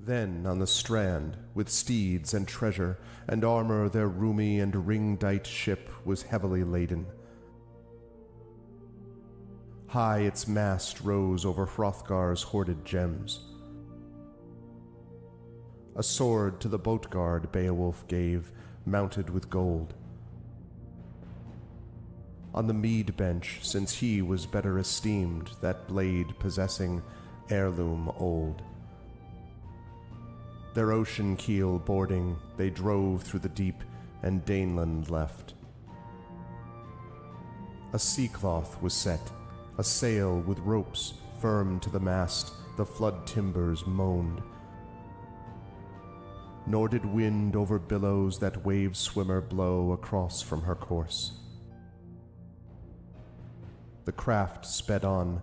Then on the strand, with steeds and treasure, and armor their roomy and ring-dight ship was heavily laden. High its mast rose over Hrothgar's hoarded gems. A sword to the boat guard Beowulf gave, mounted with gold. On the mead bench, since he was better esteemed, that blade possessing heirloom old. Their ocean keel boarding, they drove through the deep, and Daneland left. A sea cloth was set, a sail with ropes firm to the mast, the flood timbers moaned. Nor did wind over billows that wave swimmer blow across from her course. The craft sped on,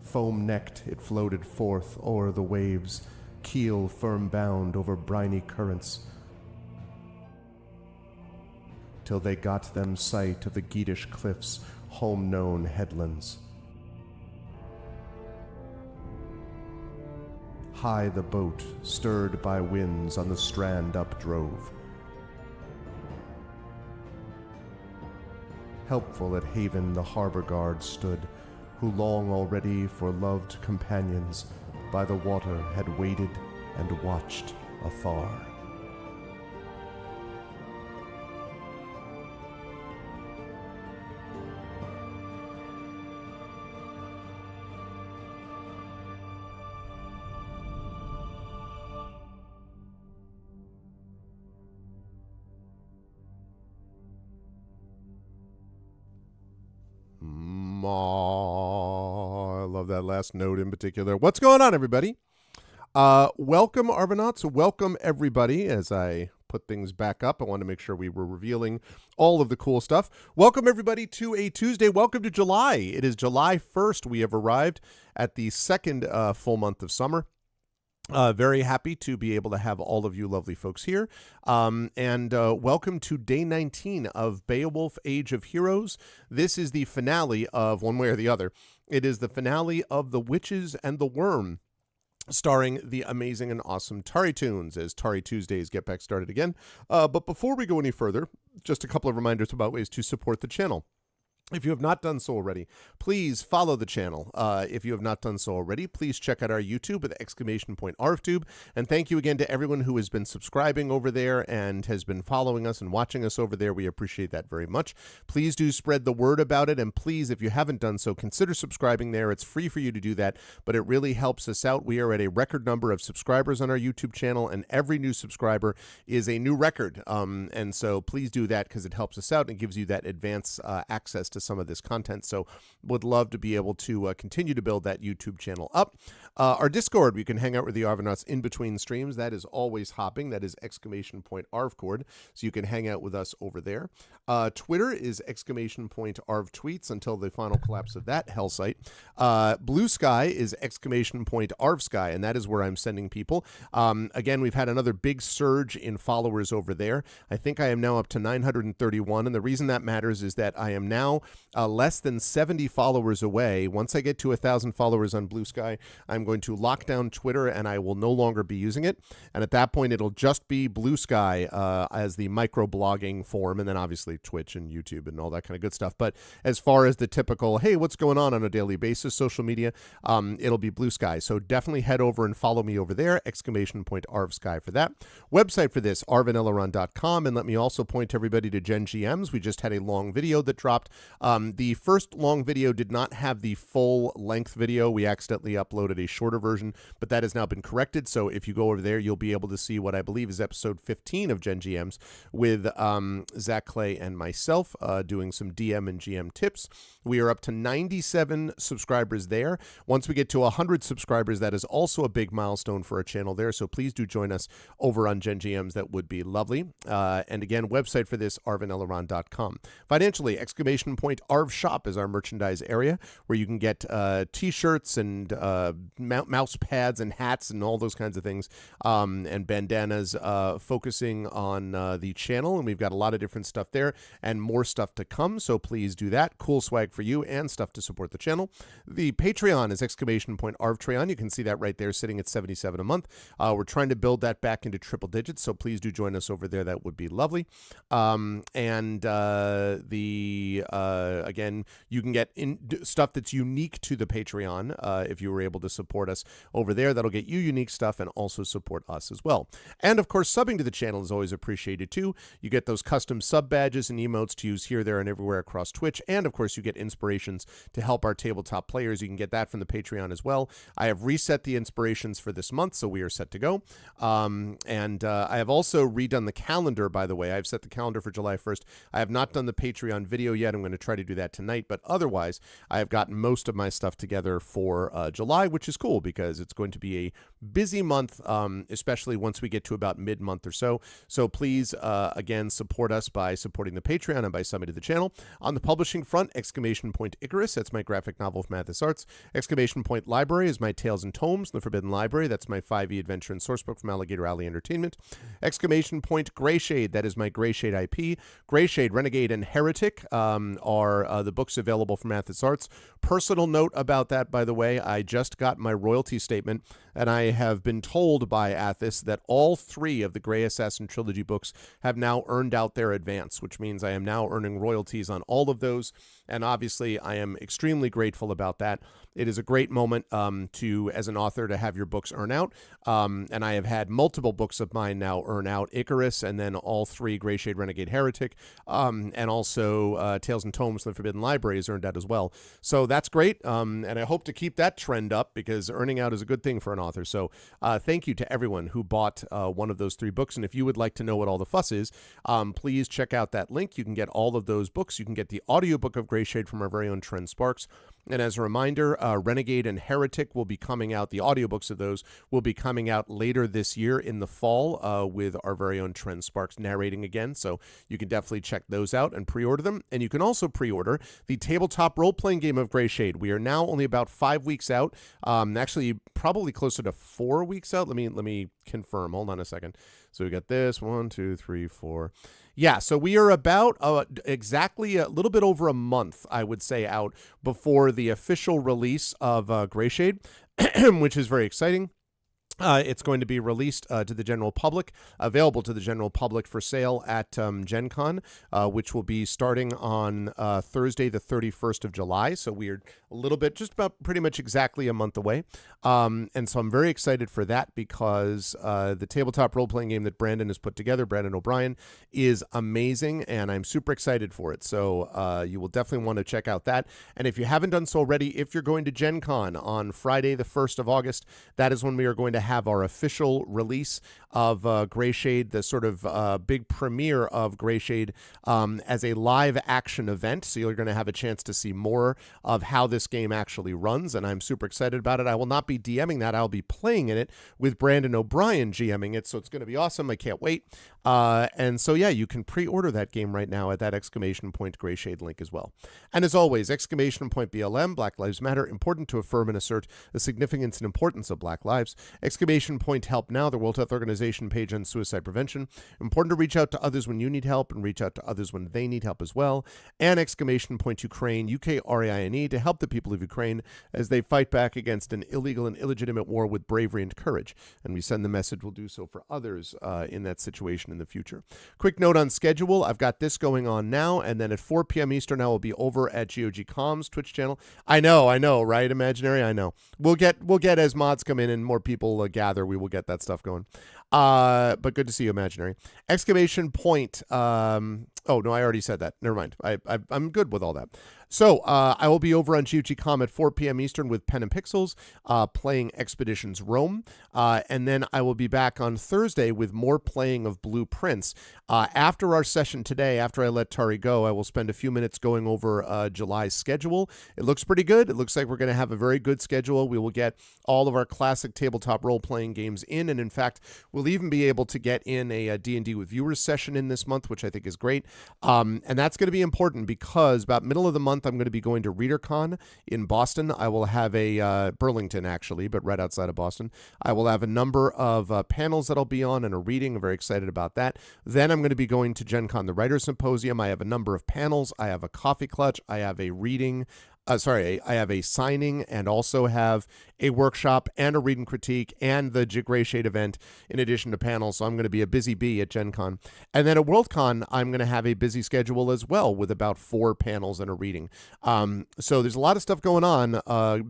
foam-necked it floated forth o'er the waves, keel firm bound over briny currents, till they got them sight of the Geatish cliffs, home-known headlands. High the boat, stirred by winds, on the strand updrove. Helpful at haven the harbor guard stood, who long already for loved companions by the water had waited and watched afar. I love that last note in particular. What's going on, everybody? Welcome, Arvanauts. Welcome, everybody. As I put things back up, I want to make sure we were revealing all of the cool stuff. Welcome, everybody, to a Tuesday. Welcome to July. It is July 1st. We have arrived at the second full month of summer. Very happy to be able to have all of you lovely folks here. And welcome to day 19 of Beowulf Age of Heroes. This is the finale of, one way or the other, it is the finale of The Witches and the Wyrm, starring the amazing and awesome TariToons, as Tari Tuesdays get back started again. But before we go any further, just a couple of reminders about ways to support the channel. If you have not done so already, please follow the channel. If you have not done so already, please check out our YouTube with !ArvTube. And thank you again to everyone who has been subscribing over there and has been following us and watching us over there. We appreciate that very much. Please do spread the word about it. And please, if you haven't done so, consider subscribing there. It's free for you to do that, but it really helps us out. We are at a record number of subscribers on our YouTube channel, and every new subscriber is a new record. And so please do that because it helps us out and gives you that advance access to some of this content. So would love to be able to continue to build that YouTube channel up. Our Discord, we can hang out with the Arvanauts in between streams. That is always hopping. That is !ArvCord. So you can hang out with us over there. Twitter is !ArvTweets until the final collapse of that hell site. Blue Sky is !ArvSky, and that is where I'm sending people. Again, we've had another big surge in followers over there. I think I am now up to 931, and the reason that matters is that I am now less than 70 followers away. Once I get to 1,000 followers on Blue Sky, I'm going to lock down Twitter and I will no longer be using it. And at that point, it'll just be Blue Sky as the microblogging form, and then obviously Twitch and YouTube and all that kind of good stuff. But as far as the typical, hey, what's going on a daily basis, social media, it'll be Blue Sky. So definitely head over and follow me over there, !ArvSky for that. Website for this, arvaneleron.com. And let me also point everybody to Gen GMs. We just had a long video that dropped. The first long video did not have the full length video. We accidentally uploaded a shorter version, but that has now been corrected. So if you go over there, you'll be able to see what I believe is episode 15 of Gen GMs with Zach Clay and myself doing some DM and GM tips. We are up to 97 subscribers there. Once we get to 100 subscribers, that is also a big milestone for our channel there. So please do join us over on Gen GMs. That would be lovely. And again, website for this, arvaneleron.com. Financially, !ArvTube Point ARV Shop is our merchandise area where you can get t-shirts and mouse pads and hats and all those kinds of things, and bandanas focusing on the channel. And we've got a lot of different stuff there and more stuff to come, so please do that. Cool swag for you and stuff to support the channel. The Patreon is _ARVTreon. You can see that right there sitting at $77 a month. We're trying to build that back into triple digits, so please do join us over there. That would be lovely. Again, you can get stuff that's unique to the Patreon if you were able to support us over there. That'll get you unique stuff and also support us as well. And of course, subbing to the channel is always appreciated too. You get those custom sub badges and emotes to use here, there, and everywhere across Twitch. And of course, you get inspirations to help our tabletop players. You can get that from the Patreon as well. I have reset the inspirations for this month, so we are set to go. I have also redone the calendar, by the way. I've set the calendar for July 1st. I have not done the Patreon video yet. I'm going to try to do that tonight, but otherwise, I have gotten most of my stuff together for July, which is cool because it's going to be a busy month, especially once we get to about mid-month or so. So please, again, support us by supporting the Patreon and by subbing to the channel. On the publishing front, !Icarus, that's my graphic novel from Mathis Arts. !Library is my Tales and Tomes, The Forbidden Library. That's my 5e adventure and sourcebook from Alligator Alley Entertainment. !Greyshade, that is my Greyshade IP. Greyshade, Renegade, and Heretic are the books available from Mathis Arts. Personal note about that, by the way, I just got my royalty statement, and I have been told by Athos that all 3 of the Grey Assassin Trilogy books have now earned out their advance, which means I am now earning royalties on all of those, and obviously I am extremely grateful about that. It is a great moment as an author, to have your books earn out, and I have had multiple books of mine now earn out, Icarus, and then all 3, Greyshade, Renegade, Heretic, and also Tales and Tomes, The Forbidden Library is earned out as well. So that's great, and I hope to keep that trend up because earning out is a good thing for an author. So thank you to everyone who bought one of those 3 books, and if you would like to know what all the fuss is, please check out that link. You can get all of those books. You can get the audiobook of Greyshade from our very own Trent Sparks. And as a reminder, Renegade and Heretic will be coming out. The audiobooks of those will be coming out later this year in the fall with our very own Trent Sparks narrating again. So you can definitely check those out and pre-order them. And you can also pre-order the tabletop role-playing game of Greyshade. We are now only about 5 weeks out. Actually, probably closer to 4 weeks out. Let me confirm. Hold on a second. So we got this 1, 2, 3, 4. Yeah, so we are about exactly a little bit over a month, I would say, out before the official release of Greyshade, which is very exciting. It's going to be released to the general public, available to the general public for sale at Gen Con, which will be starting on Thursday, the 31st of July. So we are a little bit, just about pretty much exactly a month away. And so I'm very excited for that because the tabletop role-playing game that Brandon has put together, Brandon O'Brien, is amazing, and I'm super excited for it. So you will definitely want to check out that. And if you haven't done so already, if you're going to Gen Con on Friday, the 1st of August, that is when we are going to have our official release of Greyshade, the sort of big premiere of Greyshade as a live action event. So you're going to have a chance to see more of how this game actually runs, and I'm super excited about it. I will not be DMing that. I'll be playing in it with Brandon O'Brien GMing it, so it's going to be awesome. I can't wait. And so, yeah, you can pre-order that game right now at that !Greyshade link as well. And as always, !BLM, Black Lives Matter, important to affirm and assert the significance and importance of Black lives. !Help Now, the World Health Organization page on suicide prevention. Important to reach out to others when you need help and reach out to others when they need help as well. And !Ukraine, UKRAINE, to help the people of Ukraine as they fight back against an illegal and illegitimate war with bravery and courage. And we send the message we'll do so for others in that situation in the future. Quick note on schedule. I've got this going on now, and then at 4 p.m. Eastern, I will be over at GOG Comms Twitch channel. I know, right, Imaginary? I know. We'll get as mods come in and more people gather, we will get that stuff going. But good to see you, Imaginary. Oh, no, I already said that. Never mind. I'm good with all that. So I will be over on GOG.com at 4 p.m. Eastern with Pen and Pixels playing Expeditions Rome. And then I will be back on Thursday with more playing of Blue Prince. After our session today, after I let Tari go, I will spend a few minutes going over July's schedule. It looks pretty good. It looks like we're going to have a very good schedule. We will get all of our classic tabletop role-playing games in. And in fact, we'll even be able to get in a D&D with viewers session in this month, which I think is great. And that's going to be important because about middle of the month, I'm going to be going to ReaderCon in Boston. I will have a Burlington, actually, but right outside of Boston. I will have a number of panels that I'll be on and a reading. I'm very excited about that. Then I'm going to be going to Gen Con, the Writers Symposium. I have a number of panels. I have a coffee clutch. I have a reading. I have a signing and also have a workshop and a read and critique and the Jig Gray Shade event in addition to panels. So I'm going to be a busy bee at Gen Con. And then at Worldcon, I'm going to have a busy schedule as well with about 4 panels and a reading. So there's a lot of stuff going on,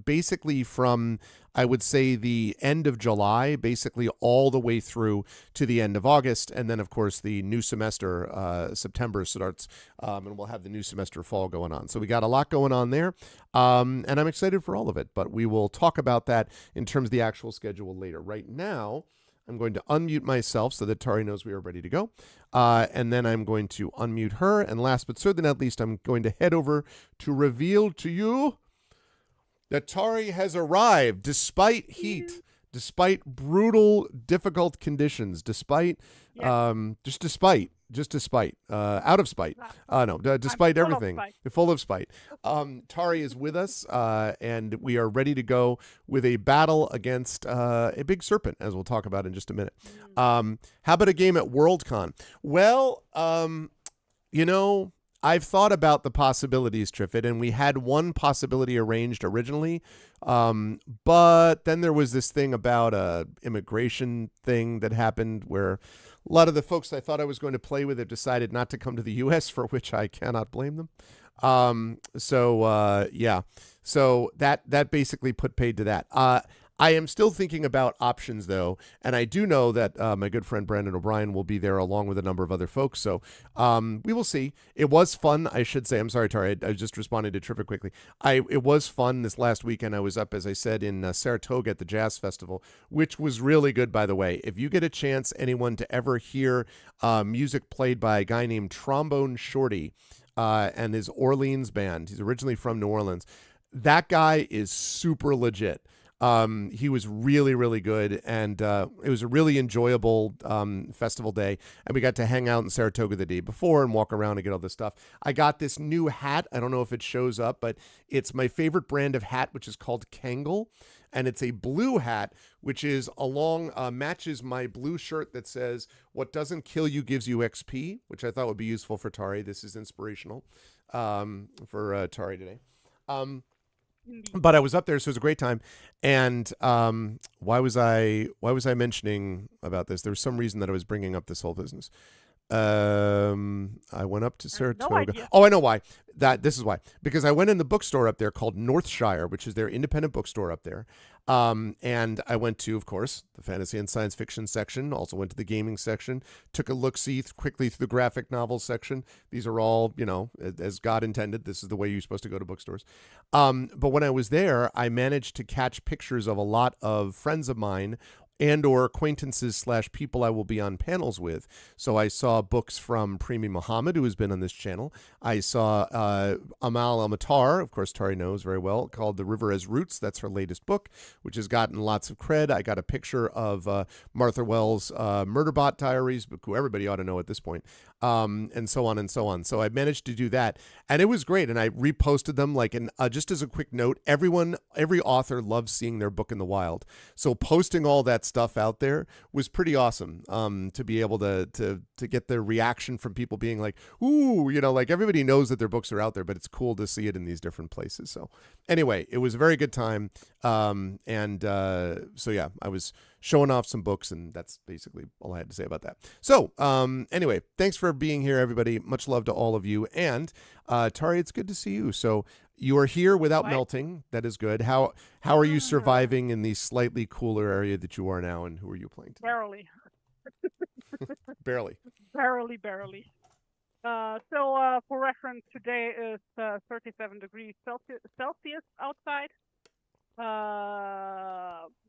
basically from, I would say, the end of July, basically all the way through to the end of August. And then, of course, the new semester, September starts, and we'll have the new semester fall going on. So we got a lot going on there, and I'm excited for all of it. But we will talk about that in terms of the actual schedule later. Right now, I'm going to unmute myself so that Tari knows we are ready to go. And then I'm going to unmute her. And last but certainly not least, I'm going to head over to reveal to you that Tari has arrived despite heat, despite brutal, difficult conditions, despite, just despite, out of spite. Despite everything, full of spite. Tari is with us, and we are ready to go with a battle against a big serpent, as we'll talk about in just a minute. How about a game at Worldcon? Well, I've thought about the possibilities, Triffid, and we had one possibility arranged originally, but then there was this thing about a immigration thing that happened where a lot of the folks I thought I was going to play with have decided not to come to the U.S., for which I cannot blame them. So that basically put paid to that. I am still thinking about options, though, and I do know that my good friend Brandon O'Brien will be there along with a number of other folks, so we will see. It was fun, I should say. I'm sorry, Tari, I just responded to Trivia quickly. It was fun this last weekend. I was up, as I said, in Saratoga at the Jazz Festival, which was really good, by the way. If you get a chance, anyone, to ever hear music played by a guy named Trombone Shorty and his Orleans band, he's originally from New Orleans, that guy is super legit. He was really, really good, and it was a really enjoyable festival day, and we got to hang out in Saratoga the day before and walk around and get all this stuff. I got this new hat. I don't know if it shows up, but it's my favorite brand of hat, which is called Kangol, and it's a blue hat, which is matches my blue shirt that says, "What doesn't kill you gives you XP," which I thought would be useful for Tari. This is inspirational for Tari today. But I was up there, so it was a great time. And why was I mentioning about this? There was some reason that I was bringing up this whole business. I went up to Saratoga. I know why. This is why. Because I went in the bookstore up there called Northshire, which is their independent bookstore up there. And I went to, of course, the fantasy and science fiction section. Also went to the gaming section. Took a look-see quickly through the graphic novel section. These are all, as God intended. This is the way you're supposed to go to bookstores. But when I was there, I managed to catch pictures of a lot of friends of mine and or acquaintances / people I will be on panels with. So I saw books from Premi Muhammad, who has been on this channel. I saw Amal Al-Matar, of course Tari knows very well, called The River Has Roots. That's her latest book, which has gotten lots of cred. I got a picture of Martha Wells' Murderbot Diaries, who everybody ought to know at this point, and so on and so on. So I managed to do that, and it was great. And I reposted them, just as a quick note, every author loves seeing their book in the wild. So posting all that stuff out there was pretty awesome, to be able to get the reaction from people being like, ooh, everybody knows that their books are out there, but it's cool to see it in these different places. So anyway, it was a very good time. So yeah, I was showing off some books, and that's basically all I had to say about that. So anyway, thanks for being here, everybody. Much love to all of you. And Tari, it's good to see you. So you are here without melting. That is good. How are you surviving in the slightly cooler area that you are now, and who are you playing today? Barely. Barely. Barely. So for reference, today is 37 degrees Celsius outside,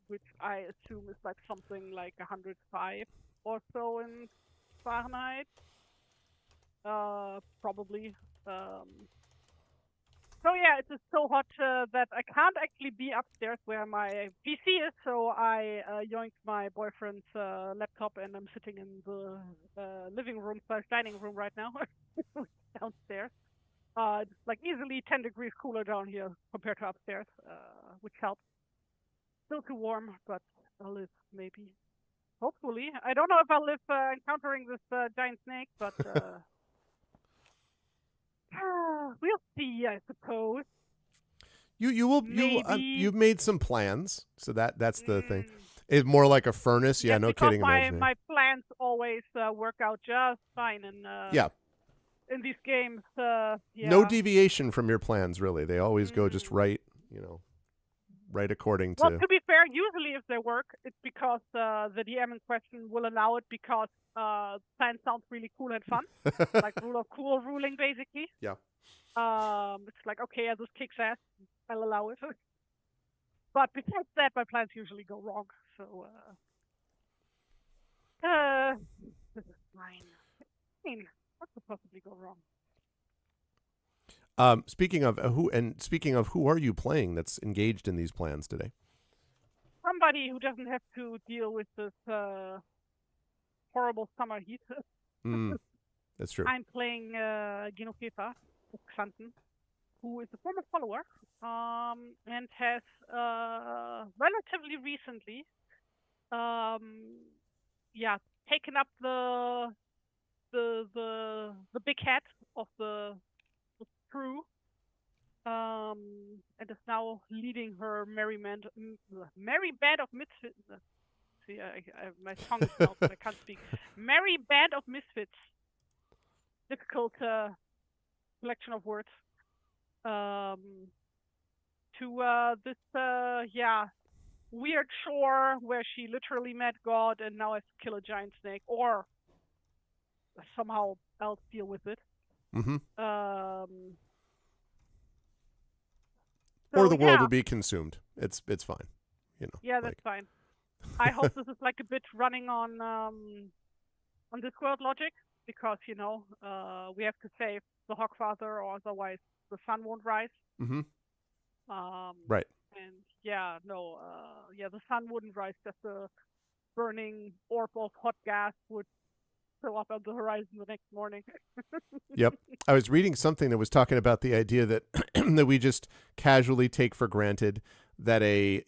which I assume is like something like 105 or so in Fahrenheit. Probably. So yeah, it is so hot that I can't actually be upstairs where my PC is. So I yoinked my boyfriend's laptop, and I'm sitting in the living room slash dining room right now, downstairs. It's like easily 10 degrees cooler down here compared to upstairs, which helps. Still too warm, but I'll live maybe. Hopefully, I don't know if I'll live encountering this giant snake, but we'll see. I suppose. Maybe. You've made some plans, so that's the thing. Mm, It's more like a furnace. Yeah, yes, no because kidding. Imagining. my plans always work out just fine Yeah. in these games. No Yeah. deviation from your plans, really. They always go just right. Right according to. Well, to be fair, usually if they work, it's because the DM in question will allow it because plan sounds really cool and fun, like rule of cool ruling, basically. Yeah. It's like, okay, yeah, this kicks ass. I'll allow it. But besides that, my plans usually go wrong. So, this is fine. I mean, what could possibly go wrong? Speaking of who are you playing that's engaged in these plans today? Somebody who doesn't have to deal with this horrible summer heat. That's true. I'm playing Genokefa Xanten, who is a former follower and has relatively recently taken up the big hat of the crew and is now leading her merry band of misfits. See, my tongue is out, but I can't speak. Merry band of misfits. Difficult collection of words. To this weird shore where she literally met God and now has to kill a giant snake or somehow else deal with it. Mm-hmm. So, or the world will be consumed. It's fine. Yeah, that's fine. I hope this is like a bit running on Discworld logic because we have to save the Hogfather or otherwise the sun won't rise. Mm-hmm. Right. And the sun wouldn't rise. Just a burning orb of hot gas would show up on the horizon the next morning. Yep. I was reading something that was talking about the idea that that we just casually take for granted that a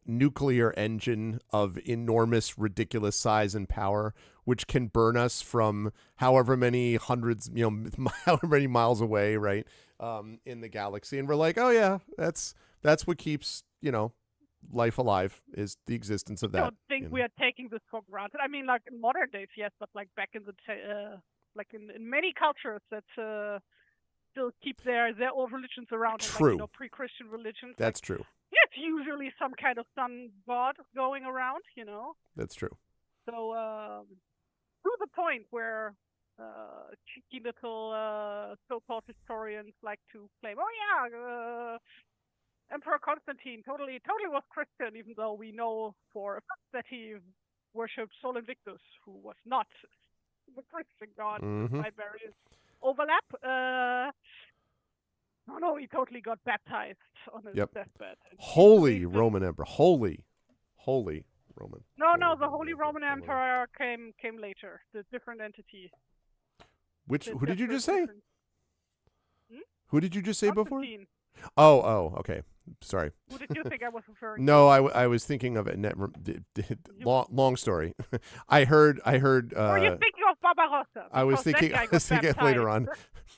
nuclear engine of enormous, ridiculous size and power, which can burn us from however many hundreds, however many miles away, right, in the galaxy, and we're like, oh yeah, that's what keeps life alive is the existence of that. I don't think we are taking this for granted. I mean, like in modern days, yes, but like back in the like in many cultures that still keep their old religions around. True. Like, pre-Christian religions. That's true. It's usually some kind of sun god going around. That's true. So to the point where cheeky little so-called historians like to claim, oh yeah, Emperor Constantine totally was Christian, even though we know for a fact that he worshipped Sol Invictus, who was not the Christian god. Mm-hmm. By various overlap. No, he totally got baptized on his deathbed. Holy Roman Emperor. Holy Roman. No, the Holy Roman Emperor came later. The different entity. Who did you just say? Who did you just say before? Oh, okay. Sorry. Who did you think I was referring to? No, I was thinking of it. Long story. I heard. Were you thinking of Barbarossa? I was thinking later on.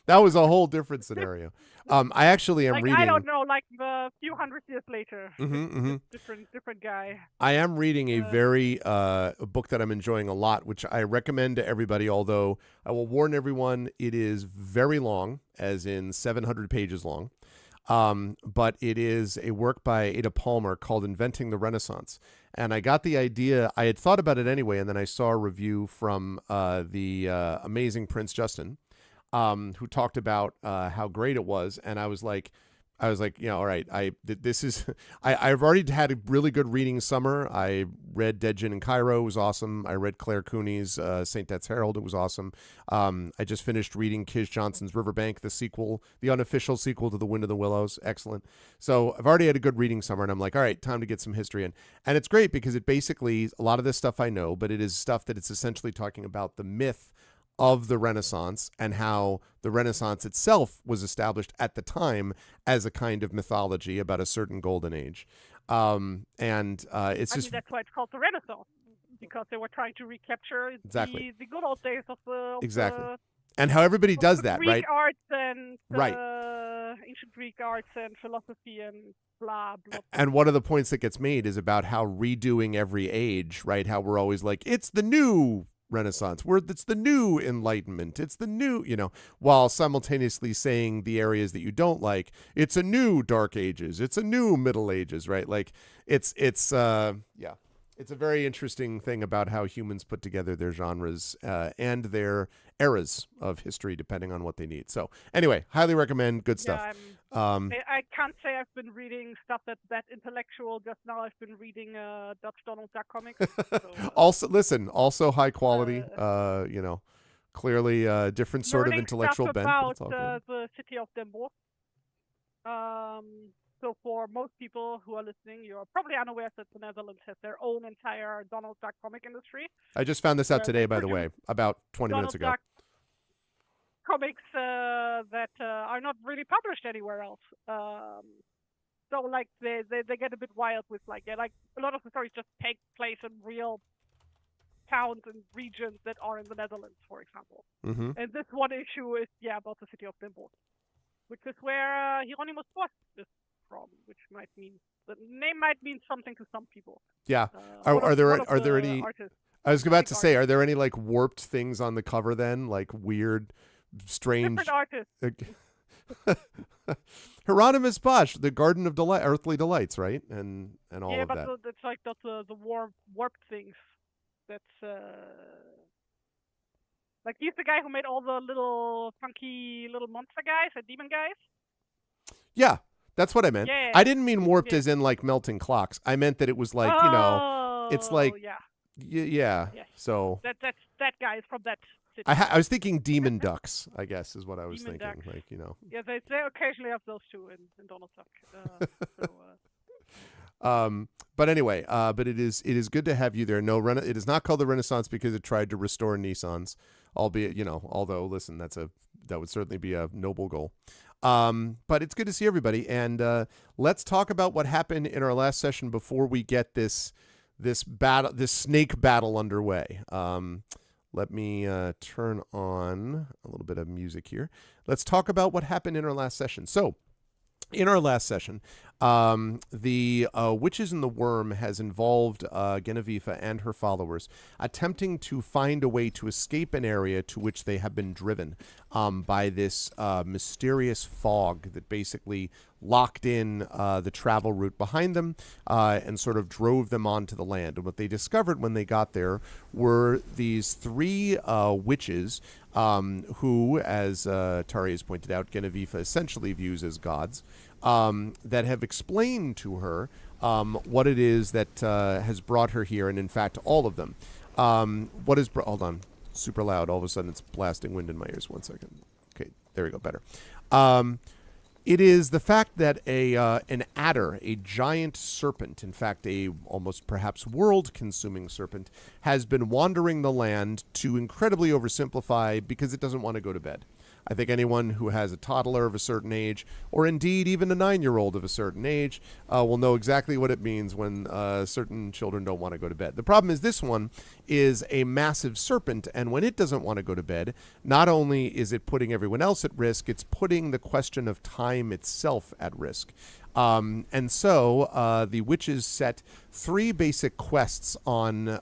That was a whole different scenario. I actually am reading. I don't know, like a few hundred years later. Mm-hmm. Different guy. I am reading a book that I'm enjoying a lot, which I recommend to everybody. Although I will warn everyone, it is very long, as in 700 pages long. But it is a work by Ada Palmer called Inventing the Renaissance. And I got the idea, I had thought about it anyway, and then I saw a review from the amazing Prince Justin, who talked about how great it was. And I was like, I was like, all right, this is I've already had a really good reading summer. I read Dead Gin in Cairo, it was awesome. I read Claire Cooney's St. Death's Herald, it was awesome. I just finished reading Kish Johnson's Riverbank, the sequel, the unofficial sequel to The Wind of the Willows, excellent. So I've already had a good reading summer, and I'm like, all right, time to get some history in. And it's great because it basically, a lot of this stuff I know, but it is stuff that it's essentially talking about the myth of the Renaissance and how the Renaissance itself was established at the time as a kind of mythology about a certain golden age. It's I just mean, that's why it's called the Renaissance, because they were trying to recapture exactly the good old days of exactly, the and how everybody does that, Greek right? arts and Right. Ancient Greek arts and philosophy and blah blah. And one of the points that gets made is about how redoing every age, right? How we're always like, it's the new Renaissance, it's the new Enlightenment, it's the new, while simultaneously saying the areas that you don't like, it's a new Dark Ages, it's a new Middle Ages, right? Like it's a very interesting thing about how humans put together their genres and their eras of history depending on what they need. So anyway, highly recommend, good stuff. I can't say I've been reading stuff that's that intellectual just now. I've been reading Dutch Donald Duck comics. So, also high quality, clearly different sort of intellectual stuff bent. About the city of Den Bosch. So for most people who are listening, you're probably unaware that the Netherlands has their own entire Donald Duck comic industry. I just found this out today, by the way, about 20 minutes ago. Duck comics that are not really published anywhere else. So like they get a bit wild with like a lot of the stories just take place in real towns and regions that are in the Netherlands, for example. Mm-hmm. And this one issue is about the city of Den Bosch, which is where Hieronymus Bosch is from, which might mean the name might mean something to some people. Yeah. Are there any artists, I was about to say, are there any like warped things on the cover then, like weird, strange different artists? Hieronymus Bosch, the Garden of Earthly Delights, right? And all of that. Yeah, but it's like the warped things. That's like he's the guy who made all the little funky little monster guys and demon guys. Yeah, that's what I meant. Yeah. I didn't mean warped as in like melting clocks. I meant that it was like, it's like yeah. So that guy is from that city. I was thinking demon ducks, I guess, is what I was thinking. Ducks. Like, Yeah, they occasionally have those too in Donald Duck. But anyway, but it is good to have you there. No, it is not called the Renaissance because it tried to restore Nissans, albeit, although listen, that would certainly be a noble goal. But it's good to see everybody, and let's talk about what happened in our last session before we get this snake battle underway. Let me turn on a little bit of music here. Let's talk about what happened in our last session. So, in our last session, the Witches in the Wyrm has involved Genevieve and her followers attempting to find a way to escape an area to which they have been driven by this mysterious fog that basically locked in the travel route behind them and sort of drove them onto the land. And what they discovered when they got there were these three witches who, as Tari has pointed out, Genevieve essentially views as gods, that have explained to her what it is that has brought her here, and in fact, all of them. Hold on, super loud. All of a sudden, it's blasting wind in my ears. 1 second. Okay, there we go. Better. It is the fact that an adder, a giant serpent, in fact, a almost perhaps world-consuming serpent, has been wandering the land, to incredibly oversimplify, because it doesn't want to go to bed. I think anyone who has a toddler of a certain age, or indeed even a 9-year-old of a certain age, will know exactly what it means when certain children don't want to go to bed. The problem is this one is a massive serpent, and when it doesn't want to go to bed, not only is it putting everyone else at risk, it's putting the question of time itself at risk. And so the witches set 3 basic quests on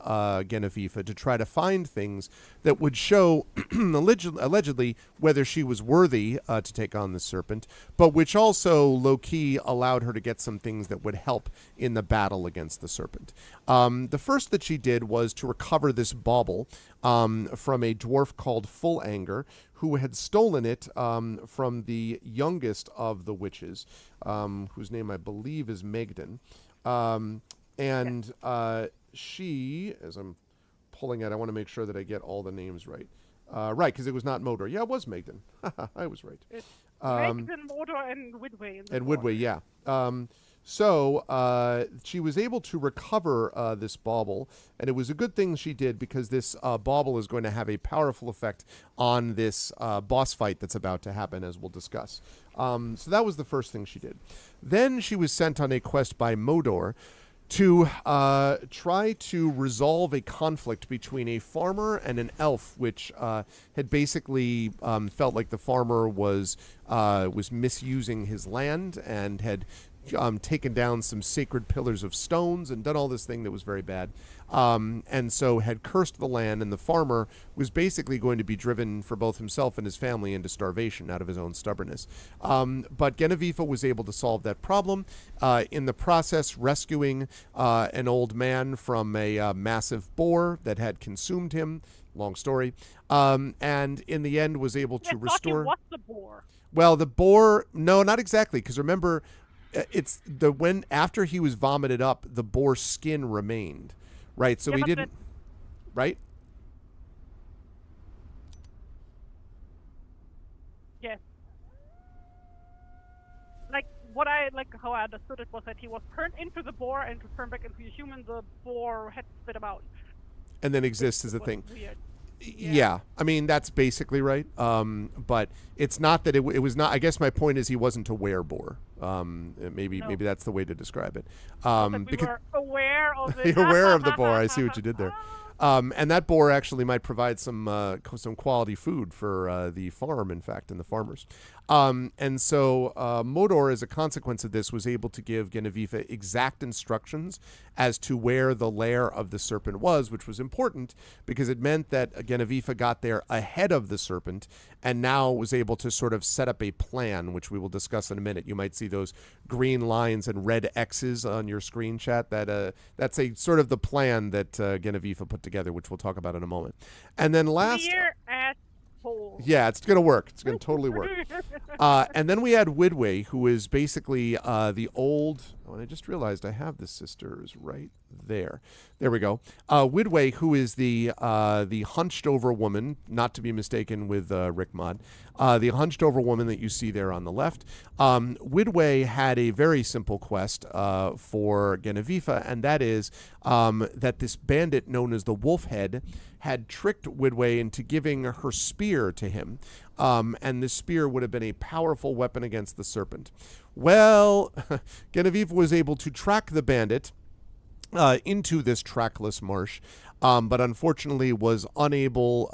Genevieve to try to find things that would show, allegedly, whether she was worthy to take on the serpent, but which also, low-key, allowed her to get some things that would help in the battle against the serpent. The first that she did was to recover this bauble from a dwarf called Full Anger, who had stolen it from the youngest of the witches, whose name I believe is Megden. And she, as I'm pulling it, I want to make sure that I get all the names right. Right, because it was not Modor. Yeah, it was Megden. I was right. It's Megden, Modor, and Widway. And Widway, yeah. So she was able to recover this bauble, and it was a good thing she did because this bauble is going to have a powerful effect on this boss fight that's about to happen, as we'll discuss. So that was the first thing she did. Then she was sent on a quest by Modor to try to resolve a conflict between a farmer and an elf, which had basically felt like the farmer was misusing his land and had taken down some sacred pillars of stones and done all this thing that was very bad. And so had cursed the land, and the farmer was basically going to be driven for both himself and his family into starvation out of his own stubbornness. But Genevieve was able to solve that problem, in the process rescuing an old man from a massive boar that had consumed him. Long story. And in the end was able to restore... What's the boar? Well, the boar... No, not exactly, because remember... It's when after he was vomited up, the boar's skin remained, right? So he didn't, right? Yeah. How I understood it was that he was turned into the boar, and to turn back into a human, the boar had to spit him out. And then exists as a thing. Weird. Yeah, I mean that's basically right. But it's not that it was not. I guess my point is he wasn't a wereboar. Maybe that's the way to describe it. Because were aware of it. You're aware of the boar. I see what you did there. And that boar actually might provide some quality food for the farm, in fact, and the farmers. And so Modor, as a consequence of this, was able to give Genevieve exact instructions as to where the lair of the serpent was, which was important because it meant that Genevieve got there ahead of the serpent and now was able to sort of set up a plan, which we will discuss in a minute. You might see those green lines and red X's on your screen chat. That's a sort of the plan that Genevieve put together, which we'll talk about in a moment. And then last... Yeah, it's going to work. It's going to totally work. And then we had Widway, who is basically the old... Oh, and I just realized I have the sisters right there. There we go. Widway, who is the hunched-over woman, not to be mistaken with Rick Mod, the hunched-over woman that you see there on the left. Widway had a very simple quest for Genevieve, and that is that this bandit known as the Wolfhead had tricked Widway into giving her spear to him. And this spear would have been a powerful weapon against the serpent. Well, Genevieve was able to track the bandit into this trackless marsh, but unfortunately was unable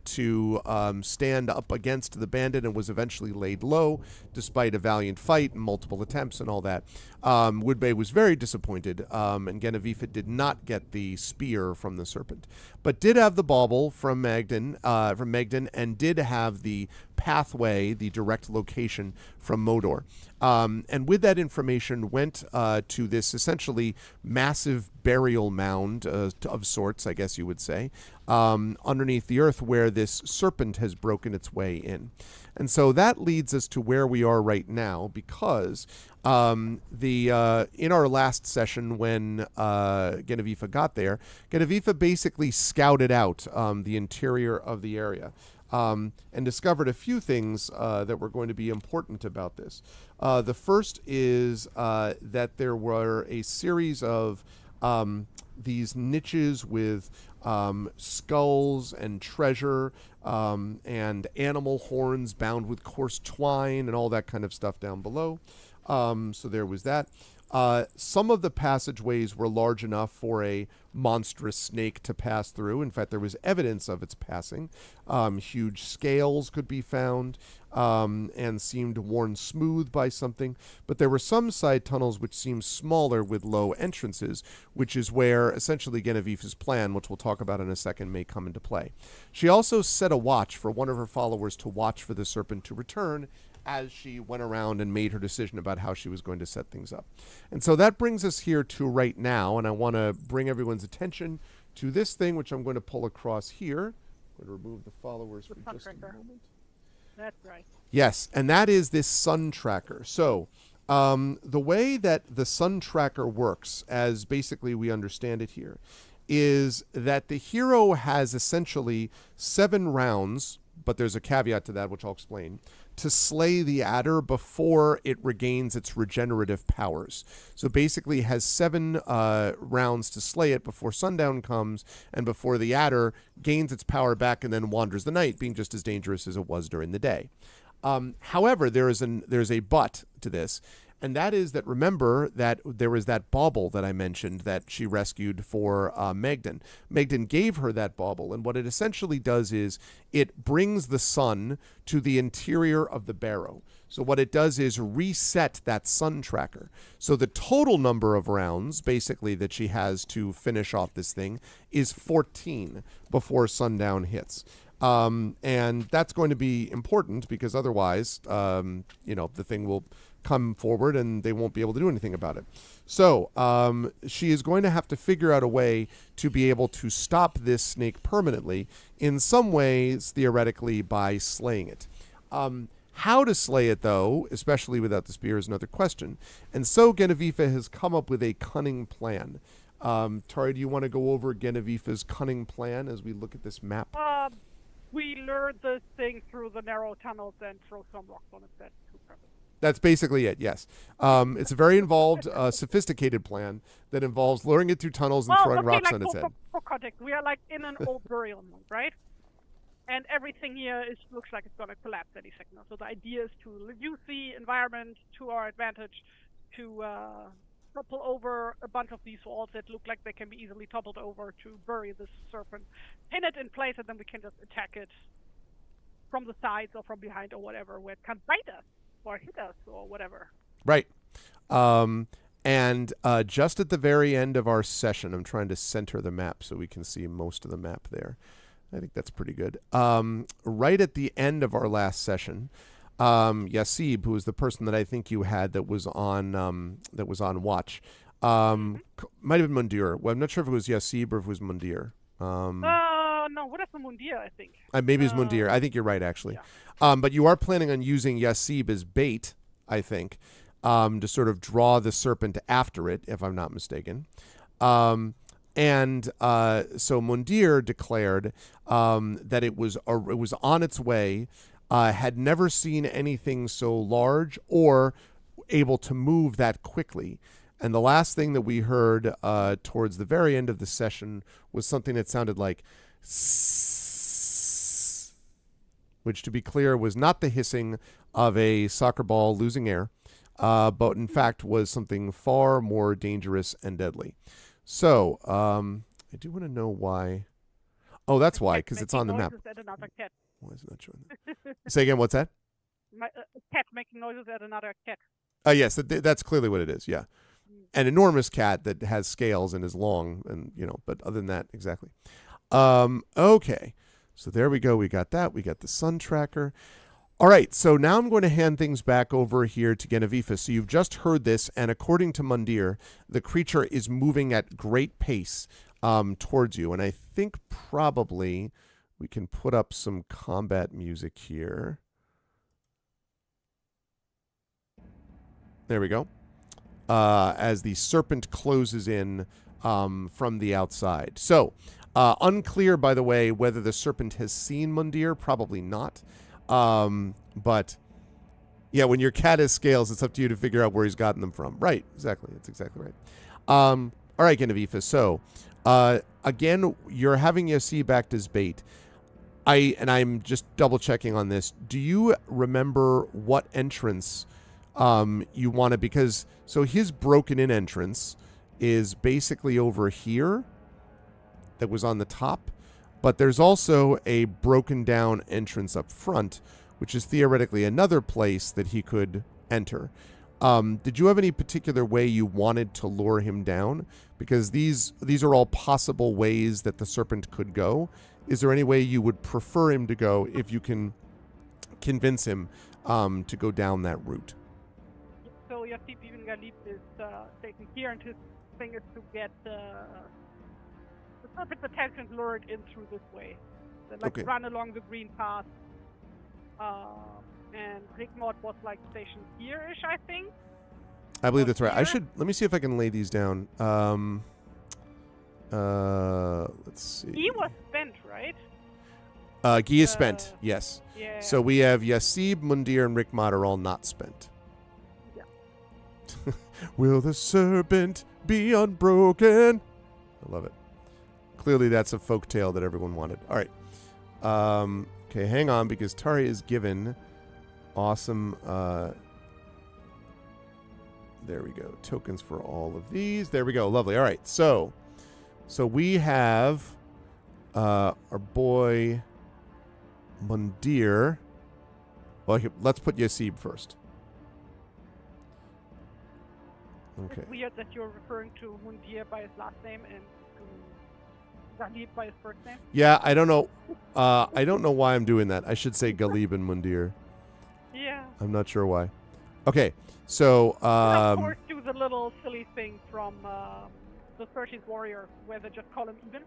to stand up against the bandit and was eventually laid low despite a valiant fight and multiple attempts and all that. Woodbay was very disappointed, and Genevieve did not get the spear from the serpent, but did have the bauble from Megden, and did have the pathway, the direct location from Modor. And with that information went to this essentially massive burial mound of sorts, I guess you would say, underneath the earth where this serpent has broken its way in. And so that leads us to where we are right now, because in our last session when Genevieve got there, Genevieve basically scouted out the interior of the area. And discovered a few things that were going to be important about this. The first is that there were a series of these niches with skulls and treasure and animal horns bound with coarse twine and all that kind of stuff down below. So there was that. Some of the passageways were large enough for a monstrous snake to pass through. In fact, there was evidence of its passing. Huge scales could be found and seemed worn smooth by something. But there were some side tunnels which seemed smaller with low entrances, which is where essentially Genevieve's plan, which we'll talk about in a second, may come into play. She also set a watch for one of her followers to watch for the serpent to return as she went around and made her decision about how she was going to set things up. And so that brings us here to right now, and I want to bring everyone's attention to this thing, which I'm going to pull across here. I'm going to remove the followers for just a moment. That's right. Yes, and that is this sun tracker. So, the way that the sun tracker works, as basically we understand it here, is that the hero has essentially 7 rounds, but there's a caveat to that, which I'll explain, to slay the adder before it regains its regenerative powers. So basically, has 7 rounds to slay it before sundown comes and before the adder gains its power back and then wanders the night, being just as dangerous as it was during the day. However, there's a but to this, and that is that remember that there was that bauble that I mentioned that she rescued for Megden. Megden gave her that bauble, and what it essentially does is it brings the sun to the interior of the barrow. So what it does is reset that sun tracker. So the total number of rounds, basically, that she has to finish off this thing is 14 before sundown hits. And that's going to be important because otherwise, the thing will come forward and they won't be able to do anything about it. So she is going to have to figure out a way to be able to stop this snake permanently, in some ways, theoretically, by slaying it. How to slay it, though, especially without the spear, is another question. And so Genevieve has come up with a cunning plan. Tari, do you want to go over Genevieve's cunning plan as we look at this map? We lured this thing through the narrow tunnels and throw some rocks on it. That's too perfect. That's basically it, yes. It's a very involved, sophisticated plan that involves luring it through tunnels and throwing rocks on its head. For context, we are like in an old burial mound, right? And everything here looks like it's going to collapse any second. So the idea is to use the environment to our advantage to topple over a bunch of these walls that look like they can be easily toppled over to bury this serpent, pin it in place, and then we can just attack it from the sides or from behind or whatever, where it can't bite us or hit us or whatever. Right. And just at the very end of our session, I'm trying to center the map so we can see most of the map there. I think that's pretty good. Right at the end of our last session, Yasib, who was the person that I think you had that was on watch, might have been Mundir. Well, I'm not sure if it was Yasib or if it was Mundir. No, what is the Mundir, I think? Maybe it's Mundir. I think you're right, actually. Yeah. But you are planning on using Yasib as bait, I think, to sort of draw the serpent after it, if I'm not mistaken. So Mundir declared that it was on its way, had never seen anything so large or able to move that quickly. And the last thing that we heard towards the very end of the session was something that sounded like sss, which, to be clear, was not the hissing of a soccer ball losing air, but in fact was something far more dangerous and deadly. So I do want to know why. Oh, that's why, because it's on the map. Why is it not showing that? Say again, what's that? A cat making noises at another cat. Yes, that's clearly what it is, yeah. An enormous cat that has scales and is long, and but other than that, exactly. Okay, so there we go. We got that. We got the sun tracker. All right, so now I'm going to hand things back over here to Genevieve. So you've just heard this, and according to Mundir, the creature is moving at great pace towards you, and I think probably we can put up some combat music here. There we go. As the serpent closes in from the outside. So, unclear, by the way, whether the serpent has seen Mundir. Probably not. But, yeah, when your cat has scales, it's up to you to figure out where he's gotten them from. Right, exactly. That's exactly right. All right, Genevieve. So, again, you're having Yasib act as bait. I'm just double-checking on this. Do you remember what entrance you want to, because so his broken in entrance is basically over here that was on the top, but there's also a broken down entrance up front, which is theoretically another place that he could enter. Did you have any particular way you wanted to lure him down? Because these are all possible ways that the serpent could go. Is there any way you would prefer him to go if you can convince him to go down that route? So Yasib even Galip is taken here, and his thing is to get the serpent's attention lured in through this way. Then, run along the green path And Rigmod was like stationed here-ish, I think. I believe that's right. I Here? should let me see if I can lay these down. Let's see. He was spent, right? Guy is spent. Yes. Yeah. So we have Yasib, Mundir, and Rigmod are all not spent. Yeah. Will the serpent be unbroken? I love it. Clearly, that's a folk tale that everyone wanted. All right. Okay, hang on, because Tari is given awesome. There we go. Tokens for all of these. There we go. Lovely. All right. So we have our boy Mundir. Well, let's put Yasib first. Okay. It's weird that you're referring to Mundir by his last name and Galib by his first name. Yeah, I don't know. I don't know why I'm doing that. I should say Galib and Mundir. Yeah. I'm not sure why. Okay, so of course, do the little silly thing from the 13th Warrior, where they just call him Even.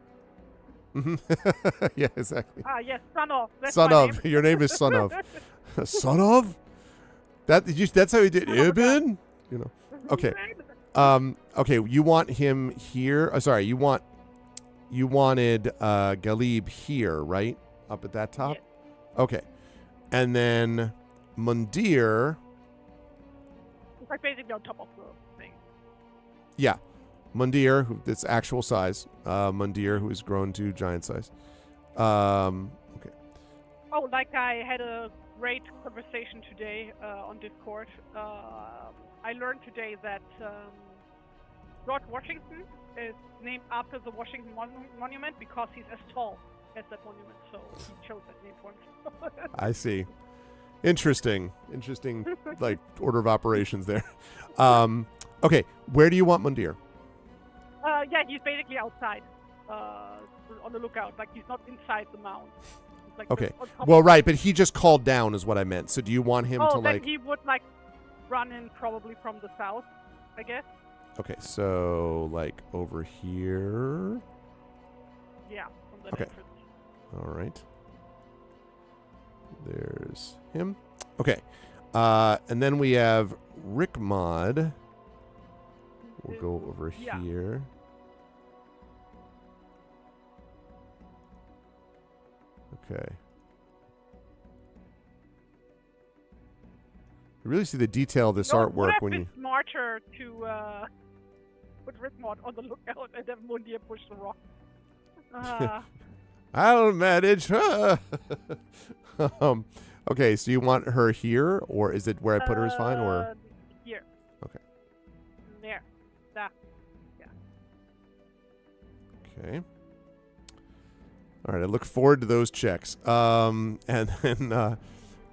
Yeah, exactly. Ah, yes, Son of. That's Son my of. name. Your name is Son of. Son of? That's how you did Ibn? You know. Okay. Okay, you want him here. Sorry, you wanted Galib here, right? Up at that top? Yes. Okay. And then Mundir. It's like basically on top of the thing. Yeah. Mundir, that's actual size. Mundir, who has grown to giant size. Okay. Oh, like I had a great conversation today on Discord. I learned today that George Washington is named after the Washington Monument because he's as tall as that monument, so he chose that name for himself. I see. Interesting, like order of operations there. Okay, where do you want Mundir? Yeah, he's basically outside, on the lookout. Like he's not inside the mound. He's like Okay. on top Well, of right, but he just called down, is what I meant. So do you want him to then like? he would like run in probably from the south, I guess. Okay, so like over here. Yeah, from the Okay. entrance. All right. There's him. Okay. And then we have Rigmod. We'll go over Yeah. here. Okay. You really see the detail of this Would artwork have when been you. smarter to put Rigmod on the lookout and have Mundir push the rock. I'll manage her. Okay, so you want her here, or is it where I put her is fine, or? Here. Okay. There. That. Yeah. Okay. All right, I look forward to those checks. And then,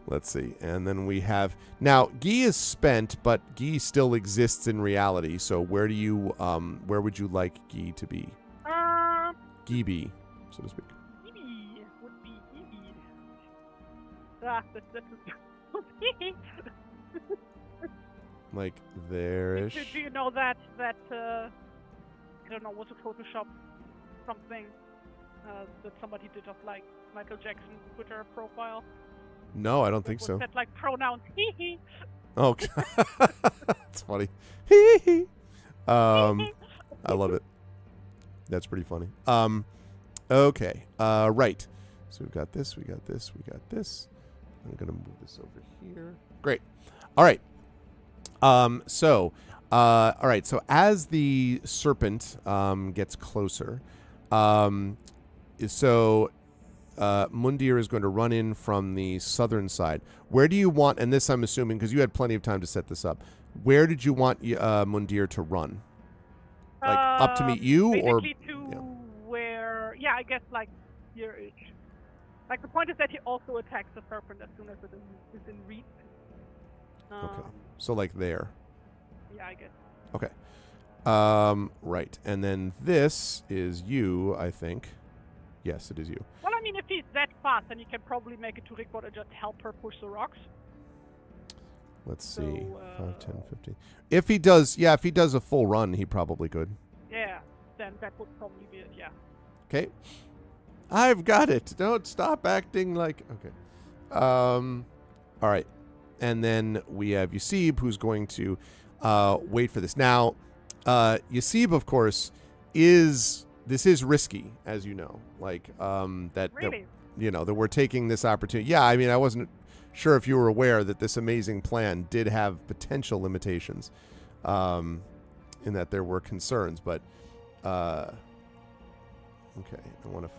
let's see. And then we have... Now, Guy is spent, but Guy still exists in reality. So where do you... where would you like Guy to be? Gibi, so to speak. Gibi would be Gibi. That's Like there-ish? do you know that I don't know, was a Photoshop something that somebody did of like Michael Jackson's Twitter profile? No, I don't think so. That like pronouns hee. Oh, that's funny. I love it. That's pretty funny. Okay. Right. So we've got this, we got this, we got this. I'm going to move this over here. Great. All right. All right. So as the serpent gets closer, Mundir is going to run in from the southern side. Where do you want, and this I'm assuming, because you had plenty of time to set this up, where did you want Mundir to run? Like up to meet you, or where? Yeah, I guess like here-ish. Like the point is that he also attacks the serpent as soon as it is in reach. Okay, so like there. Yeah, I guess. Okay. Right, and then this is you, I think. Yes, it is you. Well, I mean, if he's that fast, then you can probably make it to Rigmod and just help her push the rocks. Let's see. 5, 10, 15. If he does a full run, he probably could. Yeah, then that would probably be it, yeah. Okay. I've got it. Don't stop acting like... Okay. All right. And then we have Yusib, who's going to wait for this. Now, Yusib, of course, is risky, as you know. Like that that we're taking this opportunity. Yeah, I mean, I wasn't sure if you were aware that this amazing plan did have potential limitations, in that there were concerns. But okay, I want to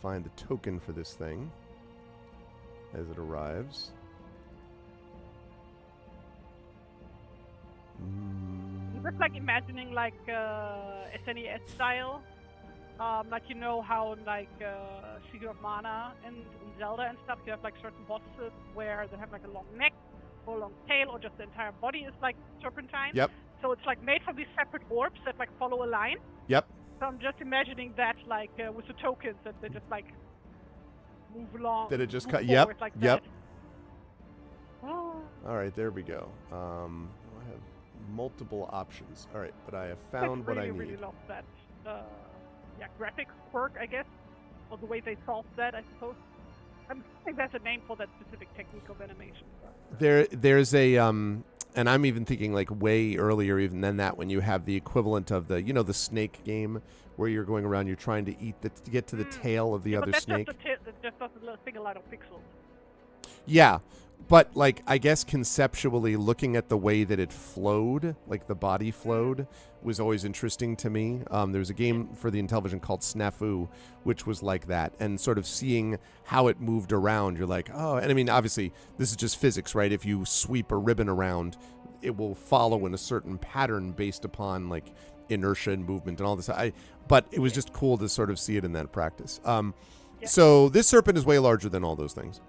find the token for this thing as it arrives. I'm just like imagining like SNES style, like you know how in like Secret of Mana and Zelda and stuff, you have like certain bosses where they have like a long neck or a long tail, or just the entire body is like serpentine. Yep. So it's like made from these separate orbs that like follow a line. Yep. So I'm just imagining that like with the tokens that they just like move along. Did it just cut? Yep. Like yep. That. Oh. All right, there we go. I have multiple options. All right, but I have found what I need. I really love that. Graphics quirk, I guess, or the way they solved that, I suppose. I think that's a name for that specific technique of animation. There's a and I'm even thinking like way earlier even than that, when you have the equivalent of the the snake game where you're going around, you're trying to get to the tail of the other snake. That just does a single line of pixels. Yeah, but like I guess conceptually, looking at the way that it flowed, like the body flowed, was always interesting to me. There was a game for the Intellivision called Snafu, which was like that, and sort of seeing how it moved around, you're like, oh, and I mean, obviously, this is just physics, right? If you sweep a ribbon around, it will follow in a certain pattern based upon like inertia and movement and all this. But it was just cool to sort of see it in that practice. So this serpent is way larger than all those things.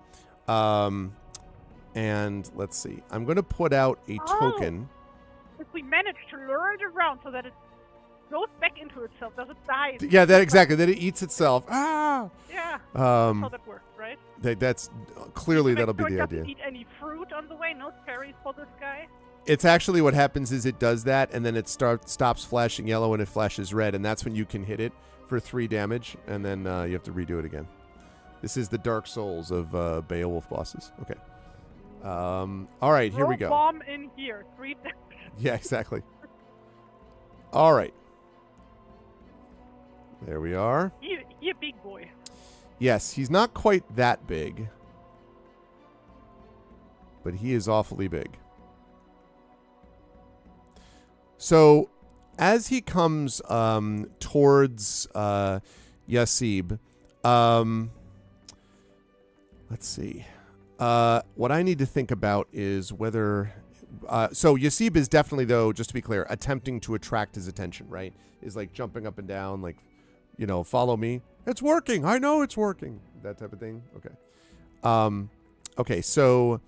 And let's see. I'm going to put out a token. If we manage to lure it around so that it goes back into itself, does it die? Yeah, that exactly. That it eats itself. Ah. Yeah. That's how that works, right? That's clearly that'll be the idea. Doesn't eat any fruit on the way. No cherries for this guy. It's actually what happens is it does that, and then it stops flashing yellow and it flashes red, and that's when you can hit it for 3 damage, and then you have to redo it again. This is the Dark Souls of Beowulf bosses. Okay. All right, here we go. Bomb in here. 3 damage. Yeah, exactly. All right. There we are. He a big boy. Yes, he's not quite that big, but he is awfully big. So, as he comes towards Yusib, let's see. What I need to think about is whether... so Yusib is definitely, though, just to be clear, attempting to attract his attention, right? Is like jumping up and down, like, follow me. It's working. I know it's working. That type of thing. Okay. Okay, so...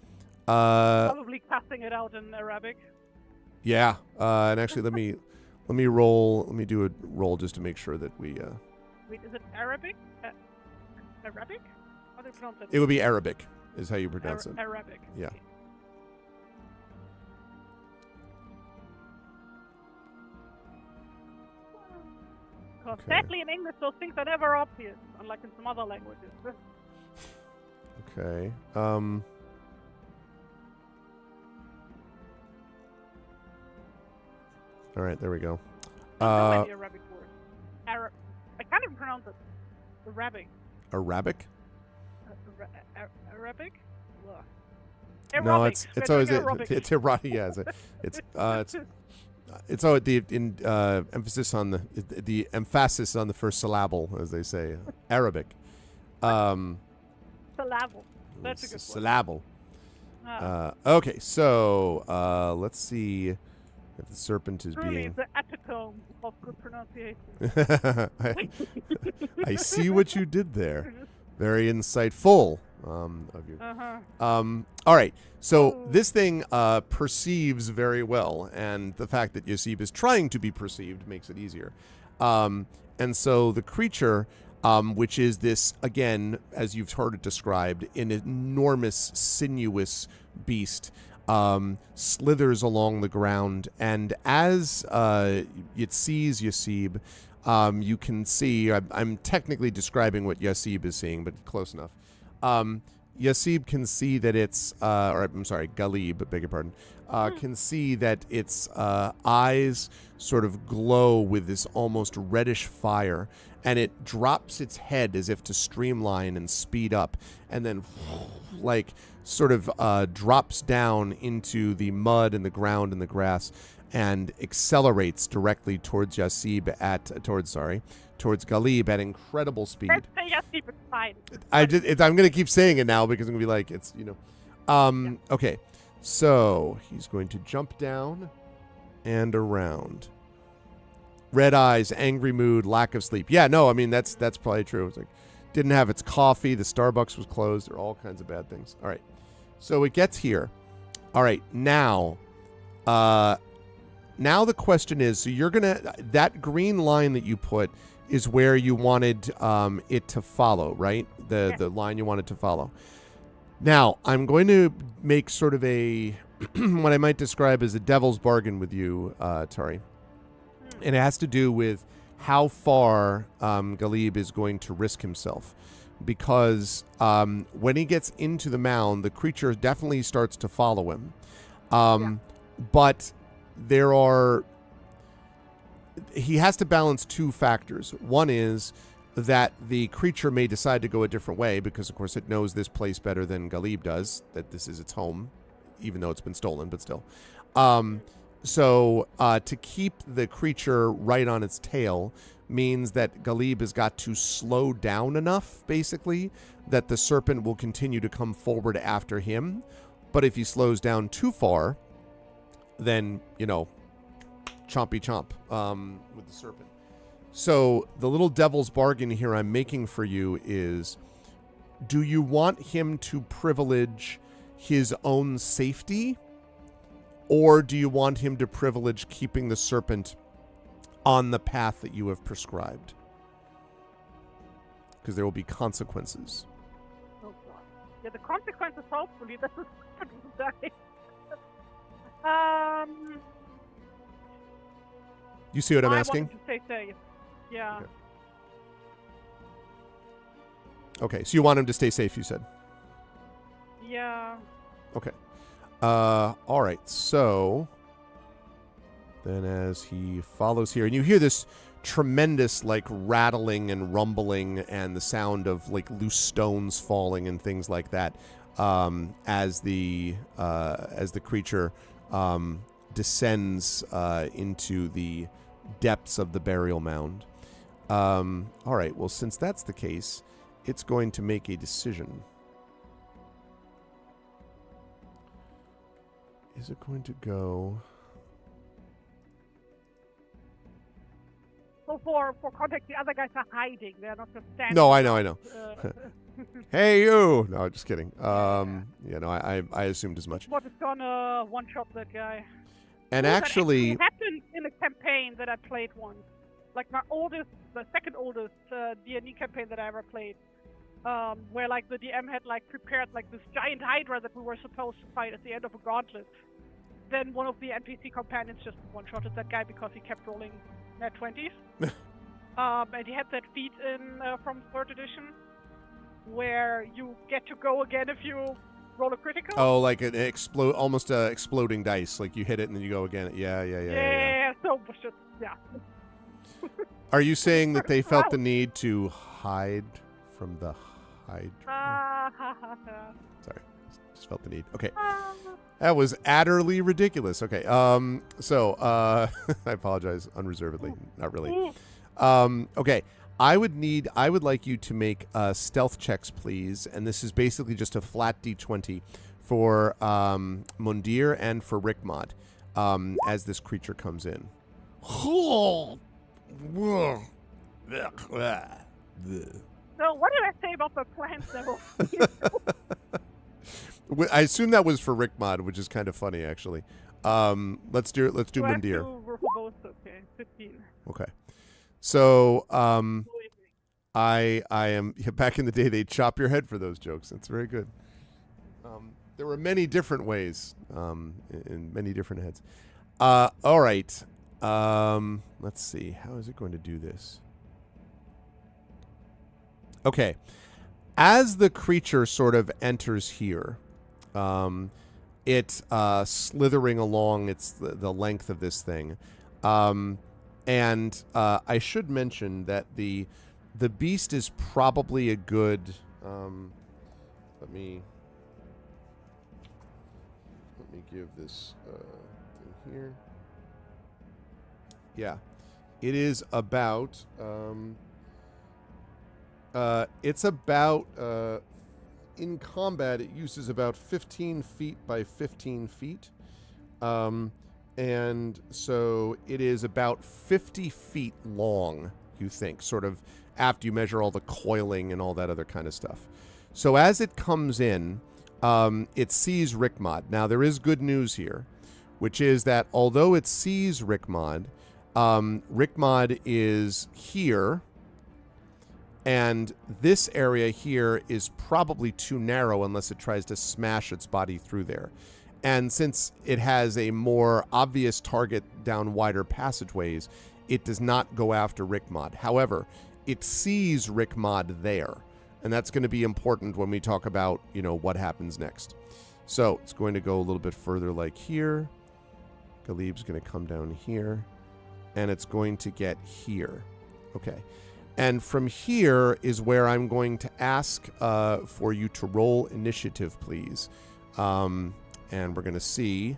probably casting it out in Arabic. Yeah. And actually, let me roll. Let me do a roll just to make sure that we... Wait, is it Arabic? Arabic? How do you pronounce it? It would be Arabic, is how you pronounce it. Arabic. Yeah. Okay. Because sadly in English those things are never obvious, unlike in some other languages. Okay. All right, there we go. I know the Arabic word. I can't even pronounce it. Arabic. Arabic? Arabic? Aerobic. No, it's always it's erotic. Yeah, it's always the emphasis on the emphasis on the first syllable, as they say. Arabic. Syllable. That's a good syllable. Okay, so let's see if the serpent is Truly being... the epitome of good pronunciation. I see what you did there. Very insightful of you. All right, so this thing perceives very well, and the fact that Yusib is trying to be perceived makes it easier. And so the creature, which is this, again, as you've heard it described, an enormous, sinuous beast, slithers along the ground, and as it sees Yusib, you can see, I'm technically describing what Yasib is seeing, but close enough. Yasib can see that it's, or I'm sorry, Galib, beg your pardon, can see that its eyes sort of glow with this almost reddish fire, and it drops its head as if to streamline and speed up, and then like sort of drops down into the mud and the ground and the grass, and accelerates directly towards towards Galib at incredible speed. Let's say Yasib is fine. I'm going to keep saying it now because I'm going to be like, it's, Okay, so he's going to jump down and around. Red eyes, angry mood, lack of sleep. Yeah, no, I mean, that's probably true. It's like, didn't have its coffee, the Starbucks was closed, there are all kinds of bad things. All right, so it gets here. All right, now the question is, so you're going to, that green line that you put is where you wanted it to follow, right? The line you wanted to follow. Now, I'm going to make sort of a, what I might describe as a devil's bargain with you, Tari. And it has to do with how far Galib is going to risk himself. Because when he gets into the mound, the creature definitely starts to follow him. But he has to balance two factors. One is that the creature may decide to go a different way because, of course, it knows this place better than Galib does, that this is its home, even though it's been stolen, but still. So to keep the creature right on its tail means that Galib has got to slow down enough, basically, that the serpent will continue to come forward after him. But if he slows down too far, then, chompy chomp with the serpent. So the little devil's bargain here I'm making for you is, do you want him to privilege his own safety, or do you want him to privilege keeping the serpent on the path that you have prescribed? Because there will be consequences. Oh, God. Yeah, the consequences, hopefully, this is die. You see what I'm I asking? wanted to stay safe. Yeah. Okay, so you want him to stay safe, you said? Yeah. Okay. All right, so then as he follows here, and you hear this tremendous, like, rattling and rumbling and the sound of, like, loose stones falling and things like that, as the creature descends into the depths of the burial mound. All right, well, since that's the case, it's going to make a decision. Is it going to go... So for context, the other guys are hiding. They're not just standing. No, I know. Hey, you! No, just kidding. I assumed as much. What is gonna one-shot that guy? And actually... It happened in a campaign that I played once. Like the second oldest D&D campaign that I ever played. Where like the DM had like prepared like this giant hydra that we were supposed to fight at the end of a gauntlet. Then one of the NPC companions just one-shotted that guy because he kept rolling nat 20s. And he had that feat in from 3rd edition where you get to go again if you roll a critical. Oh, like an almost exploding dice. Like you hit it and then you go again. Yeah. So just Are you saying that they felt the need to hide from the hydra? Sorry, just felt the need. Okay, that was utterly ridiculous. Okay, so I apologize unreservedly. Not really. Okay, I would like you to make stealth checks, please. And this is basically just a flat d20 for Mundir and for Rickmod as this creature comes in. So what did I say about the plants level? I assume that was for Rickmod, which is kind of funny, actually. Let's do Mundir. Okay, 15. Okay. So I am back in the day. They chop your head for those jokes. That's very good. There were many different ways in many different heads. All right. Let's see. How is it going to do this? Okay. As the creature sort of enters here, it's slithering along the length of this thing. And I should mention that the beast is probably a good... let me give this thing here. Yeah. It is about... it's about... in combat, it uses about 15 feet by 15 feet. And so it is about 50 feet long, you think, sort of after you measure all the coiling and all that other kind of stuff. So as it comes in, it sees Rickmod. Now, there is good news here, which is that although it sees Rickmod, Rickmod is here, and this area here is probably too narrow unless it tries to smash its body through there. And since it has a more obvious target down wider passageways, it does not go after Rickmod. However, it sees Rickmod there. And that's going to be important when we talk about, what happens next. So it's going to go a little bit further like here. Galib's going to come down here. And it's going to get here. Okay. And from here is where I'm going to ask for you to roll initiative, please. And we're going to see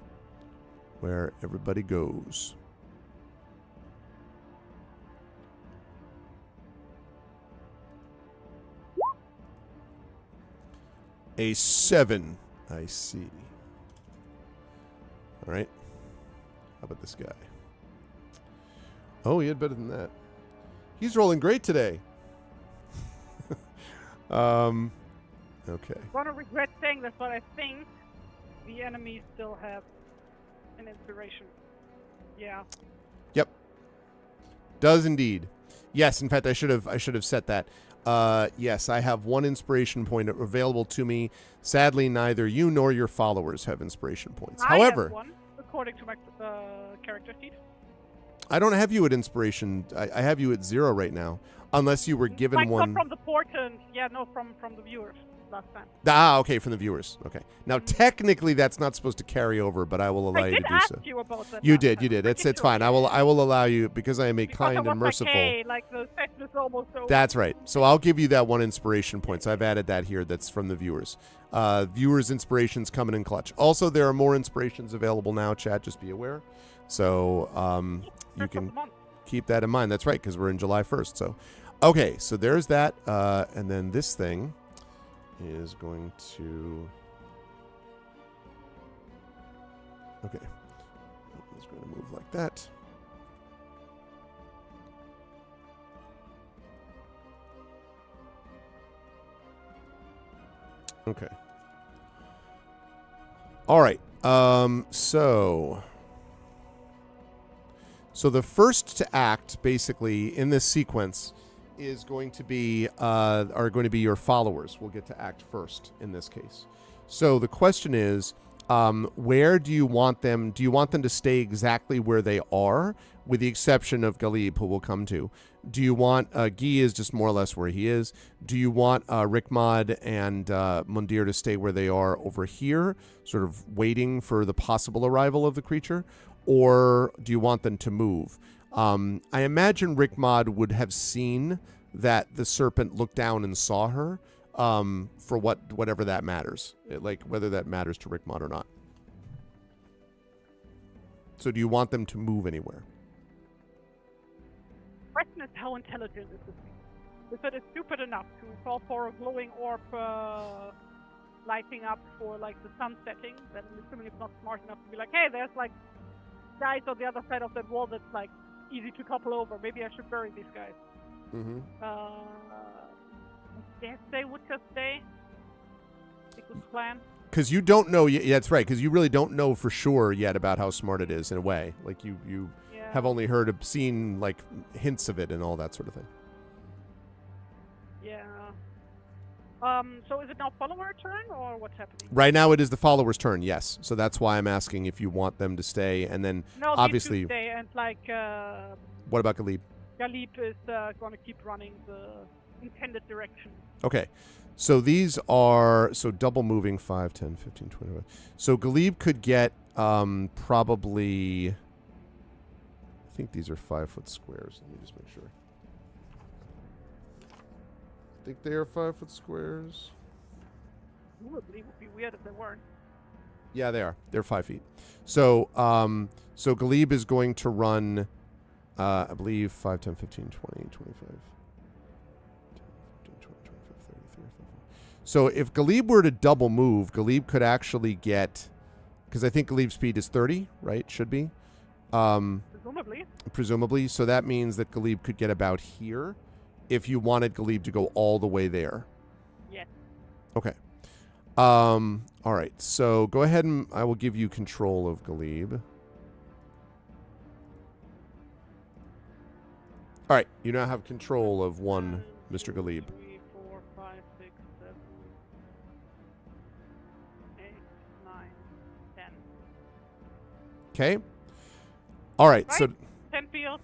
where everybody goes. A 7, I see. All right. How about this guy? Oh, he had better than that. He's rolling great today. Okay. I'm gonna regret saying this, but I think the enemies still have an inspiration. Yeah. Yep. Does indeed. Yes, in fact, I should have set that. Yes, I have 1 inspiration point available to me. Sadly, neither you nor your followers have inspiration points. However, have 1, according to my character sheet. I don't have you at inspiration. I have you at 0 right now, unless you were given one. Not from the portent. Yeah, no, from the viewers last time. Ah, okay, from the viewers. Okay. Now, technically, that's not supposed to carry over, but I will allow you to do so. I did ask you about that. You did. It's fine. I will allow you because I am a kind and merciful. Like the session is almost over. That's right. So I'll give you that 1 inspiration point. So I've added that here. That's from the viewers. Viewers' inspirations coming in clutch. Also, there are more inspirations available now. Chat, just be aware. So you can keep that in mind. That's right, because we're in July 1st. So, okay. So there's that, and then this thing is going to... Okay. It's going to move like that. Okay. All right. So the first to act, basically, in this sequence is going to be are going to be your followers. Will get to act first in this case. So the question is, where do you want them? Do you want them to stay exactly where they are, with the exception of Galib, who we'll come to? Do you want Guy is just more or less where he is? Do you want Rickmod and Mundir to stay where they are over here, sort of waiting for the possible arrival of the creature? Or do you want them to move? I imagine Rickmod would have seen that the serpent looked down and saw her, for whatever that matters, like whether that matters to Rickmod or not. So do you want them to move anywhere? The question is, how intelligent is this thing? If it is stupid enough to fall for a glowing orb lighting up for like the sun setting, then I'm assuming it's not smart enough to be like, hey, there's like guys on the other side of that wall that's like easy to topple over. Maybe I should bury these guys. Mm-hmm. I guess they would just stay. A good plan. Because you don't know yet. Yeah, that's right. Because you really don't know for sure yet about how smart it is in a way. Like you have only seen like hints of it and all that sort of thing. Yeah. So is it now follower turn or what's happening? Right now it is the follower's turn, yes. So that's why I'm asking if you want them to stay, and then No, obviously... these two stay, and like... what about Galib? Galib is going to keep running the intended direction. Okay. So these are... So double moving 5, 10, 15, 20... So Galib could get probably... I think these are 5-foot squares. Let me just make sure. I think they are 5-foot squares. Probably would be weird if they weren't. Yeah, they are. They're 5 feet. So, so Galib is going to run, I believe, 5, 10, 15, 20, 25. 10, 15, 20, 25, 30, 35. So if Galib were to double move, Galib could actually get, because I think Galib's speed is 30, right? Should be. Presumably. Presumably. So that means that Galib could get about here if you wanted Galib to go all the way there. Yeah. Okay. All right. So go ahead and I will give you control of Galib. All right. You now have control of one Mr. Galib. 3, 4, 5, 6, 7, 8, 9, 10. Okay. All right. Right? So 10 fields.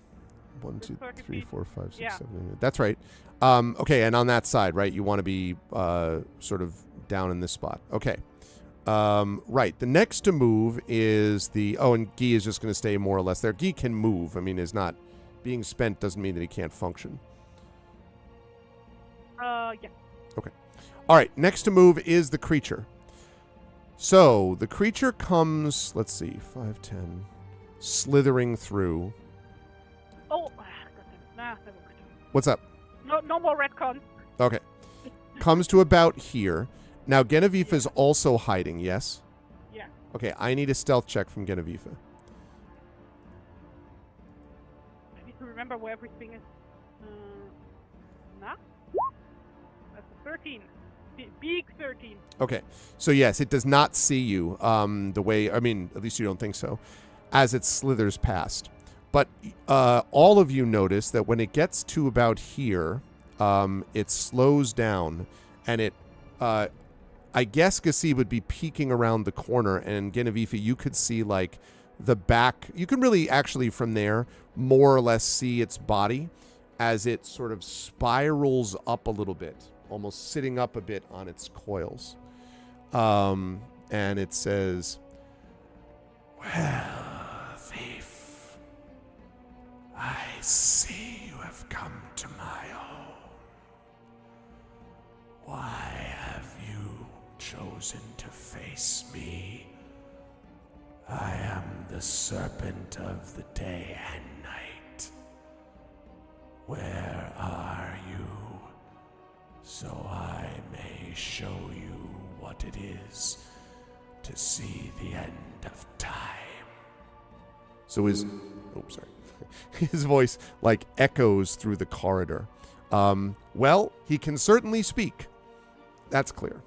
1, 2, 30 3, feet. 4, 5, 6, Yeah. 7, 8. That's right. Okay. And on that side, right, you want to be sort of down in this spot. Okay. Right. The next to move is the... Oh, and Guy is just going to stay more or less there. Guy can move. I mean, is not... Being spent doesn't mean that he can't function. Yeah. Okay. All right. Next to move is the creature. So the creature comes... Let's see. 5, 10. Slithering through. Oh, nah, never mind. What's up? No more retcons. Okay. Comes to about here. Now, Genevieve is also hiding, yes? Yeah. Okay, I need a stealth check from Genevieve. I need to remember where everything is. Nah? That's a 13. Big 13. Okay, so yes, it does not see you the way, I mean, at least you don't think so, as it slithers past. But all of you notice that when it gets to about here, it slows down, and it... I guess Gassi would be peeking around the corner, and Genevieve, you could see, like, the back. You can really, actually, from there, more or less see its body as it sort of spirals up a little bit, almost sitting up a bit on its coils. And it says, "Well, thief, I see you have come to my home. Why have you chosen to face me? I am the serpent of the day and night. Where are you? So I may show you what it is to see the end of time." So his voice like echoes through the corridor. Well, he can certainly speak. That's clear.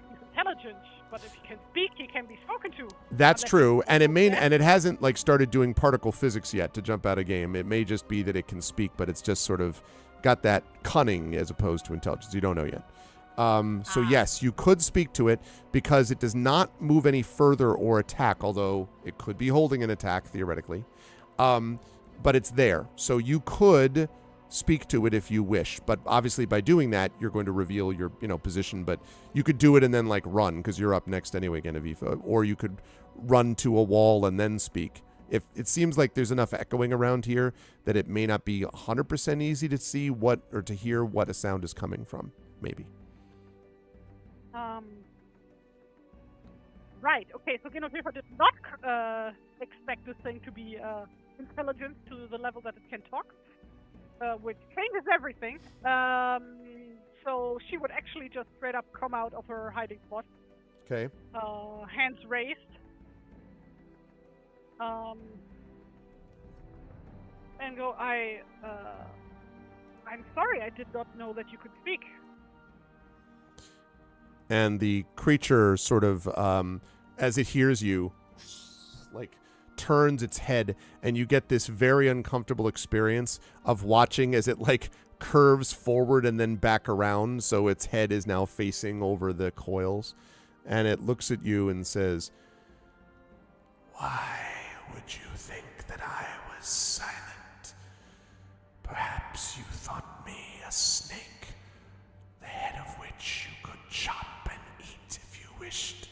He's intelligent, but if he can speak, he can be spoken to. That's Unless true, and it may, Yeah. and it hasn't like started doing particle physics yet to jump out of game. It may just be that it can speak, but it's just sort of got that cunning as opposed to intelligence. You don't know yet. So yes, you could speak to it because it does not move any further or attack, although it could be holding an attack theoretically. But it's there, so you could speak to it if you wish. But obviously, by doing that, you're going to reveal your position. But you could do it and then like run because you're up next anyway, Genevieve. Or you could run to a wall and then speak. If it seems like there's enough echoing around here that it may not be 100% easy to see what or to hear what a sound is coming from, maybe. Right. Okay. So Genevieve did not expect this thing to be intelligent to the level that it can talk, which changes everything. So she would actually just straight up come out of her hiding spot. Okay. Hands raised. And go, I'm sorry, I did not know that you could speak. And the creature sort of, as it hears you, like turns its head, and you get this very uncomfortable experience of watching as it like curves forward and then back around, so its head is now facing over the coils. And it looks at you and says, "Why would you think that I was silent? Perhaps you thought me a snake, the head of which you could chop and eat if you wished.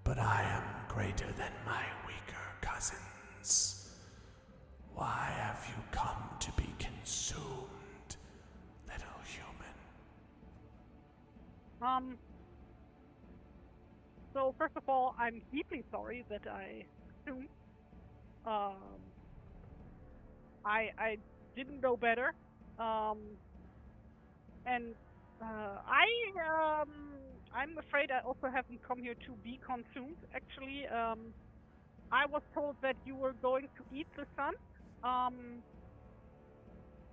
But I am greater than my weaker cousins. Why have you come to be consumed, little human?" So first of all, I'm deeply sorry that I assumed. I didn't know better. And I'm afraid I also haven't come here to be consumed. Actually, I was told that you were going to eat the sun.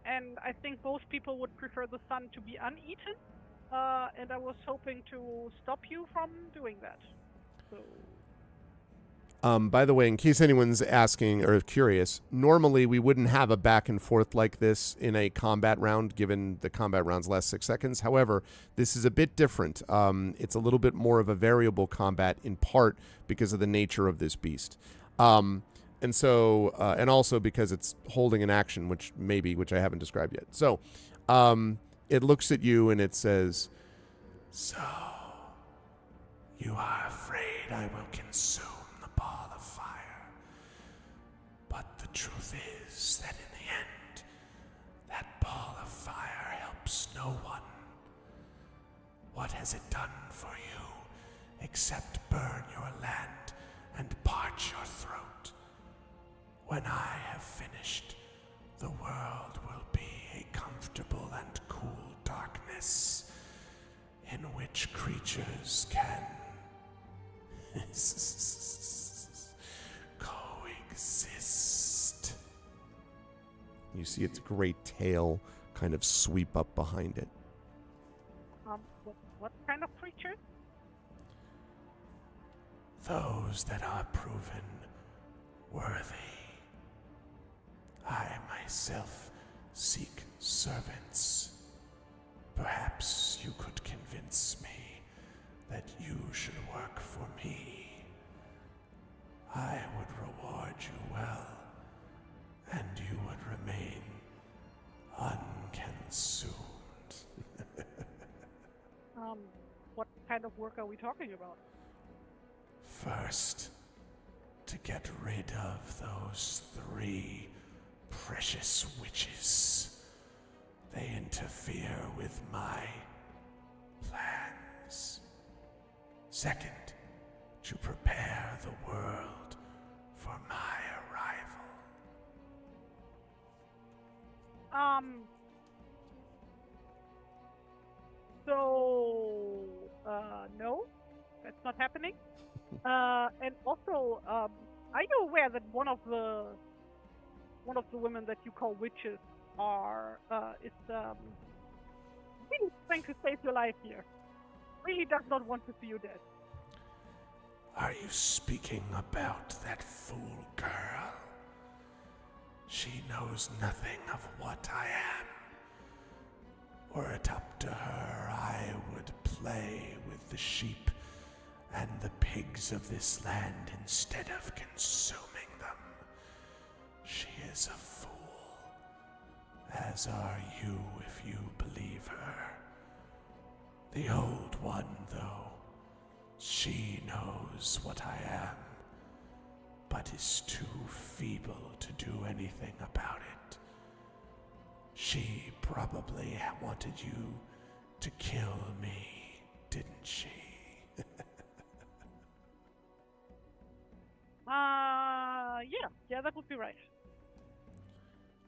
And I think most people would prefer the sun to be uneaten. And I was hoping to stop you from doing that. So. By the way, in case anyone's asking or curious, normally we wouldn't have a back and forth like this in a combat round, given the combat rounds last 6 seconds. However, this is a bit different. It's a little bit more of a variable combat, in part because of the nature of this beast. And also because it's holding an action, which I haven't described yet. So, it looks at you and it says, "So, you are afraid I will consume the ball of fire. But the truth is that in the end, that ball of fire helps no one. What has it done for you except burn your land and parch your throat? When I have finished, the world will be a comfortable and cool darkness in which creatures can coexist." You see its great tail kind of sweep up behind it. What kind of creature? Those that are proven worthy. I myself seek servants. Perhaps you could convince me that you should work for me. I would reward you well, and you would remain unconsumed. What kind of work are we talking about? First, to get rid of those 3 precious witches. They interfere with my plans. Second, to prepare the world for my arrival. No, that's not happening. And also, are you aware that one of the women that you call witches is really trying to save your life here? Really does not want to see you dead. Are you speaking about that fool girl? She knows nothing of what I am. Were it up to her, I would play with the sheep and the pigs of this land instead of consuming them. She is a fool, as are you if you believe her. The old one, though, she knows what I am, but is too feeble to do anything about it. She probably wanted you to kill me, didn't she? Yeah, that would be right.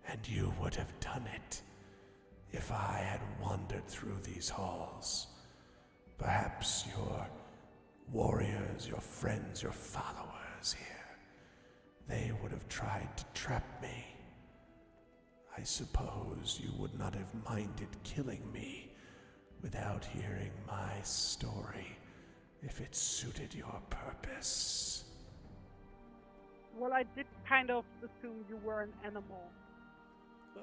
And you would have done it if I had wandered through these halls. Perhaps your warriors, your friends, your followers here, they would have tried to trap me. I suppose you would not have minded killing me without hearing my story if it suited your purpose. Well, I did kind of assume you were an animal.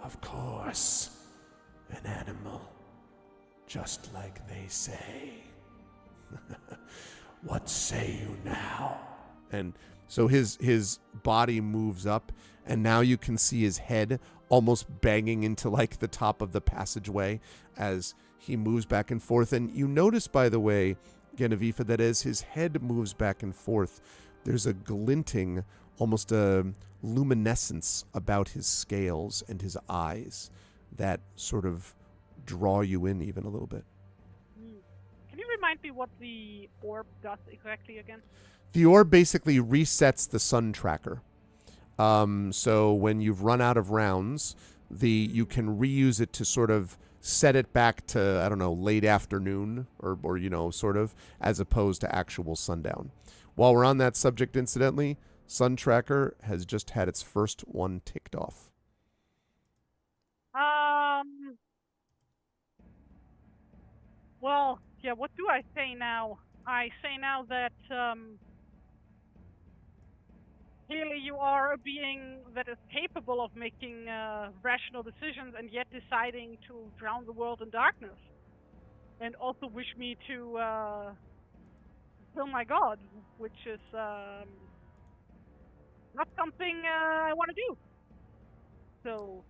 Of course. just like they say. What say you now? And so his body moves up, and now you can see his head almost banging into like the top of the passageway as he moves back and forth. And you notice, by the way, Genevieve, that as his head moves back and forth, there's a glinting, almost a luminescence about his scales and his eyes that sort of draw you in even a little bit. Can you remind me what the orb does exactly again? The orb basically resets the sun tracker. So when you've run out of rounds, you can reuse it to sort of set it back to, I don't know, late afternoon or sort of, as opposed to actual sundown. While we're on that subject, incidentally, Sun Tracker has just had its first one ticked off. Well, yeah, what do I say now? I say now that clearly you are a being that is capable of making rational decisions and yet deciding to drown the world in darkness. And also wish me to kill my god, which is not something I want to do. So...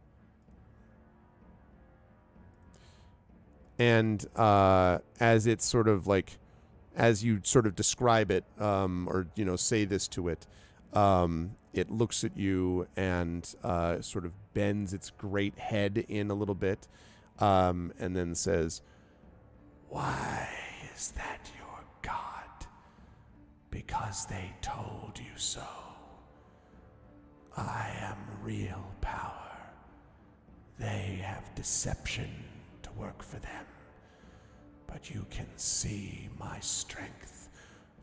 And as it's sort of like, as you sort of describe it, or say this to it, it looks at you and sort of bends its great head in a little bit, and then says, "Why is that your god? Because they told you so. I am real power. They have deception to work for them, but you can see my strength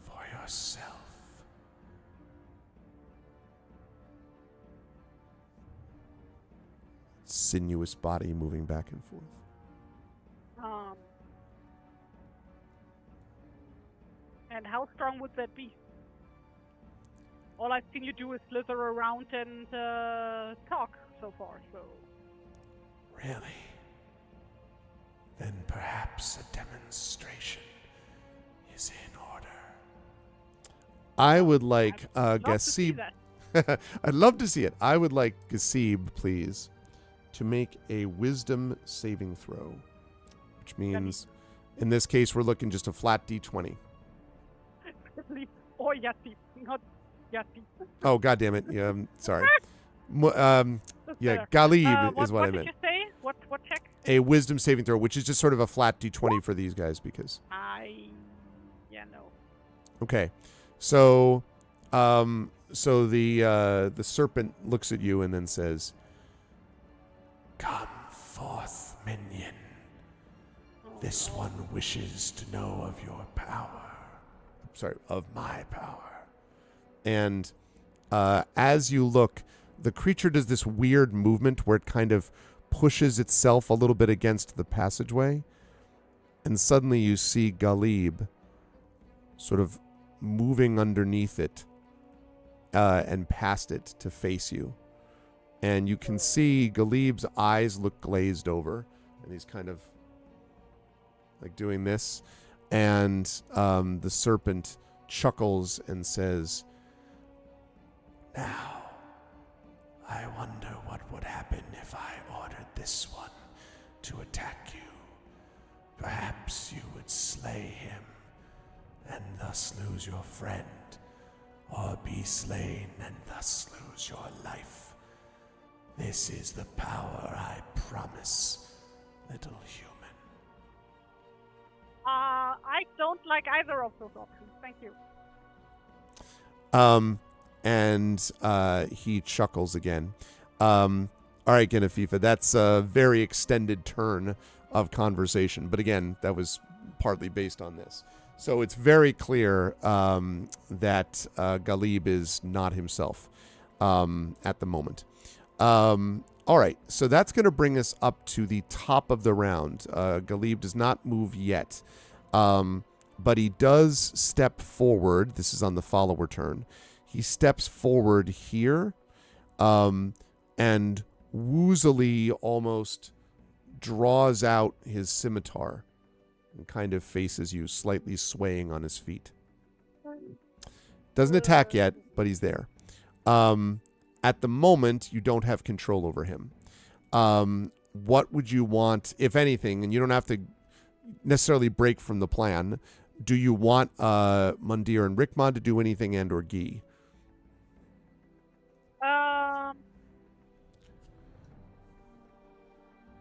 for yourself." Sinuous body moving back and forth. And how strong would that be? All I've seen you do is slither around and talk so far, so... Really? Then perhaps a demonstration is in order. I would like Gasib. I'd love to see it. I would like Gasib, please, to make a wisdom saving throw, which means in this case we're looking just a flat d20. Or Yati, not Yati. Oh, God damn it. Yeah, sorry. Galib is what I meant. What did you say? What check? A wisdom saving throw, which is just sort of a flat d20 for these guys because... no. Okay. So the serpent looks at you and then says, "Come forth, minion. This one wishes to know of your power. Sorry, of my power." And as you look, the creature does this weird movement where it kind of pushes itself a little bit against the passageway. And suddenly you see Galib sort of moving underneath it and past it to face you. And you can see Galib's eyes look glazed over. And he's kind of like doing this. And the serpent chuckles and says, "Now, I wonder what would happen if I ordered this one to attack you. Perhaps you would slay him and thus lose your friend, or be slain and thus lose your life. This is the power I promise, little human." I don't like either of those options. Thank you. And he chuckles again. All right, Genevieve, that's a very extended turn of conversation. But again, that was partly based on this. So it's very clear that Galib is not himself at the moment. All right, so that's going to bring us up to the top of the round. Galib does not move yet, but he does step forward. This is on the follower turn. He steps forward here and woozily almost draws out his scimitar and kind of faces you, slightly swaying on his feet. Doesn't attack yet, but he's there. At the moment, you don't have control over him. What would you want, if anything, and you don't have to necessarily break from the plan, do you want Mundir and Rickmod to do anything and or Guy?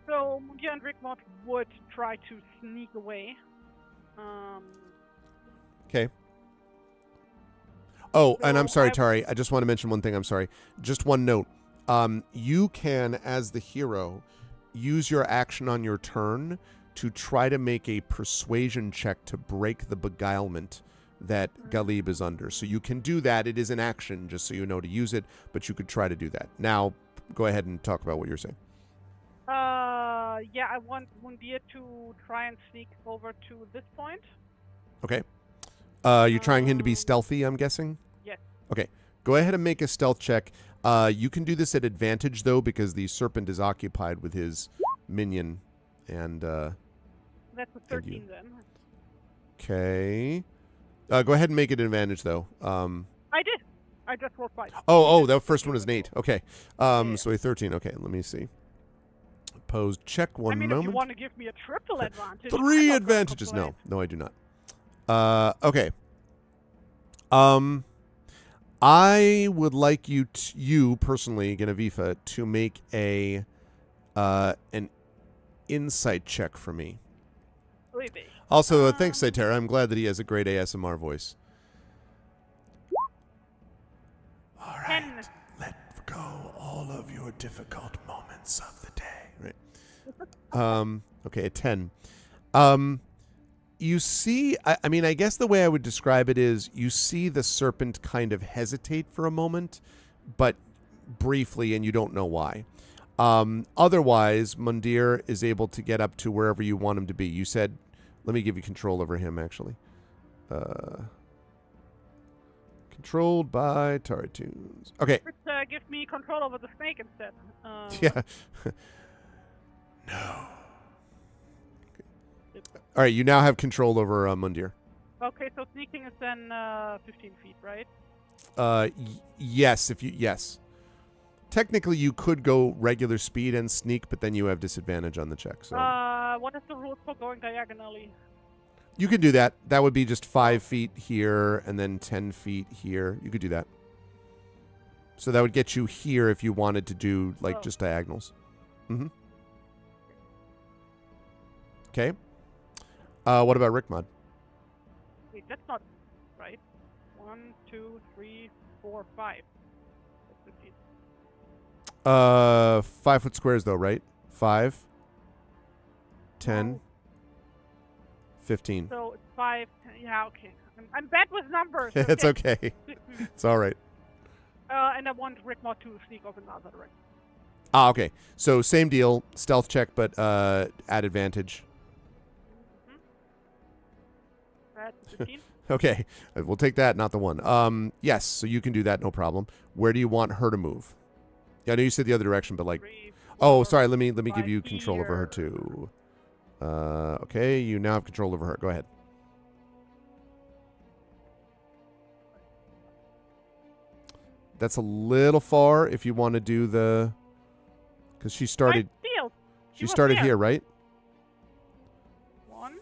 So Mundir and Rickmod would try to sneak away. Okay. Oh, So and I'm sorry, Tari. I just want to mention one thing. I'm sorry. Just one note. You can, as the hero, use your action on your turn to try to make a persuasion check to break the beguilement that Galib is under. So you can do that. It is an action, just so you know to use it, but you could try to do that. Now, go ahead and talk about what you're saying. Yeah, I want Mundir to try and sneak over to this point. Okay. You're trying him to be stealthy, I'm guessing? Yes. Okay. Go ahead and make a stealth check. You can do this at advantage, though, because the serpent is occupied with his minion. And, That's a 13 then. Okay. Go ahead and make it an advantage, though. I did. I just rolled 5. Oh, that first one is an 8. Okay. So a 13. Okay, let me see. Opposed check one moment. If you want to give me a triple advantage. 3 advantages. No, I do not. Okay. I would like you personally, Genevieve, to make an insight check for me. Also, thanks, Saitera. I'm glad that he has a great ASMR voice. All right. 10. Let go all of your difficult moments of the day. Right. Okay, a 10. You see, I guess the way I would describe it is you see the serpent kind of hesitate for a moment, but briefly, and you don't know why. Otherwise, Mundir is able to get up to wherever you want him to be. You said, let me give you control over him, actually. Controlled by TariToons. Okay. Give me control over the snake instead. Yeah. No. All right, you now have control over Mundir. Okay, so sneaking is then 15 feet, right? Yes, yes. Technically, you could go regular speed and sneak, but then you have disadvantage on the check. So. What is the rule for going diagonally? You can do that. That would be just 5 feet here and then 10 feet here. You could do that. So that would get you here if you wanted to do just diagonals. Mm-hmm. Okay. What about Rickmod? Wait, that's not right. 1, 2, 3, 4, 5. That's 15. 5 foot squares though, right? 5, 10, No. 15. So it's 5. Yeah, okay. I'm bad with numbers. It's okay. It's all right. And I want Rickmod to sneak over in the other direction. Okay. So same deal, stealth check, but at advantage. That's 15. Okay. We'll take that, not the one. Yes, so you can do that, no problem. Where do you want her to move? Yeah, I know you said the other direction, but 3, 4, sorry, let me give you 5 control over her here. too. Okay, you now have control over her. Go ahead. That's a little far if you want to do the... Because she started... She started here, right? 1.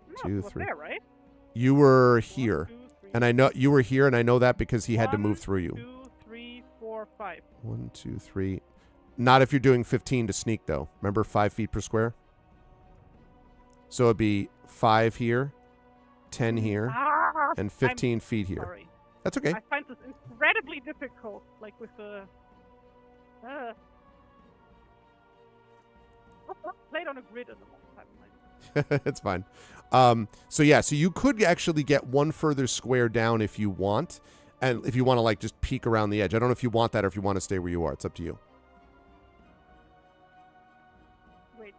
No, 2, it was 3. there, right? You were 1, here. 2, 3. And I know you were here, and I know that because he had to move 1, through you. 2, 3, 4, 5. 1, 2, 3. Not if you're doing 15 to sneak, though. Remember, 5 feet per square? So it'd be 5 here, 10 here, and 15 feet here. Sorry. That's okay. I find this incredibly difficult, like with the... played on a grid in a long time. It's fine. So you could actually get one further square down if you want, and if you want to just peek around the edge. I don't know if you want that or if you want to stay where you are. It's up to you. Wait.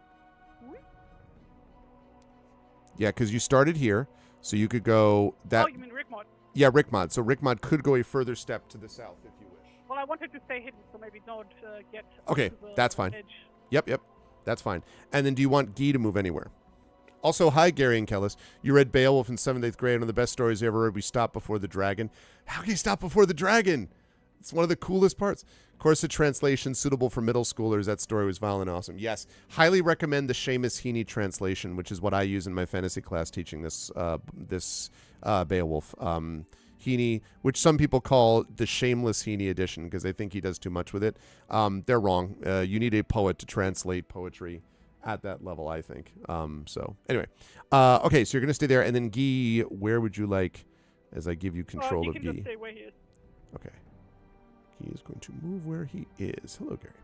Yeah, because you started here, so you could go that. Oh, you mean Rickmod? Yeah, Rickmod. So Rickmod could go a further step to the south if you wish. Well, I wanted to stay hidden, so maybe don't get. Okay, to the that's fine. edge. Yep, that's fine. And then do you want Guy to move anywhere? Also, hi, Gary and Kellis. You read Beowulf in 7th, 8th grade. One of the best stories I ever read. We stopped before the dragon. How can you stop before the dragon? It's one of the coolest parts. Of course, the translation suitable for middle schoolers. That story was violent and awesome. Yes, highly recommend the Seamus Heaney translation, which is what I use in my fantasy class teaching this Beowulf. Heaney, which some people call the Shameless Heaney edition because they think he does too much with it. They're wrong. You need a poet to translate poetry at that level, I think. So anyway, okay, so you're going to stay there. And then Guy, where would you like, as I give you control of Guy? He can just stay where he is. Okay. He is going to move where he is. Hello, Gary.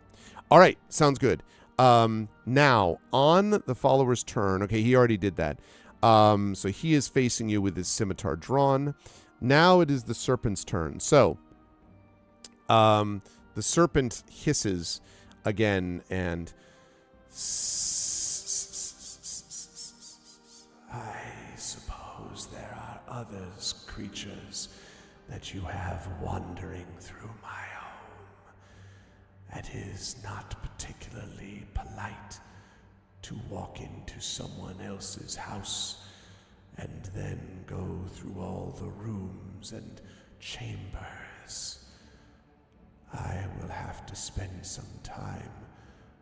All right, sounds good. Now, on the follower's turn, okay, he already did that. So he is facing you with his scimitar drawn. Now it is the serpent's turn. So the serpent hisses again and... I suppose there are others, creatures, that you have wandering through my home. It is not particularly polite to walk into someone else's house and then go through all the rooms and chambers. I will have to spend some time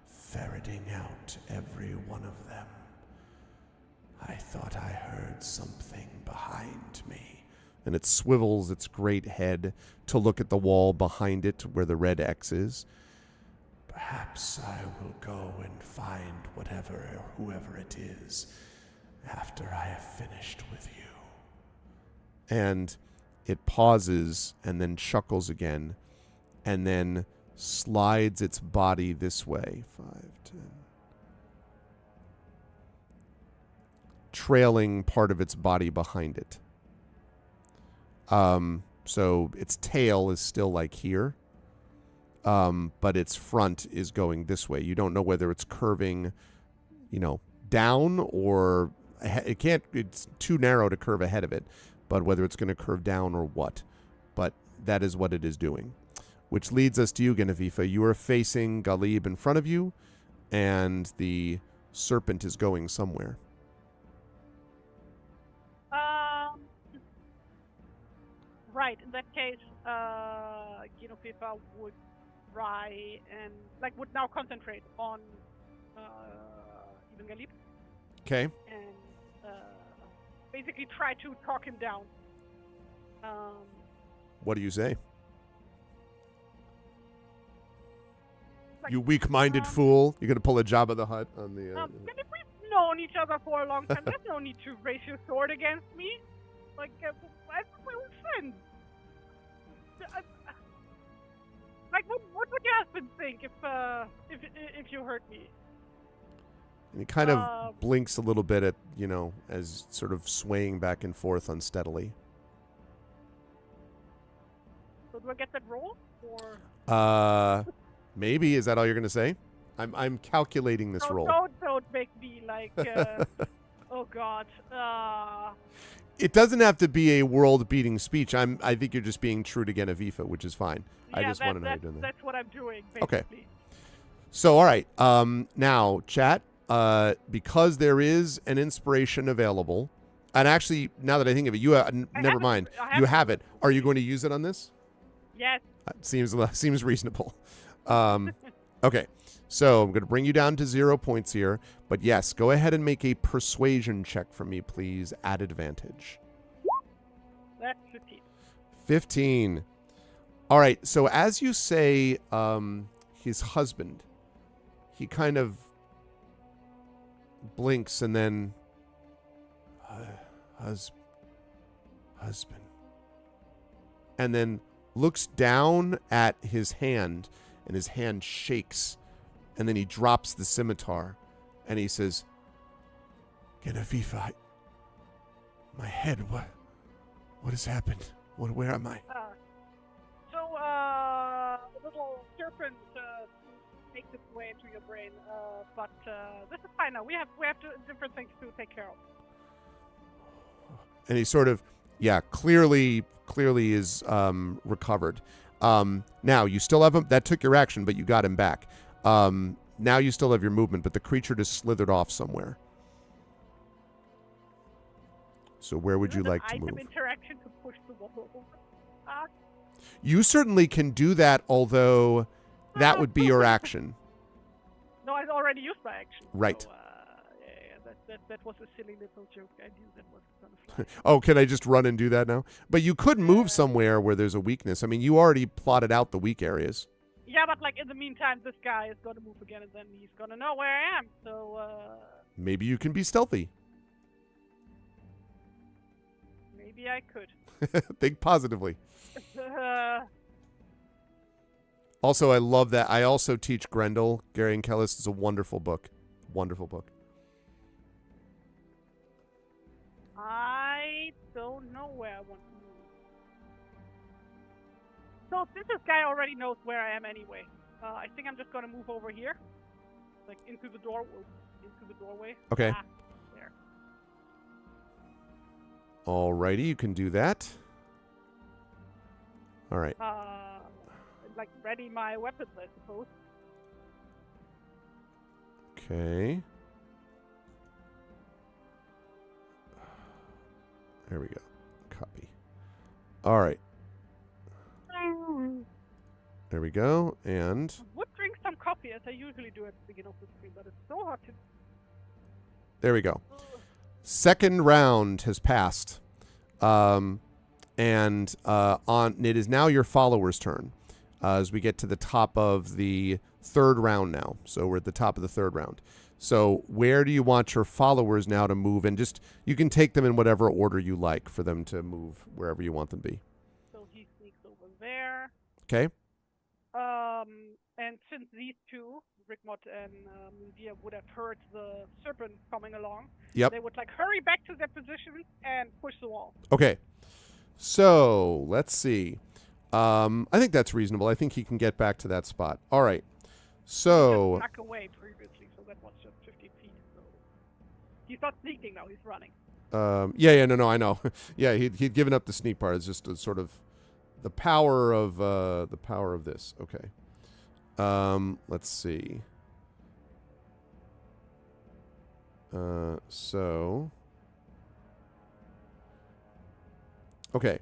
ferreting out every one of them. I thought I heard something behind me. And it swivels its great head to look at the wall behind it where the red X is. Perhaps I will go and find whatever or whoever it is after I have finished with you. And it pauses and then chuckles again and then slides its body this way. 5, 10. Trailing part of its body behind it. So its tail is still like here. But its front is going this way. You don't know whether it's curving, down or it's too narrow to curve ahead of it, but whether it's going to curve down or what. But that is what it is doing. Which leads us to you, Genevieve. You are facing Galib in front of you, and the serpent is going somewhere. Right. In that case, Genevieve would try and would now concentrate on even Galib. Okay. And basically try to talk him down. What do you say? You weak-minded fool. You're going to pull a Jabba the Hutt on the... We've known each other for a long time. There's no need to raise your sword against me. I thought we were friends. What would your husband think if you hurt me? And he kind of blinks a little bit at, as sort of swaying back and forth unsteadily. So do I get that roll? Or... Maybe. Is that all you're going to say? I'm calculating this roll. Don't make me oh God. It doesn't have to be a world-beating speech. I think you're just being true to Genevieve, which is fine. Yeah, I just want to know how you're doing that. That's what I'm doing, basically. Okay. So, all right. Now, chat, because there is an inspiration available, and actually, now that I think of it, you never mind. You have it. Are you going to use it on this? Yes. Seems reasonable. Okay. So I'm going to bring you down to 0 points here. But yes, go ahead and make a persuasion check for me, please, at advantage. That's 15. 15. All right. So as you say his husband, he kind of blinks and then... husband. And then looks down at his hand, and his hand shakes. And then he drops the scimitar, and he says, Genevieve, my head, what has happened? Where am I? The little serpent makes its way into your brain, but this is fine now. We have different things to take care of. And he sort of, clearly is recovered. Now, you still have him. That took your action, but you got him back. Now you still have your movement, but the creature just slithered off somewhere. So where would Is you it an like to item move? interaction to push the wall over? You certainly can do that, although that would be your action. No, I already used my action. Right. So, that was a silly little joke. I knew that was gonna fly. Oh, can I just run and do that now? But you could move somewhere where there's a weakness. I mean, you already plotted out the weak areas. Yeah, but like in the meantime, this guy is gonna move again, and then he's gonna know where I am. So Maybe you can be stealthy. maybe I could. Think positively. Also, I love that. I also teach Grendel. Gary and Kellis is a wonderful book. Wonderful book. I don't know where I want to move. So since this guy already knows where I am anyway, I think I'm just gonna move over here, like into the doorway. Okay. There. Alrighty, you can do that. All right. Like ready my weapons, I suppose. Okay. There we go. Copy. All right. There we go. And I would drink some coffee as I usually do at the beginning of the stream, but it's so hard to. there we go. Second round has passed. And it is now your follower's turn as we get to the top of the third round now. So we're at the top of the third round. So where do you want your followers now to move? And just, you can take them in whatever order you like for them to move wherever you want them to be. So he sneaks over there. Okay. And since these two, Rickmot and Mundir, would have heard the serpent coming along, Yep. they would like hurry back to their positions and push the wall. Okay. So let's see. I think that's reasonable. I think he can get back to that spot. All right. So He just snuck away previously, so that was just 50 feet. So he's not sneaking now; he's running. no, I know. Yeah, he'd given up the sneak part. It's just a sort of the power of this. Okay. Let's see. So. Okay.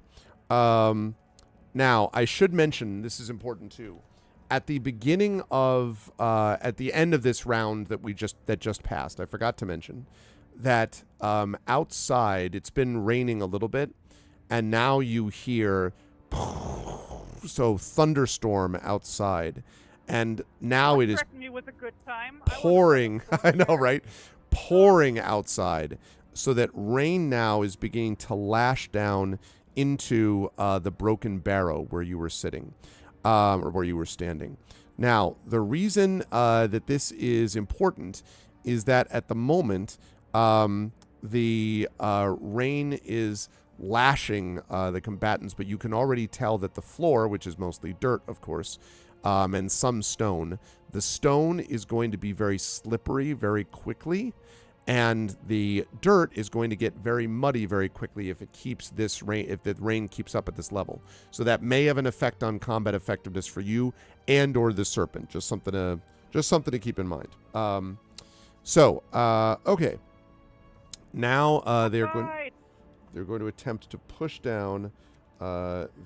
Now I should mention, this is important too. At the beginning of, at the end of this round that just passed, I forgot to mention that outside it's been raining a little bit, and now you hear thunderstorm outside, and now it is me with a good time. pouring. I know, right? Pouring outside, so that rain now is beginning to lash down into the broken barrow where you were sitting, or where you were standing. Now, the reason that this is important is that at the moment, the rain is lashing the combatants, but you can already tell that the floor, which is mostly dirt, of course, and some stone, the stone is going to be very slippery very quickly, and the dirt is going to get very muddy very quickly if the rain keeps up at this level. So that may have an effect on combat effectiveness for you and or the serpent. Just something to keep in mind. Okay. Now they're going to attempt to push down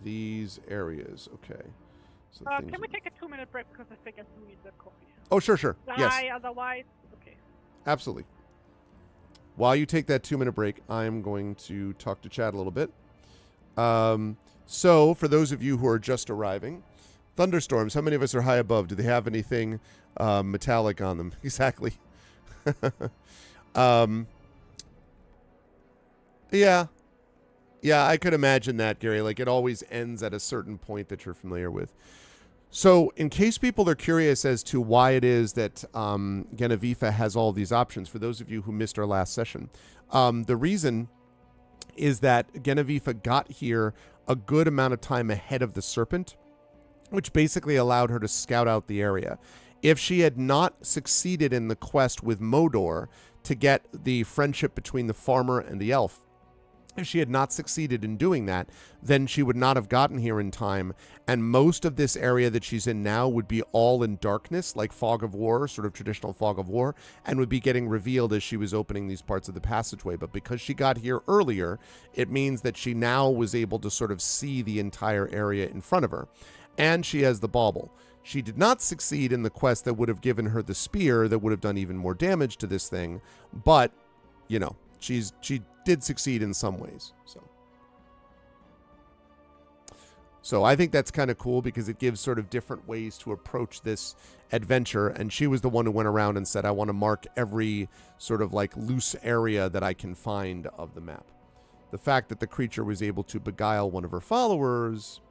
these areas. Okay. So can we take a 2-minute break because I think I do need that coffee. Oh, sure. Yes. Otherwise, okay. Absolutely. While you take that 2-minute break, I'm going to talk to Chad a little bit. So, for those of you who are just arriving, thunderstorms, how many of us are high above? Do they have anything metallic on them? Exactly. Yeah, I could imagine that, Gary. Like, it always ends at a certain point that you're familiar with. So, in case people are curious as to why it is that Genevieve has all these options, for those of you who missed our last session, the reason is that Genevieve got here a good amount of time ahead of the serpent, which basically allowed her to scout out the area. If she had not succeeded in the quest with Modor to get the friendship between the farmer and the elf, If she had not succeeded in doing that, then she would not have gotten here in time, and most of this area that she's in now would be all in darkness, like Fog of War, sort of traditional Fog of War, and would be getting revealed as she was opening these parts of the passageway. But because she got here earlier, it means that she now was able to sort of see the entire area in front of her. And she has the bauble. She did not succeed in the quest that would have given her the spear that would have done even more damage to this thing, but, you know, she did succeed in some ways. So I think that's kind of cool because it gives sort of different ways to approach this adventure. And she was the one who went around and said, I want to mark every sort of like loose area that I can find of the map. The fact that the creature was able to beguile one of her followers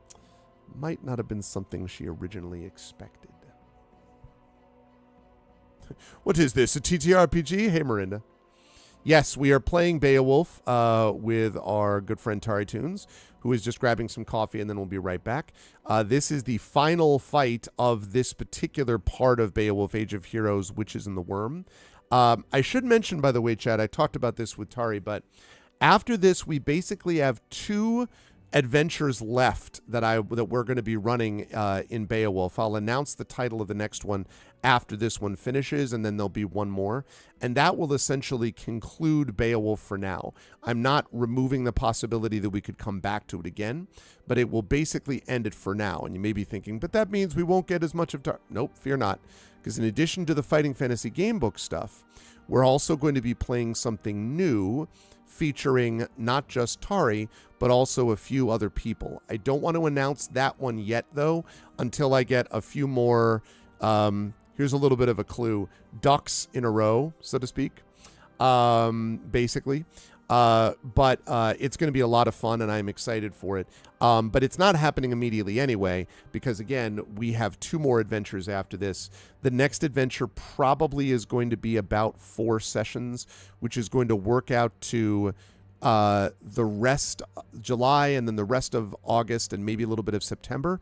might not have been something she originally expected. What is this, a TTRPG? Hey, Miranda. Yes, we are playing Beowulf with our good friend TariToons, who is just grabbing some coffee, and then we'll be right back. This is the final fight of this particular part of Beowulf Age of Heroes, Witches in the Wyrm. I should mention, by the way, Chad, I talked about this with Tari, but after this, we basically have 2 adventures left that we're going to be running in Beowulf. I'll announce the title of the next one after this one finishes, and then there'll be one more, and that will essentially conclude Beowulf for now. I'm not removing the possibility that we could come back to it again, but it will basically end it for now. And you may be thinking, but that means we won't get as much of Nope, fear not, because in addition to the Fighting Fantasy Gamebook stuff, we're also going to be playing something new featuring not just Tari, but also a few other people. I don't want to announce that one yet, though, until I get a few more, here's a little bit of a clue, ducks in a row, so to speak, basically. But it's going to be a lot of fun, and I'm excited for it. But it's not happening immediately anyway, because, again, we have 2 more adventures after this. The next adventure probably is going to be about 4 sessions, which is going to work out to the rest July and then the rest of August and maybe a little bit of September.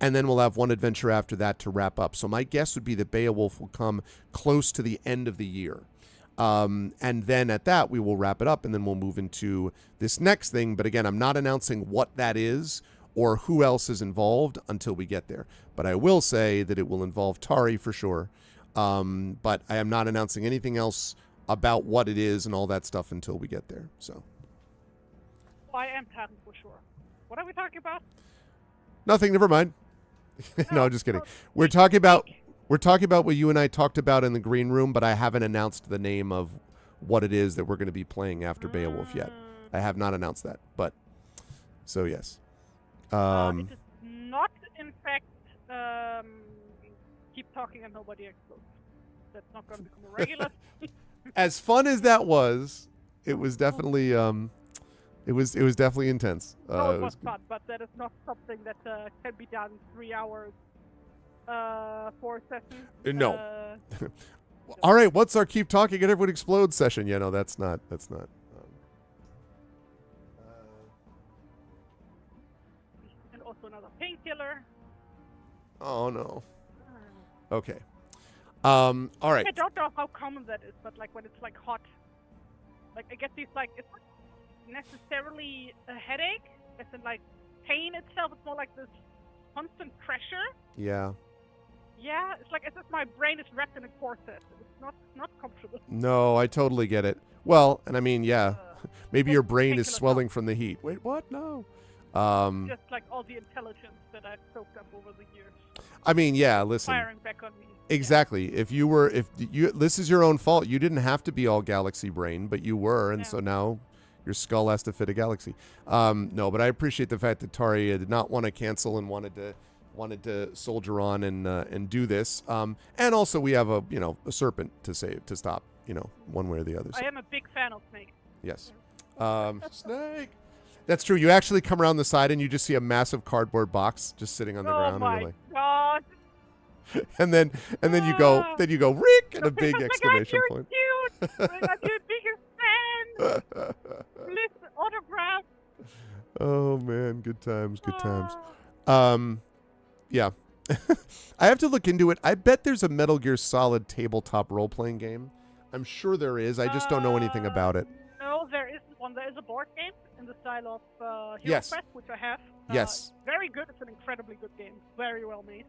And then we'll have 1 adventure after that to wrap up. So my guess would be that Beowulf will come close to the end of the year. And then at that, we will wrap it up, and then we'll move into this next thing. But again, I'm not announcing what that is or who else is involved until we get there. But I will say that it will involve Tari for sure. But I am not announcing anything else about what it is and all that stuff until we get there. So. I am Tari for sure. What are we talking about? Nothing, never mind. No, just kidding. We're talking about what you and I talked about in the green room, but I haven't announced the name of what it is that we're going to be playing after Beowulf yet. I have not announced that, but so yes. It is not, in fact, keep talking and nobody explodes. That's not going to become a regular. As fun as that was, it was definitely it was definitely intense. No, it was fun, but that is not something that can be done 3 hours. 4 sessions. No. All right. What's our keep talking and everyone explodes session? Yeah, no, that's not. And also another painkiller. Oh no. Okay. All right. I don't know how common that is, but like when it's like hot, like I get these like it's not necessarily a headache. It's in like pain itself. It's more like this constant pressure. Yeah. Yeah, it's like as if my brain is wrapped in a corset. It's not comfortable. No, I totally get it. Well, and I mean, yeah, maybe your brain is swelling from the heat. Wait, what? No. Just like all the intelligence that I've soaked up over the years. I mean, yeah, listen. Firing back on me. Exactly. Yeah. This is your own fault. You didn't have to be all galaxy brain, but you were, and so now your skull has to fit a galaxy. No, but I appreciate the fact that Tari did not want to cancel and wanted to soldier on and do this. And also we have a serpent to stop, one way or the other. So. I am a big fan of snakes. Yes. Snake. That's true. You actually come around the side and you just see a massive cardboard box just sitting on the ground. Oh my god. And then you go Rick and a big exclamation point. Cute. I'm your biggest fan. Please autograph. Oh man, good times. Yeah. I have to look into it. I bet there's a Metal Gear Solid tabletop role-playing game. I'm sure there is. I just don't know anything about it. No, there isn't one one. There is a board game in the style of Hero Yes. Quest, which I have. Yes. Very good. It's an incredibly good game. Very well made.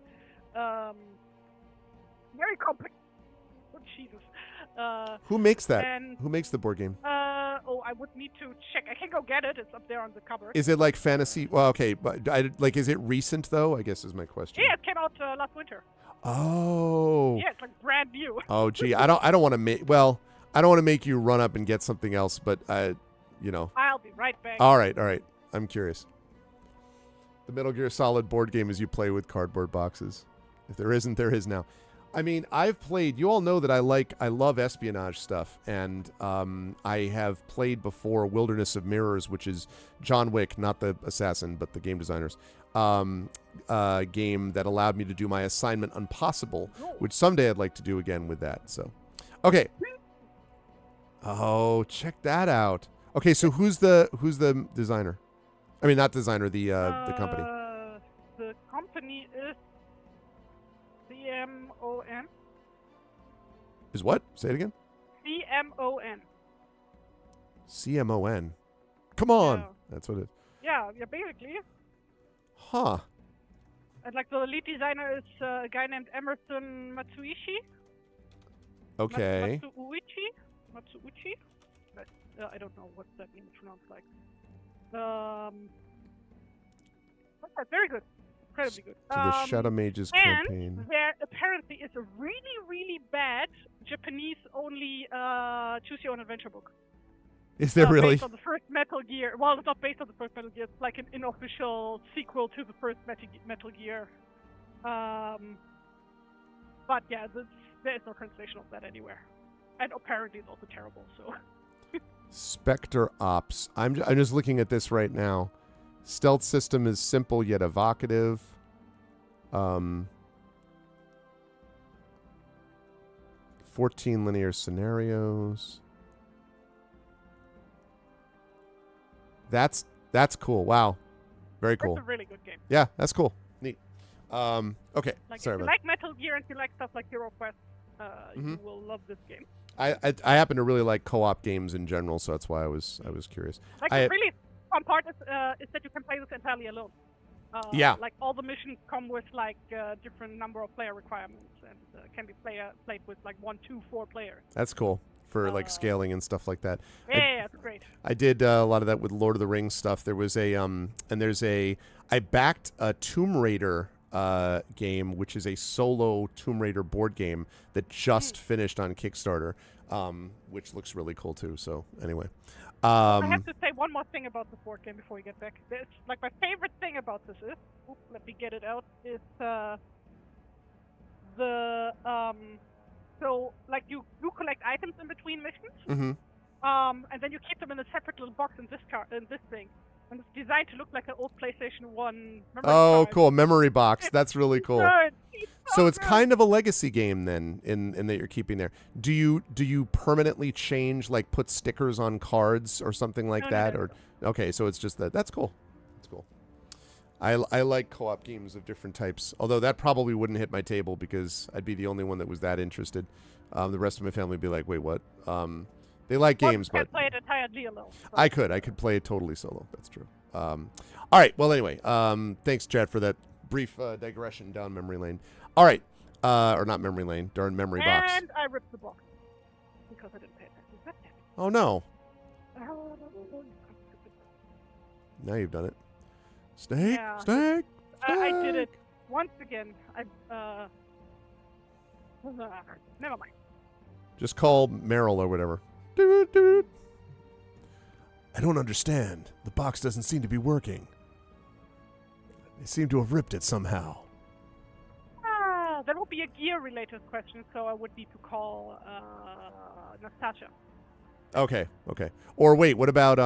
Very complex. Oh, Jesus. Who makes that? And, Who makes the board game? I would need to check. I can go get it. It's up there on the cupboard. Is it like fantasy? Well, okay, but is it recent though? I guess is my question. Yeah, it came out last winter. Oh. Yeah, it's like brand new. Oh, gee, I don't want to make. Well, I don't want to make you run up and get something else, but you know. I'll be right back. All right. I'm curious. The Metal Gear Solid board game is you play with cardboard boxes. If there isn't, there is now. I mean, I've played. You all know that I love espionage stuff, and I have played before Wilderness of Mirrors, which is John Wick, not the assassin, but the game designers. Game that allowed me to do my assignment Impossible, which someday I'd like to do again with that. So, okay. Oh, check that out. Okay, so who's the designer? I mean, not designer, the company. The company is CMON. Is what? Say it again. CMON. CMON. Come on. Yeah. That's what it is. Yeah, basically. Huh. And like the lead designer is a guy named Emerson Matsuichi. Okay. Matsuuchi. I don't know what that means pronounced like. Very good. Incredibly good. To the Shadow Mages campaign. And there apparently is a really, really bad Japanese-only choose-your-own-adventure book. Is there really? Based on the first Metal Gear. Well, it's not based on the first Metal Gear. It's like an unofficial sequel to the first Metal Gear. But yeah, there is no translation of that anywhere. And apparently it's also terrible, so... Spectre Ops. I'm just looking at this right now. Stealth system is simple yet evocative. 14 linear scenarios. That's cool. Wow. Very cool. It's a really good game. Yeah, that's cool. Neat. Okay. Like, sorry if you about like Metal Gear and you like stuff like Hero Quest, you will love this game. I happen to really like co-op games in general, so that's why I was curious. Like the really fun part is that you can play this entirely alone. Yeah. Like all the missions come with like different number of player requirements and can be played with like 1, 2, 4 players. That's cool for like scaling and stuff like that. Yeah, it's great. I did a lot of that with Lord of the Rings stuff. There was I backed a Tomb Raider game, which is a solo Tomb Raider board game that just finished on Kickstarter, which looks really cool too. So anyway, I have to say one more thing about the board game before we get back. It's like my favorite thing about this is, let me get it out, is so like you collect items in between missions, and then you keep them in a separate little box in this thing. And it's designed to look like an old PlayStation 1 memory card. Cool. Memory box. That's really cool. So it's good. kind of a legacy game then in that you're keeping there. Do you permanently change, like put stickers on cards or something like that? No. Or okay, so it's just that. That's cool. That's cool. I like co-op games of different types, although that probably wouldn't hit my table because I'd be the only one that was that interested. The rest of my family would be like, wait, what? They like games, but... You can play it entirely alone. So. I could play it totally solo. That's true. All right. Well, anyway, thanks, Chad, for that brief digression down memory lane. All right. Or not memory lane, darn memory box. And I ripped the box because I didn't pay attention. Oh, no. Now you've done it. Snake, Yeah. snake, I did snake. it once again. Never mind. Just call Meryl or whatever. Doot, doot. I don't understand. The box doesn't seem to be working. They seem to have ripped it somehow. That would be a gear-related question, so I would need to call Nastasia. Okay. Or wait, what about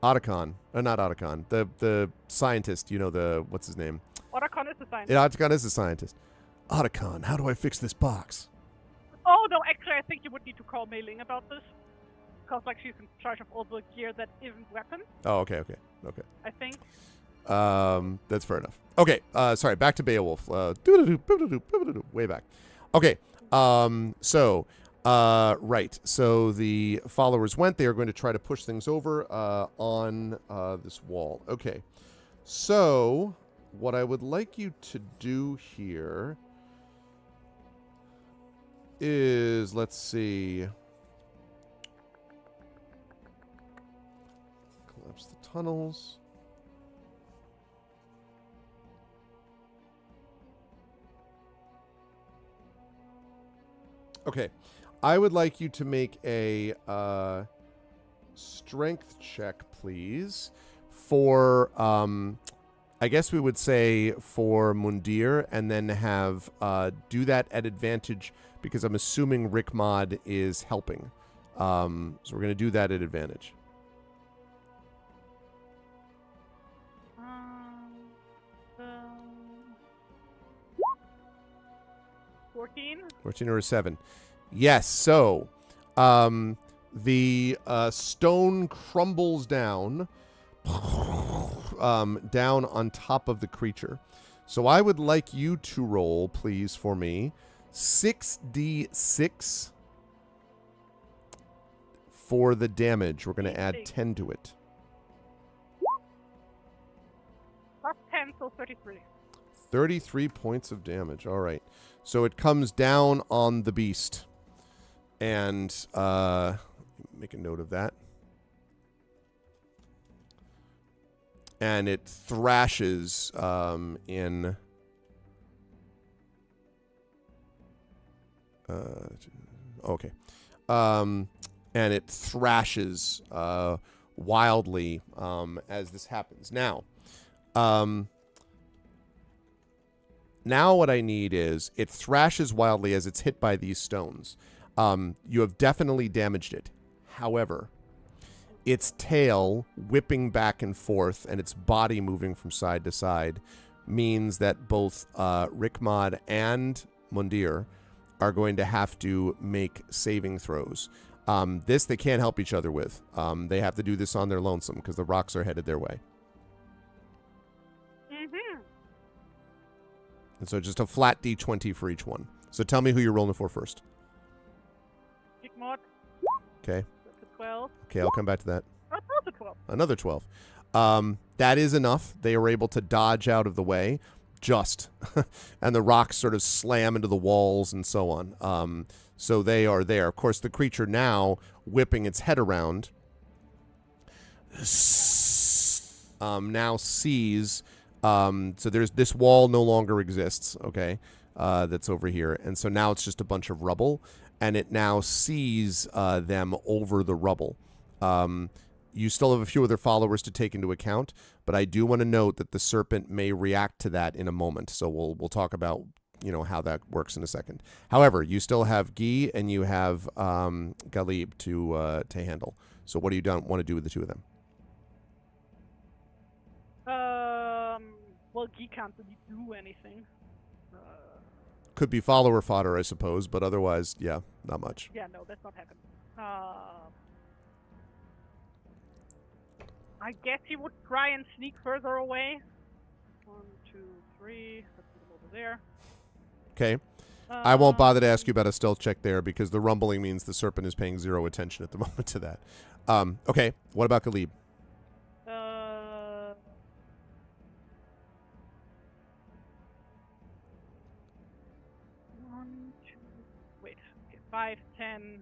Otacon? Not Otacon. The scientist, what's his name? Otacon is the scientist. Yeah, Otacon is the scientist. Otacon, how do I fix this box? Oh, no, actually, I think you would need to call Mei Ling about this. Because, like, she's in charge of all the gear that isn't weapons. Oh, okay. I think. That's fair enough. Okay, sorry, back to Beowulf. Way back. Okay, so Right. So the followers went. They are going to try to push things over on this wall. Okay. So what I would like you to do here is, let's see. Collapse the tunnels. Okay. I would like you to make a strength check, please, for, I guess we would say for Mundir, and then have do that at advantage, because I'm assuming Rickmod is helping. So we're going to do that at advantage. 14? 14 or a 7. Yes, so the stone crumbles down, down on top of the creature. So I would like you to roll, please, for me, 6d6 for the damage. We're going to add 10 to it. Plus 10, so 33. 33 points of damage. All right. So it comes down on the beast. And make a note of that. And it thrashes in... okay. And it thrashes wildly as this happens. Now, now what I need is, it thrashes wildly as it's hit by these stones. You have definitely damaged it. However, its tail whipping back and forth and its body moving from side to side means that both Rickmod and Mundir are going to have to make saving throws. This they can't help each other with. They have to do this on their lonesome because the rocks are headed their way. Mm-hmm. And so just a flat d20 for each one. So tell me who you're rolling for first. Rickmod. Okay. That's a 12. Okay, I'll come back to that. That's also 12. Another 12. That is enough. They are able to dodge out of the way, just. And the rocks sort of slam into the walls and so on. So they are there. Of course, the creature now, whipping its head around, now sees... so there's this wall no longer exists, okay, that's over here. And so now it's just a bunch of rubble, and it now sees them over the rubble. You still have a few other followers to take into account, but I do want to note that the serpent may react to that in a moment. So we'll talk about, you know, how that works in a second. However, you still have Guy and you have Galib to handle. So what do you want to do with the two of them? Well, Guy can't really do anything. Could be follower fodder, I suppose, but otherwise, yeah, not much. Yeah, no, that's not happening. I guess he would try and sneak further away. 1, 2, 3. Let's put him over there. Okay. I won't bother to ask you about a stealth check there because the rumbling means the serpent is paying 0 attention at the moment to that. Okay. What about Galib? Wait. Okay, 5, 10,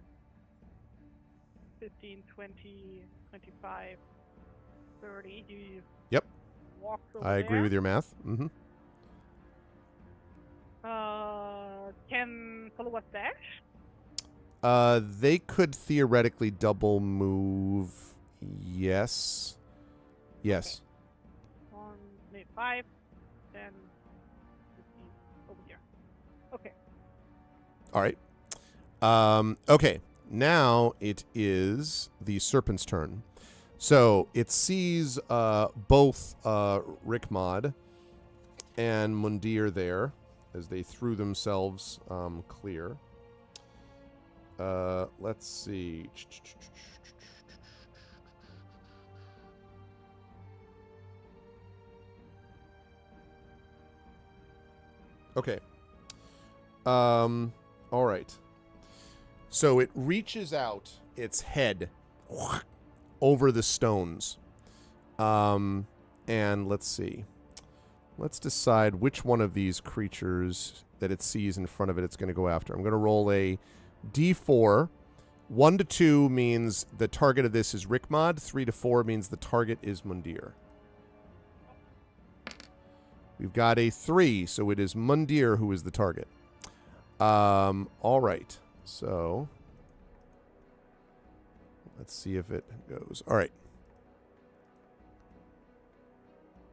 15, 20, 25, 30. He Yep. walks over I agree there. with your math. Mm-hmm. Can followers dash? They could theoretically double move. Yes. Yes. Okay. 1, maybe 5, 10, 15, over here. Okay. All right. Okay. Now it is the serpent's turn. So it sees both Rickmod and Mundir there as they threw themselves clear. Let's see. Okay. All right. So it reaches out its head over the stones. And let's see. Let's decide which one of these creatures that it sees in front of it it's going to go after. I'm going to roll a d4. 1 to 2 means the target of this is Rickmod. 3 to 4 means the target is Mundir. We've got a 3, so it is Mundir who is the target. All right. So let's see if it goes. All right.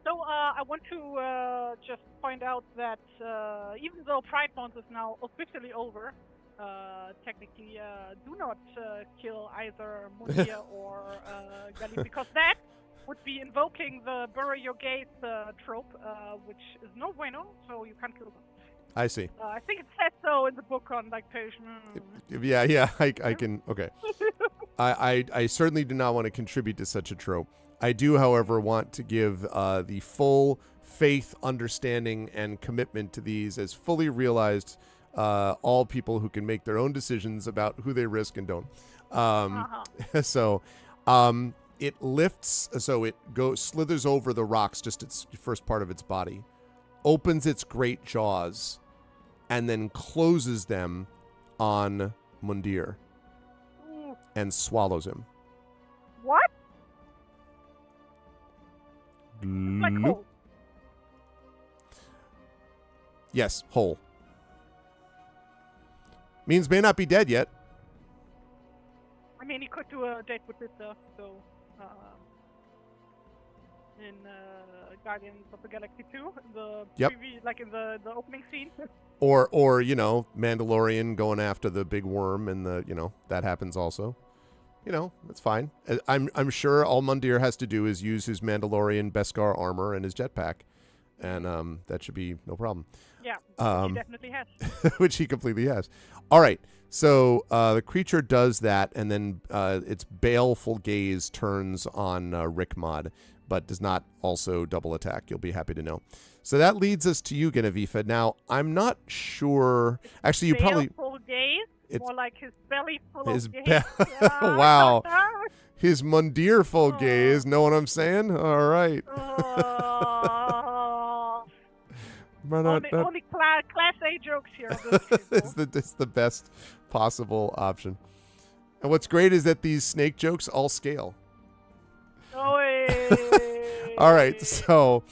So I want to just point out that even though Pride Month is now officially over, technically do not kill either Mundir or Gali, because that would be invoking the bury your gaze trope, which is no bueno, so you can't kill them. I see. I think it says so in the book on like page. Yeah, I can. Okay. I certainly do not want to contribute to such a trope. I do, however, want to give the full faith, understanding, and commitment to these as fully realized all people who can make their own decisions about who they risk and don't. So it lifts, so it slithers over the rocks, just its first part of its body, opens its great jaws, and then closes them on Mundir and swallows him. What? Like whole. Yes, whole. Means may not be dead yet. I mean, he could do a date with it, so in Guardians of the Galaxy 2, the preview, like in the opening scene. Or you know, Mandalorian going after the big worm, and that happens also. That's fine. I'm sure all Mundir has to do is use his Mandalorian Beskar armor and his jetpack, and that should be no problem. Yeah, he definitely has. Which he completely has. All right, so the creature does that, and then its baleful gaze turns on Rickmod, but does not also double attack. You'll be happy to know. So that leads us to you, Genevieve. Now, I'm not sure. Actually, you probably. Baleful gaze? It's more like his belly full his of gaze. Wow. His Mundir full gaze. Know what I'm saying? All right. Only class A jokes here. It's the best possible option. And what's great is that these snake jokes all scale. All right. So,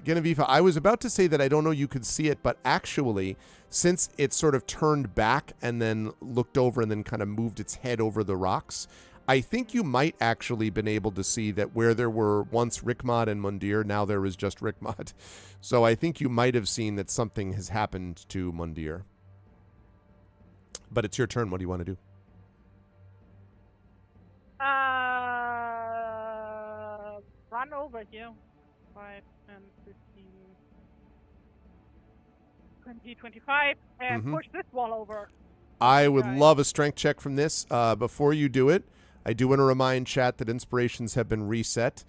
Genevieve, I was about to say that I don't know you could see it, but actually, since it sort of turned back and then looked over and then kind of moved its head over the rocks, I think you might actually been able to see that where there were once Rickmod and Mundir, now there is just Rickmod. So I think you might have seen that something has happened to Mundir. But it's your turn. What do you want to do? Run over here. 5, 10, 15, 20, 25, and push this wall over. I would love a strength check from this. Before you do it, I do want to remind chat that inspirations have been reset.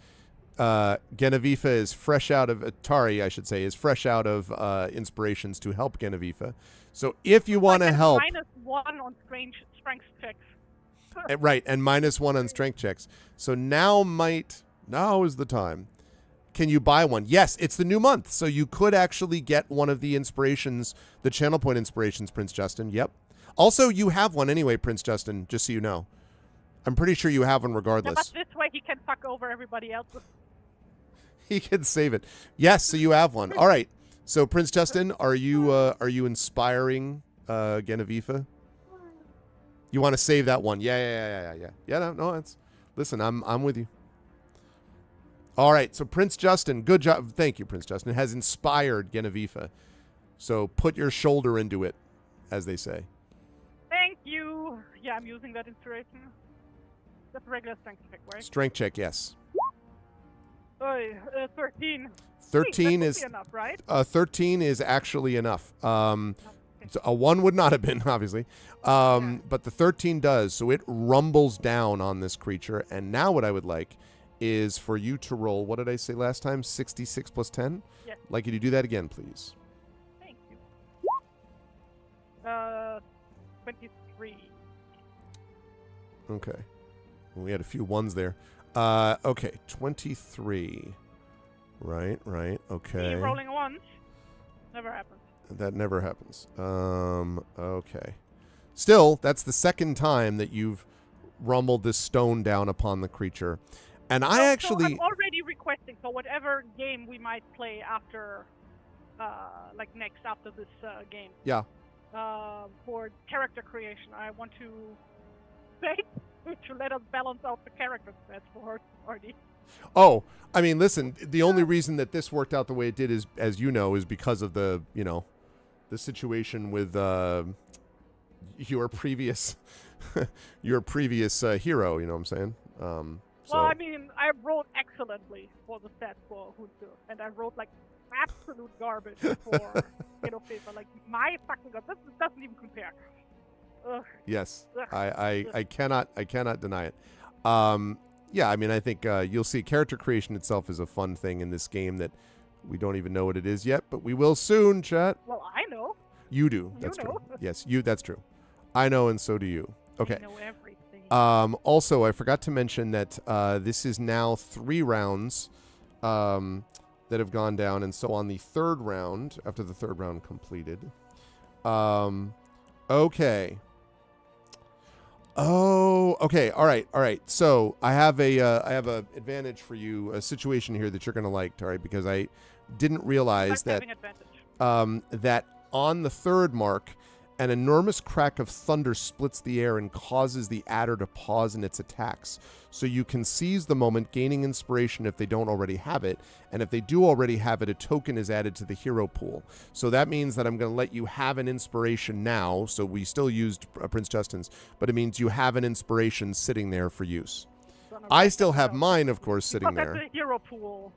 Genevieve is fresh out of Tari, I should say, is fresh out of inspirations to help Genevieve. So if you want to help, -1 on strength checks. Right, and -1 on strength checks. So now is the time. Can you buy one? Yes, it's the new month, so you could actually get one of the inspirations, the channel point inspirations, Prince Justin. Yep. Also, you have one anyway, Prince Justin, just so you know. I'm pretty sure you have one regardless. Yeah, but this way he can fuck over everybody else. He can save it. Yes, so you have one. All right. So, Prince Justin, are you inspiring Genevieve? You want to save that one? Yeah. Yeah, no, it's. Listen, I'm with you. All right, so Prince Justin, good job. Thank you, Prince Justin, has inspired Genevieve. So put your shoulder into it, as they say. Thank you. Yeah, I'm using that inspiration. That's a regular strength check, right? Strength check, yes. 13. 13 is enough, right? 13 is actually enough. So a 1 would not have been, obviously. But the 13 does. So it rumbles down on this creature. And now what I would like is for you to roll, what did I say last time? 66 plus 10? Yes. I'd like you to do that again, please. Thank you. 23. Okay. We had a few ones there. Okay, 23. Right, okay. Me rolling once. Never happens. That never happens. Okay. Still, that's the second time that you've rumbled this stone down upon the creature. And So I actually... I'm already requesting, so whatever game we might play after, next after this game. Yeah. For character creation, I want to say to let us balance out the character stats for her already. Oh, I mean, listen, the only reason that this worked out the way it did is, as you know, is because of the situation with your previous hero, you know what I'm saying? Well, I mean, I rolled excellently for the stats for Hunter, and I rolled like absolute garbage for Yellow Fever. Like, my fucking god, this doesn't even compare. Ugh. Yes, Ugh. I cannot deny it. Yeah, I mean, I think you'll see character creation itself is a fun thing in this game that we don't even know what it is yet, but we will soon, chat. Well, I know. You do. That's true. Yes, that's true. I know, and so do you. Okay. I know everything. Also, I forgot to mention that this is now 3 rounds that have gone down, and so on the third round, after the third round completed. Okay. Oh, okay. All right. So I have a advantage for you, a situation here that you're gonna like, Tari, because I didn't realize that that on the third mark, an enormous crack of thunder splits the air and causes the adder to pause in its attacks. So you can seize the moment, gaining inspiration if they don't already have it. And if they do already have it, a token is added to the hero pool. So that means that I'm going to let you have an inspiration now. So we still used Prince Justin's, but it means you have an inspiration sitting there for use. I still have mine, of course, sitting there. That's a hero pool.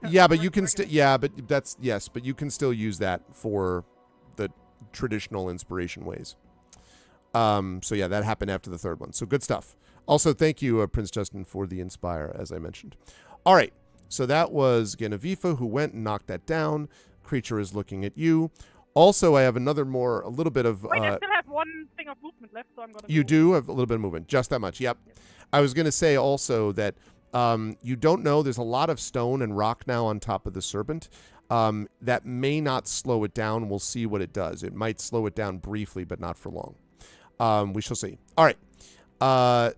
Yeah, but you can still. Yeah, but that's yes, but you can still use that for the traditional inspiration ways. So yeah, that happened after the third one. So good stuff. Also, thank you, Prince Justin, for the Inspire, as I mentioned. All right, so that was Genevieve, who went and knocked that down. Creature is looking at you. Also, I have a little bit of... Wait, I still have one thing of movement left, so I'm going to... You do have a little bit of movement, just that much, yep. I was going to say also that you don't know, there's a lot of stone and rock now on top of the serpent. That may not slow it down. We'll see what it does. It might slow it down briefly, but not for long. We shall see. All right.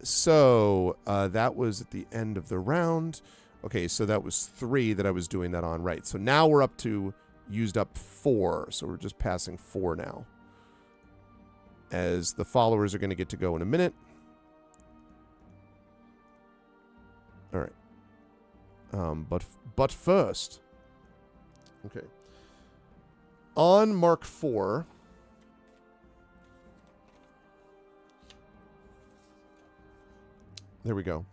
So that was at the end of the round. Okay, so that was 3 that I was doing that on. Right. So now we're up to used up 4. So we're just passing 4 now. As the followers are going to get to go in a minute. All right. But first... Okay. On Mark 4, there we go.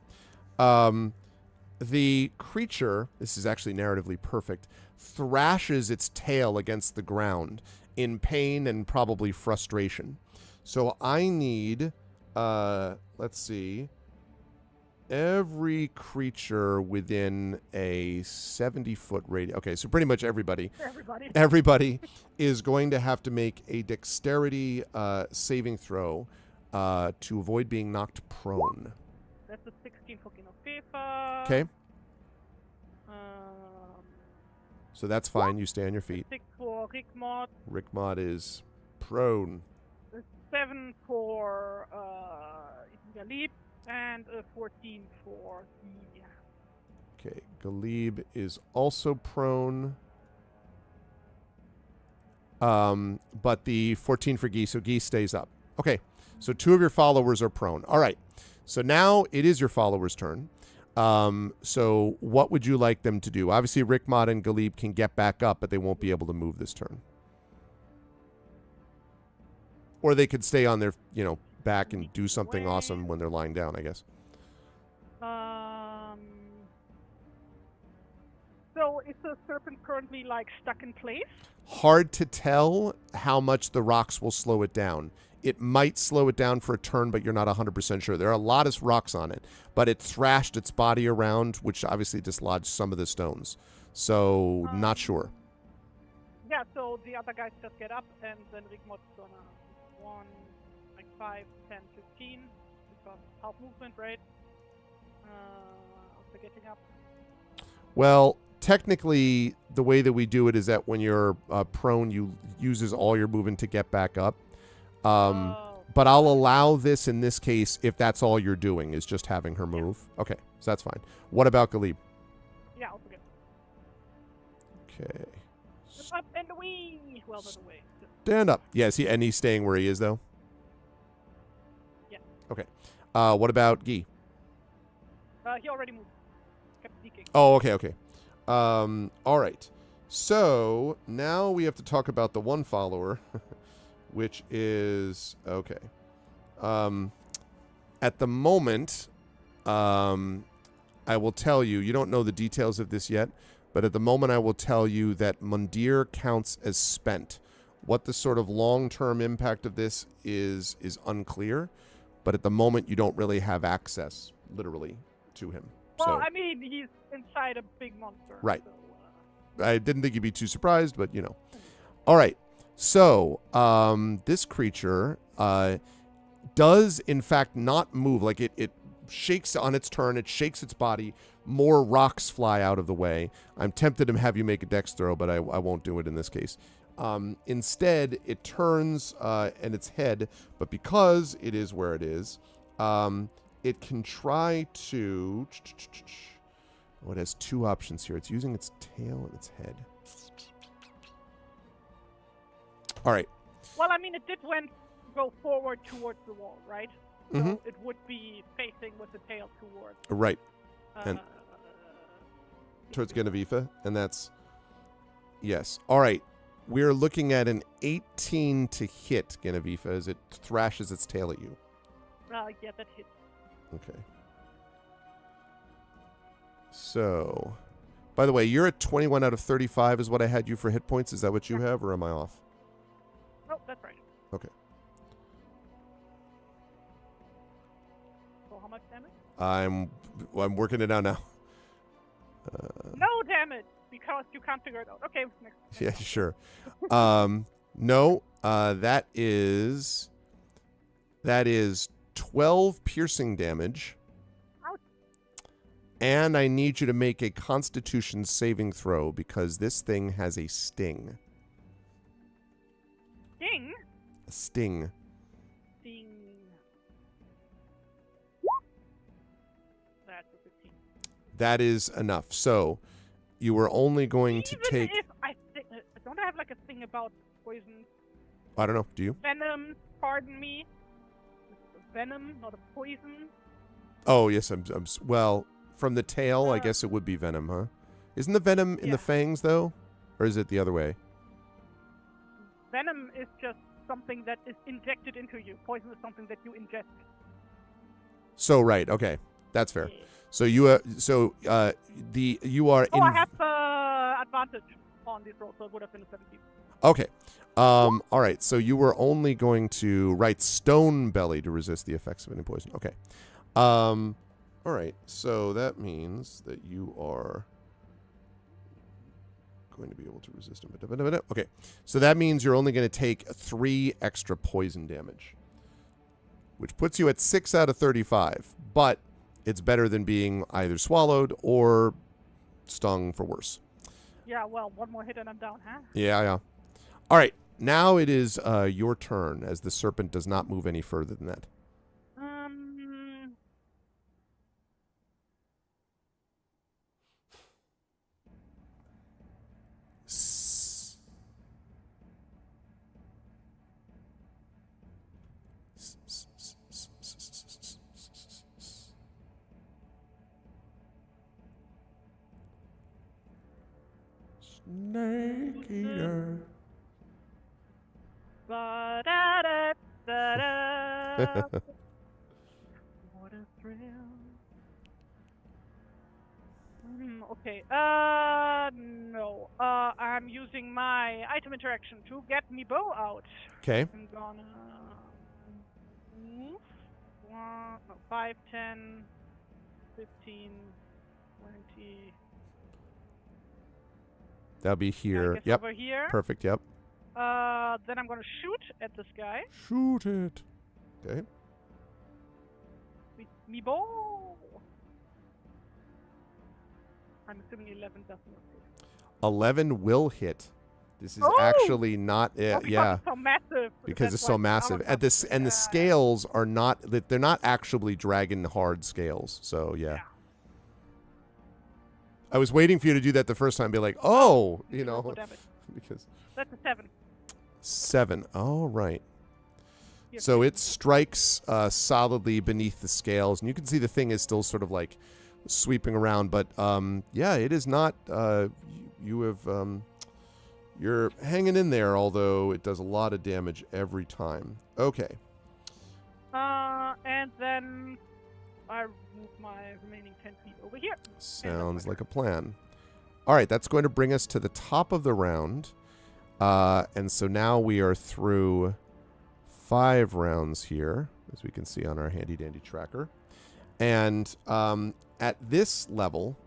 The creature, this is actually narratively perfect, thrashes its tail against the ground in pain and probably frustration. So I need, let's see, every creature within a 70-foot radius. Okay, so pretty much everybody is going to have to make a dexterity saving throw to avoid being knocked prone. That's a 16 for Genevieve. Okay. So that's fine. You stay on your feet. 6 for Rickmod. Rickmod is prone. 7 for Galib. And a 14 for Guy. Okay, Galib is also prone. But the 14 for Guy, so Guy stays up. Okay, so 2 of your followers are prone. All right, so now it is your followers' turn. So what would you like them to do? Obviously, Rickmod and Galib can get back up, but they won't be able to move this turn. Or they could stay on their, back and do something awesome when they're lying down, I guess. So is the serpent currently stuck in place? Hard to tell how much the rocks will slow it down. It might slow it down for a turn, but you're not 100% sure. There are a lot of rocks on it, but it thrashed its body around, which obviously dislodged some of the stones. So not sure. Yeah, so the other guys just get up, and then Rigmod's gonna 1, 5, 10, 15. Because half movement, right? Also getting up. Well, technically, the way that we do it is that when you're prone, you uses all your movement to get back up. But I'll allow this in this case if that's all you're doing is just having her move. Yeah. Okay, so that's fine. What about Galib? Yeah, also good. Okay. Up and away. Well, not away. Stand up. Yes, and he's staying where he is, though? Yeah. Okay. What about Guy? He already moved. Kept sneaking. Oh, okay. All right. So now we have to talk about the one follower, which is okay. At the moment, I will tell you. You don't know the details of this yet, but at the moment, I will tell you that Mundir counts as spent. What the sort of long-term impact of this is unclear, but at the moment, you don't really have access, literally, to him. Well, So, I mean, he's inside a big monster. Right. So, I didn't think you'd be too surprised, but you know. All right. So, this creature does, in fact, not move. Like, it shakes on its turn. It shakes its body. More rocks fly out of the way. I'm tempted to have you make a dex throw, but I won't do it in this case. Instead, it turns and its head, but because it is where it is, it can try to... Oh, it has two options here. It's using its tail and its head. All right. Well, I mean, it did go forward towards the wall, right? So it would be facing with the tail towards. Right. And towards Genevieve, and that's... Yes. All right. We're looking at an 18 to hit, Genevieve, as it thrashes its tail at you. Yeah, that hits. Okay. So, by the way, you're at 21 out of 35 is what I had you for hit points. Is that what you have, or am I off? No, that's right. Okay. So how much damage? I'm working it out now. No damage, because you can't figure it out. Okay, next. Yeah, sure. No, that is 12 piercing damage. Ouch. And I need you to make a Constitution saving throw because this thing has a sting. Sting? A sting. Sting. That's a 15. That is enough. So you were only going to take... If don't I have like a thing about poison? I don't know. Do you? Venom, pardon me. Venom, not a poison. Oh, yes. Well, from the tail, I guess it would be venom, huh? Isn't the venom in the fangs, though? Or is it the other way? Venom is just something that is injected into you. Poison is something that you ingest. So, right. Okay. That's fair. Yeah. So you are... you are... I have advantage on this roll, so it would have been a 17. Okay. All right. So you were only going to write stone belly to resist the effects of any poison. Okay. All right. So that means that you are going to be able to resist him. Okay. So that means you're only going to take 3 extra poison damage, which puts you at 6 out of 35. But it's better than being either swallowed or stung for worse. Yeah, well, one more hit and I'm down, huh? Yeah. All right. Now it is your turn, as the serpent does not move any further than that. Snake eater. Ba-da-da-da-da. What a thrill. Okay. No. I'm using my item interaction to get me bow out. Okay. I'm gonna move 5, 10, 15, 20. That'll be here. Yep. Over here. Perfect. Yep. Then I'm gonna shoot at this guy. Shoot it. Okay. With me ball. I'm assuming 11 does not hit. 11 will hit. This is Oh! actually not it. Oh, because Yeah. it's so massive. Because That's it's why so the massive. armor And comes the scales are not, they're not actually dragon hard scales. So, yeah. I was waiting for you to do that the first time, be like, oh, you know. What damage? Because That's a 7. 7. All right. Yes. So it strikes solidly beneath the scales, and you can see the thing is still sort of like sweeping around. But yeah, it is not. You have you're hanging in there, although it does a lot of damage every time. Okay. And then I move my remaining 10 feet over here. Sounds like a plan. All right, that's going to bring us to the top of the round. And so now we are through 5 rounds here, as we can see on our handy-dandy tracker. And at this level,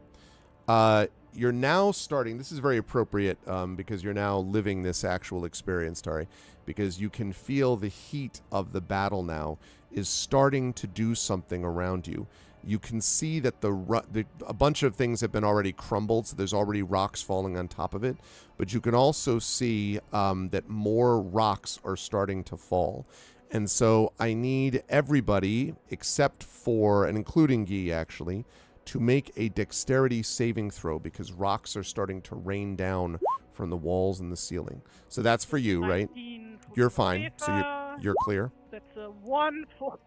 you're now starting... This is very appropriate because you're now living this actual experience, Tari, because you can feel the heat of the battle now is starting to do something around you. You can see that a bunch of things have been already crumbled, so there's already rocks falling on top of it. But you can also see that more rocks are starting to fall. And so I need everybody, except for, and including Guy actually, to make a dexterity saving throw because rocks are starting to rain down from the walls and the ceiling. So that's for you, right? You're fine. So you're clear. That's a 1 for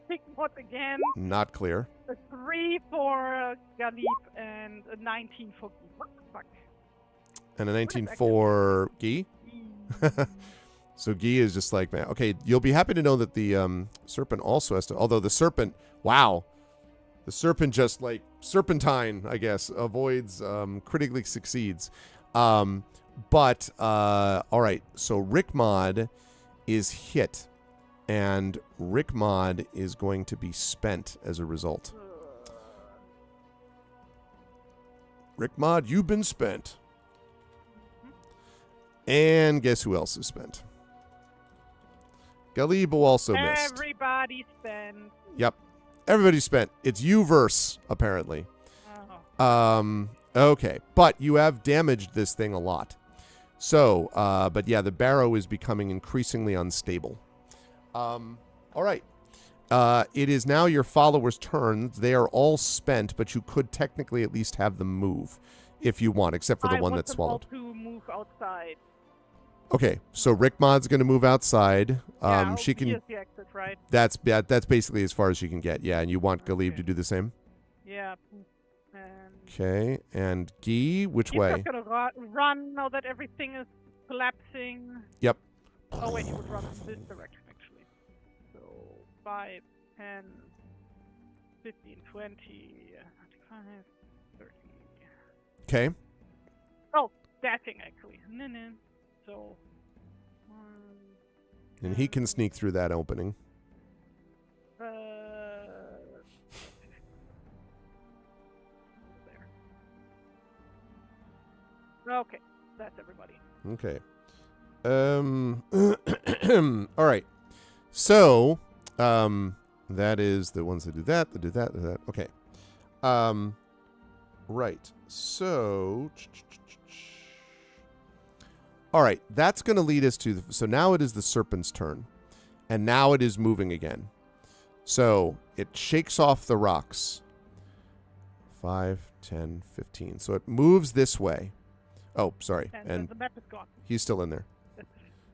Pigmot again. Not clear. A 3 for Galip and a 19 for Guy. What the fuck? And a 19 for Guy. So Guy is just like, man, okay, you'll be happy to know that the serpent also has to, although the serpent, wow. The serpent just like serpentine, I guess, avoids, critically succeeds. But, all right, so Rickmod is hit, and Rickmod is going to be spent as a result. Rickmod, you've been spent. And guess who else is spent? Galibo also missed. Everybody spent. Yep. Everybody's spent. It's you verse, apparently. Oh. Okay. But you have damaged this thing a lot. So, but yeah, the barrow is becoming increasingly unstable. All right. It is now your followers' turn. They are all spent, but you could technically at least have them move if you want, except for the one that's swallowed. I want them all to move outside. Okay, so Rickmod's going to move outside. Yeah, she can. The exit, right? That's basically as far as she can get. Yeah, and you want Galib to do the same. Yeah. Okay, and Guy, which way? He's just gonna run now that everything is collapsing. Yep. Oh wait, he would run in this direction actually. So 5, 10, 15, 20, 25, 30. Okay. Oh, dashing actually. So. And he can sneak through that opening. Okay, that's everybody. Okay. All right. So, that is the ones that do that, that do that, that. Okay. Right. So, all right. That's going to lead us to, so now it is the serpent's turn. And now it is moving again. So, it shakes off the rocks. 5, 10, 15. So it moves this way. Oh, sorry. And the map is gone. He's still in there.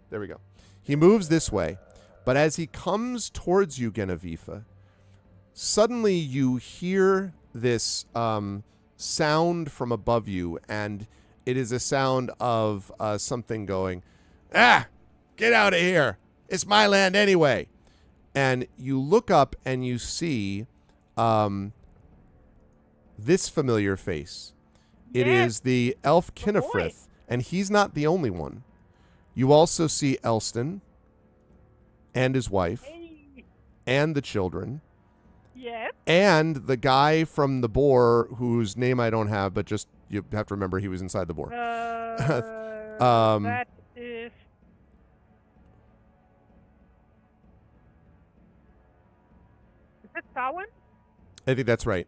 There we go. He moves this way. But as he comes towards you, Genevieve, suddenly you hear this sound from above you, and it is a sound of something going, "Ah, get out of here. It's my land anyway." And you look up and you see this familiar face. It is the elf Kinnefrith, and he's not the only one. You also see Elston and his wife and the children. Yes. And the guy from the boar whose name I don't have, but just you have to remember he was inside the boar. That is... Samhain? I think that's right.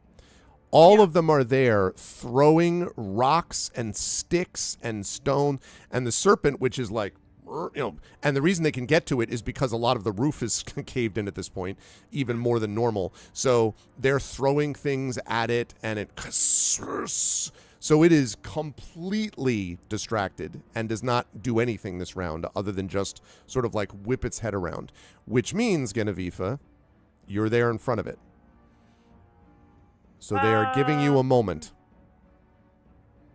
All of them are there throwing rocks and sticks and stone. And the serpent, which is like, and the reason they can get to it is because a lot of the roof is caved in at this point, even more than normal. So they're throwing things at it, and it... So it is completely distracted and does not do anything this round other than just sort of like whip its head around. Which means, Genevieve, you're there in front of it. So they are giving you a moment.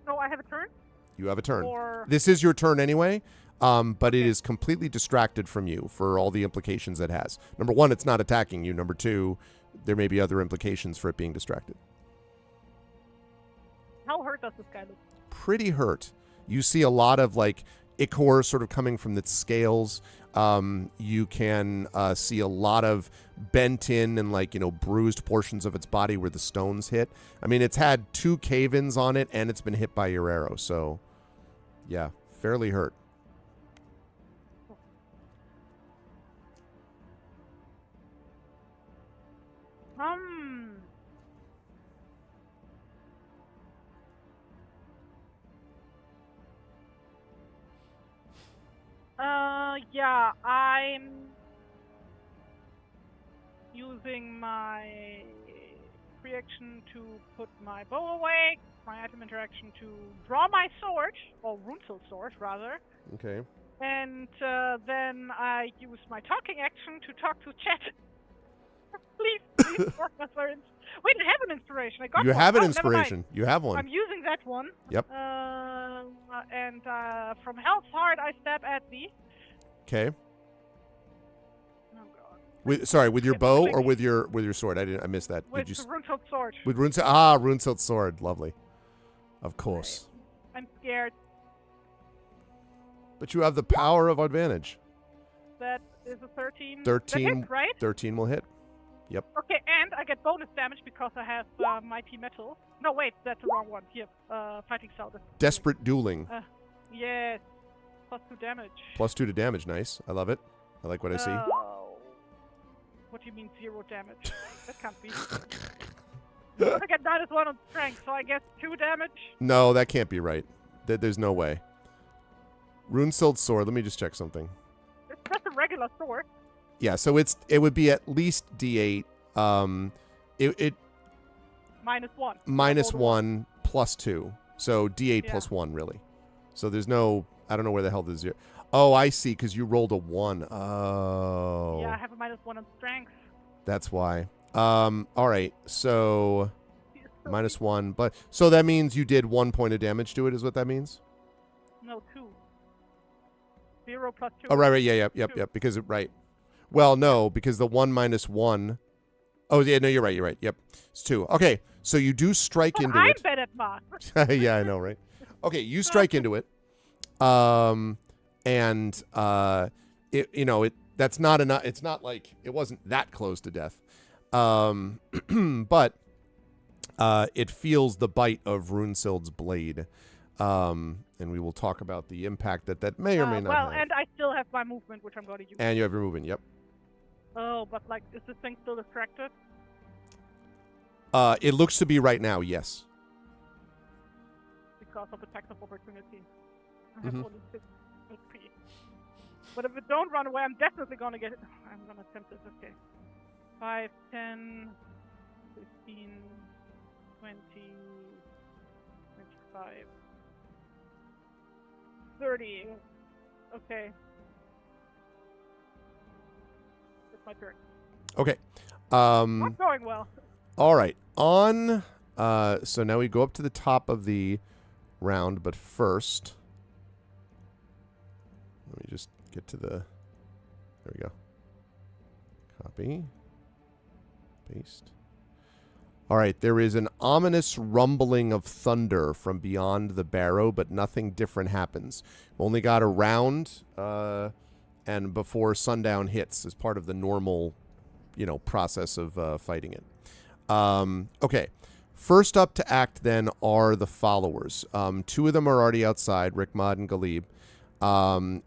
So I have a turn? You have a turn. Or... This is your turn anyway, but it is completely distracted from you for all the implications it has. Number one, it's not attacking you. Number two, there may be other implications for it being distracted. How hurt does this guy look? Pretty hurt. You see a lot of like ichor sort of coming from its scales. You can see a lot of bent in and like, bruised portions of its body where the stones hit. I mean, it's had 2 cave-ins on it and it's been hit by your arrow. So, yeah, fairly hurt. Yeah, I'm using my reaction to put my bow away, my item interaction to draw my sword, or Runzel's sword, rather. Okay. And then I use my talking action to talk to chat. please, work my words. Wait, I have an inspiration. I got You one. have an Oh, inspiration. You have one. I'm using that one. Yep. And from Hell's Heart, I stab at thee. Okay. Oh God. With your bow or with your sword? I missed that. With the Runzel's sword. With Runzel's sword. Lovely. Of course. Right. I'm scared. But you have the power of advantage. That is a 13. 13, that hits, right? 13 will hit. Yep. Okay, and I get bonus damage because I have Mighty Metal. No, wait, that's the wrong one. Here, Fighting Style. Desperate Dueling. Yes. Plus 2 damage. Plus 2 to damage. Nice. I love it. I like what I see. What do you mean 0 damage? That can't be. I get -1 on strength, so I guess 2 damage? No, that can't be right. There's no way. Runesild sword. Let me just check something. It's just a regular sword. Yeah, so it would be at least D8. It -1. -1 plus 2. So D8 plus 1, really. So there's no... I don't know where the hell this is. Oh, I see, because you rolled a 1. Oh. Yeah, I have a -1 on strength. That's why. All right, so -1. But so that means you did 1 point of damage to it, is what that means? No, 2. 0 plus 2. Oh, right, yeah, yep. Because, right. Well, no, because the 1 minus 1... Oh, yeah, no, you're right. Yep, it's 2. Okay, so you do strike into it. I'm bad at math. Yeah, I know, right? Okay, you strike into it. That's not enough. It's not like it wasn't that close to death. But it feels the bite of Runesild's blade. And we will talk about the impact that may or may not have. Well, and I still have my movement, which I'm going to use. And you have your movement, yep. Oh, but like, is this thing still distracted? It looks to be right now, yes. Because of attacks of opportunity. I have only 6 HP. But if it don't run away, I'm definitely going to get it. I'm going to attempt this, okay. 5, 10, 15, 20, 25, 30. Okay. It's my turn. Okay. Not going well. All right. So now we go up to the top of the round, but first, let me just get to the, there we go. Copy. Paste. All right. There is an ominous rumbling of thunder from beyond the barrow, but nothing different happens. Only got a round, and before sundown hits as part of the normal, process of fighting it. Okay. First up to act then are the followers. 2 of them are already outside, Rickmod and Galib. And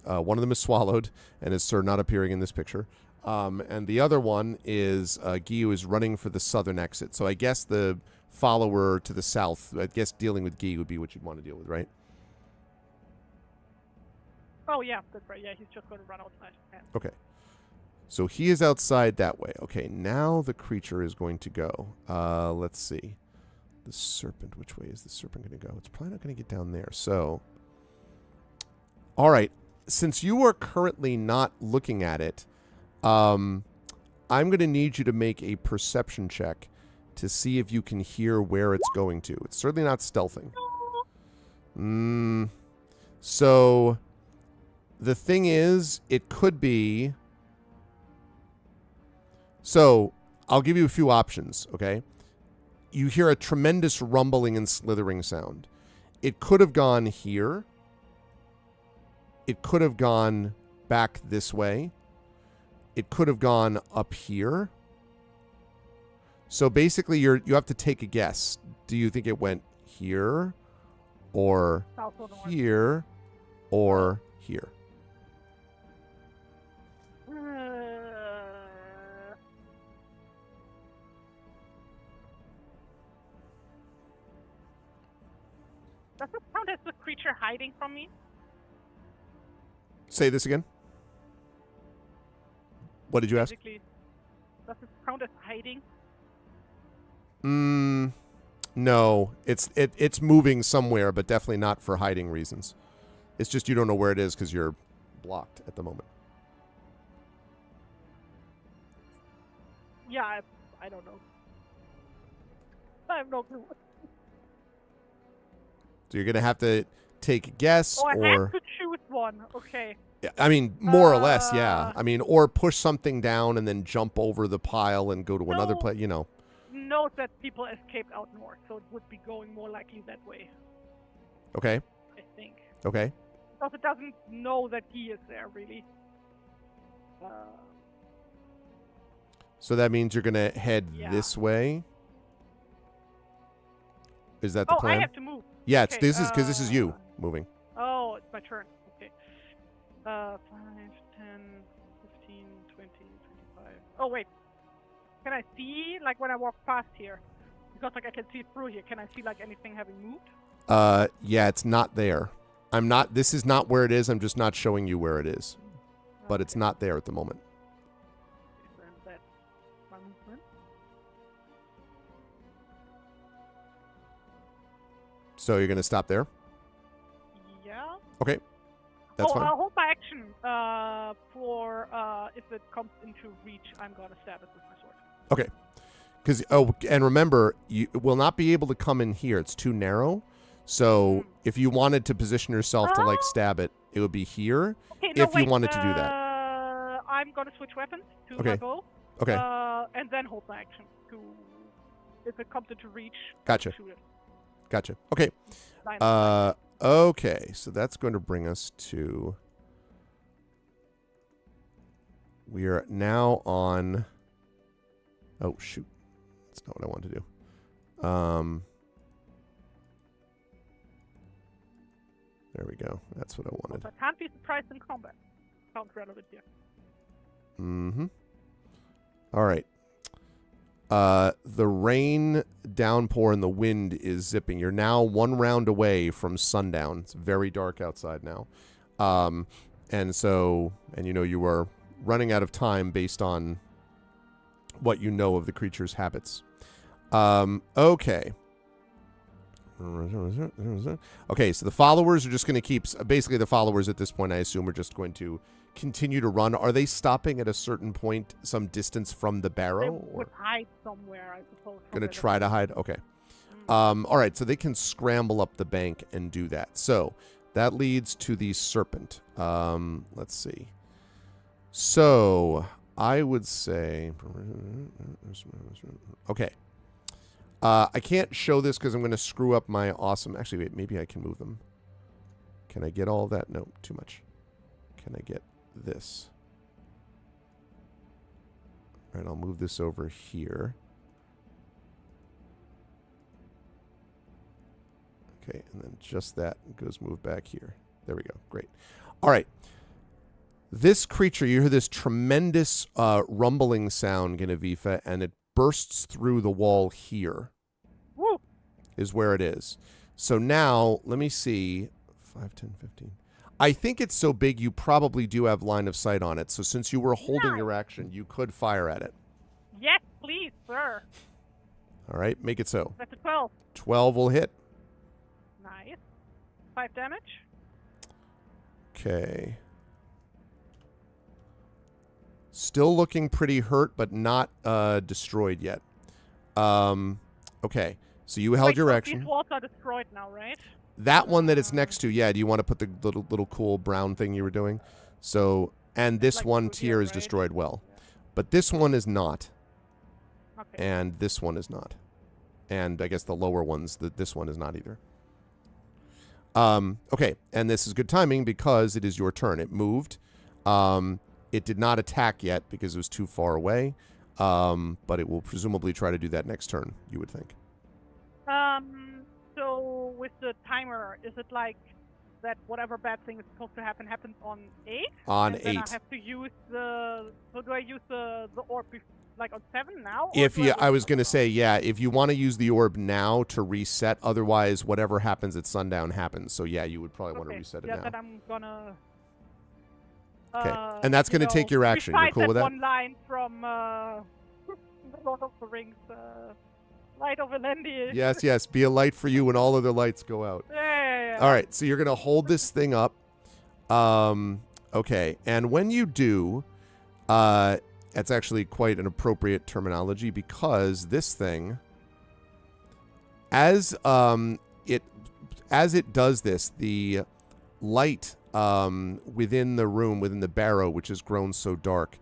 one of them is swallowed and is not appearing in this picture. And the other one is Gyu is running for the southern exit. So I guess the follower to the south, I guess dealing with Gyu would be what you'd want to deal with, right? Oh, yeah, that's right. Yeah, he's just going to run outside. Yeah. Okay. So he is outside that way. Okay, now the creature is going to go. Let's see. The serpent, which way is the serpent going to go? It's probably not going to get down there. So, all right. Since you are currently not looking at it, I'm going to need you to make a perception check to see if you can hear where it's going to. It's certainly not stealthing. So, the thing is, it could be... So, I'll give you a few options, okay? You hear a tremendous rumbling and slithering sound. It could have gone here. It could have gone back this way. It could have gone up here. So basically, you have to take a guess. Do you think it went here, or here, or here? Does it count as the creature hiding from me? Say this again. What did you ask? Basically, does it count as hiding? No. It's moving somewhere, but definitely not for hiding reasons. It's just you don't know where it is because you're blocked at the moment. Yeah, I don't know. I have no clue. So you're going to have to take a guess, I or... have to choose one. Okay. I mean, more or less, yeah. I mean, or push something down and then jump over the pile and go to another place, you know. Note that people escaped out north, so it would be going more likely that way. Okay. I think. Okay. Because it doesn't know that he is there, really. So that means you're going to head this way? Is that the plan? I have to move. Yeah, it's this is because this is you moving. Oh, it's my turn. Okay. 5, 10, 15, 20, 25. Oh, wait. Can I see, like, when I walk past here? Because, like, I can see through here. Can I see, like, anything having moved? Yeah, it's not there. This is not where it is. I'm just not showing you where it is. But Okay. it's not there at the moment. Then that's my movement. So you're going to stop there? Yeah. Okay. That's fine. I'll hold my action for if it comes into reach, I'm going to stab it with my sword. Okay. Because and remember, you will not be able to come in here. It's too narrow. So if you wanted to position yourself to like stab it, it would be here. Okay, if you wanted to do that. I'm going to switch weapons to my bow. Okay. And then hold my action to, if it comes into reach, Gotcha. shoot it. Gotcha. Okay. Okay. So that's going to bring us to. We are now on. Oh shoot! That's not what I wanted to do. There we go. That's what I wanted. I can't be surprised in combat. Sounds relevant here. Mm-hmm. All right. The rain, downpour, and the wind is zipping. You're now 1 round away from sundown. It's very dark outside now. And you know, you are running out of time based on what you know of the creature's habits. Okay. Okay, so the followers are just going to keep... Basically, the followers at this point, I assume, are just going to continue to run. Are they stopping at a certain point, some distance from the barrow? They would hide somewhere, I suppose. Going to try to hide? Okay. All right, so they can scramble up the bank and do that. So that leads to the serpent. Let's see. So I would say... Okay. I can't show this because I'm going to screw up my awesome... Actually, wait, maybe I can move them. Can I get all of that? No, too much. Can I get this? All right, I'll move this over here. Okay, and then just that goes move back here. There we go. Great. All right. This creature, you hear this tremendous rumbling sound, Genevieve, and it bursts through the wall here. Woo! Is where it is. So now, let me see. 5, 10, 15. I think it's so big you probably do have line of sight on it. So since you were holding your action, you could fire at it. Yes, please, sir. All right, make it so. That's a 12. 12 will hit. Nice. 5 damage. Okay. Still looking pretty hurt, but not destroyed yet. Okay. So you held your action. These walls are destroyed now, right? That one that it's next to, yeah. Do you want to put the little cool brown thing you were doing? So, and this one tier is destroyed well. But this one is not. Okay. And this one is not. And I guess the lower ones, this one is not either. Okay, and this is good timing because it is your turn. It moved. It did not attack yet because it was too far away. But it will presumably try to do that next turn, you would think. So with the timer, is it like that whatever bad thing is supposed to happen happens on 8? On and 8. Then I have to use the... So do I use the orb like on 7 now? If you, I was going to say, yeah, if you want to use the orb now to reset, otherwise whatever happens at sundown happens. So yeah, you would probably want to reset it now. Yeah, then I'm gonna... Okay, and that's going to take your action. You're cool with that? One line from The Lord of the Rings, Light of Elendi. Yes, yes. Be a light for you when all other lights go out. Yeah. All right, so you're going to hold this thing up. Okay, and when you do, that's actually quite an appropriate terminology because this thing, as it does this, the light within the room, within the barrow, which has grown so dark,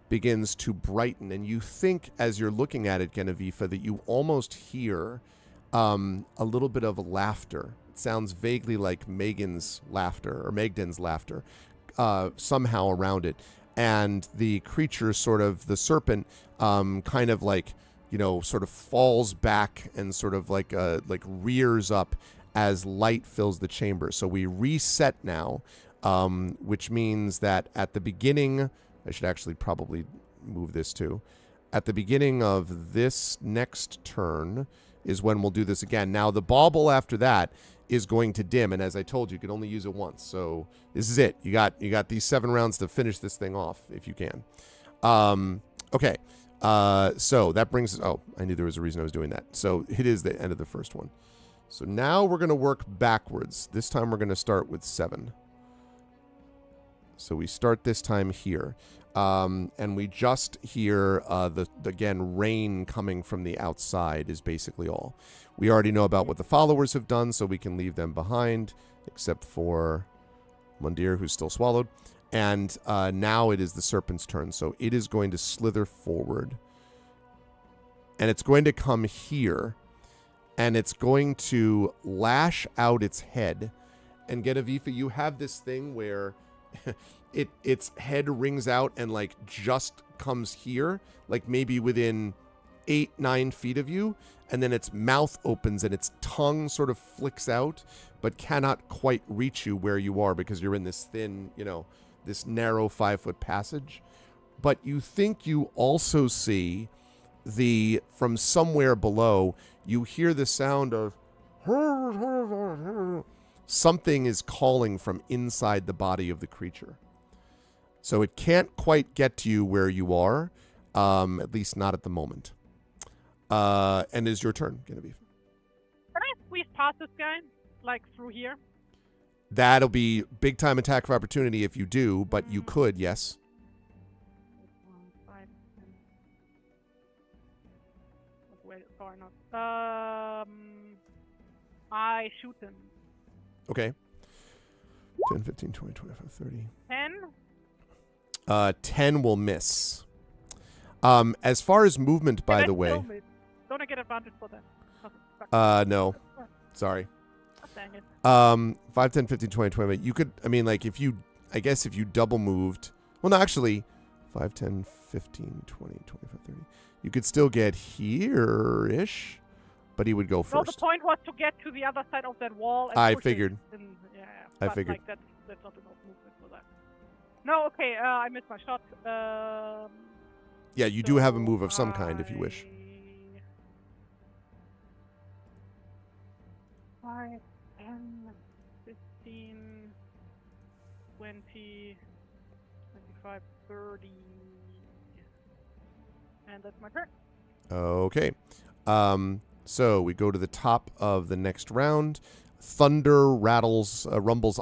begins to brighten. And you think, as you're looking at it, Genevieve, that you almost hear a little bit of laughter. It sounds vaguely like Megan's laughter, or Magdan's laughter, somehow around it. And the creature, sort of, the serpent, kind of like, sort of falls back and sort of like rears up as light fills the chamber. So we reset now, which means that at the beginning, I should actually probably move this too. At the beginning of this next turn is when we'll do this again. Now the bauble after that is going to dim, and as I told you, you can only use it once. So this is it. You got these 7 rounds to finish this thing off if you can. Okay. So that brings us. Oh, I knew there was a reason I was doing that. So it is the end of the first one. So now we're going to work backwards. This time we're going to start with 7. So we start this time here. And we just hear, again, rain coming from the outside is basically all. We already know about what the followers have done, so we can leave them behind, except for Mundir, who's still swallowed. And now it is the serpent's turn, so it is going to slither forward. And it's going to come here. And it's going to lash out its head. And Genevieve, you have this thing where its head rings out and like just comes here, like maybe within 8-9 feet of you. And then its mouth opens and its tongue sort of flicks out, but cannot quite reach you where you are because you're in this thin, this narrow 5-foot passage. But you think you also see from somewhere below, you hear the sound of something is calling from inside the body of the creature. So it can't quite get to you where you are, at least not at the moment. And is your turn, Genevieve. Can I squeeze past this guy, like through here? That'll be big time attack of opportunity if you do, but you could, yes. I shoot him. Okay. 10, 15, 20, 25, 30. 10? 10 will miss. As far as movement, by the way. Don't I get advantage for that? No. Sorry. Oh, dang it. 5, 10, 15, 20, 25. You could, if you double moved. Well, no, actually. 5, 10, 15, 20, 25, 30. You could still get here-ish. But he would go first. No, the point was to get to the other side of that wall. And I figured. I figured. Like, that's not enough movement for that. No, okay, I missed my shot. Yeah, you do have a move of some kind if you wish. 5, 10, 15, 20, 25, 30. And that's my turn. Okay. So we go to the top of the next round. Thunder rumbles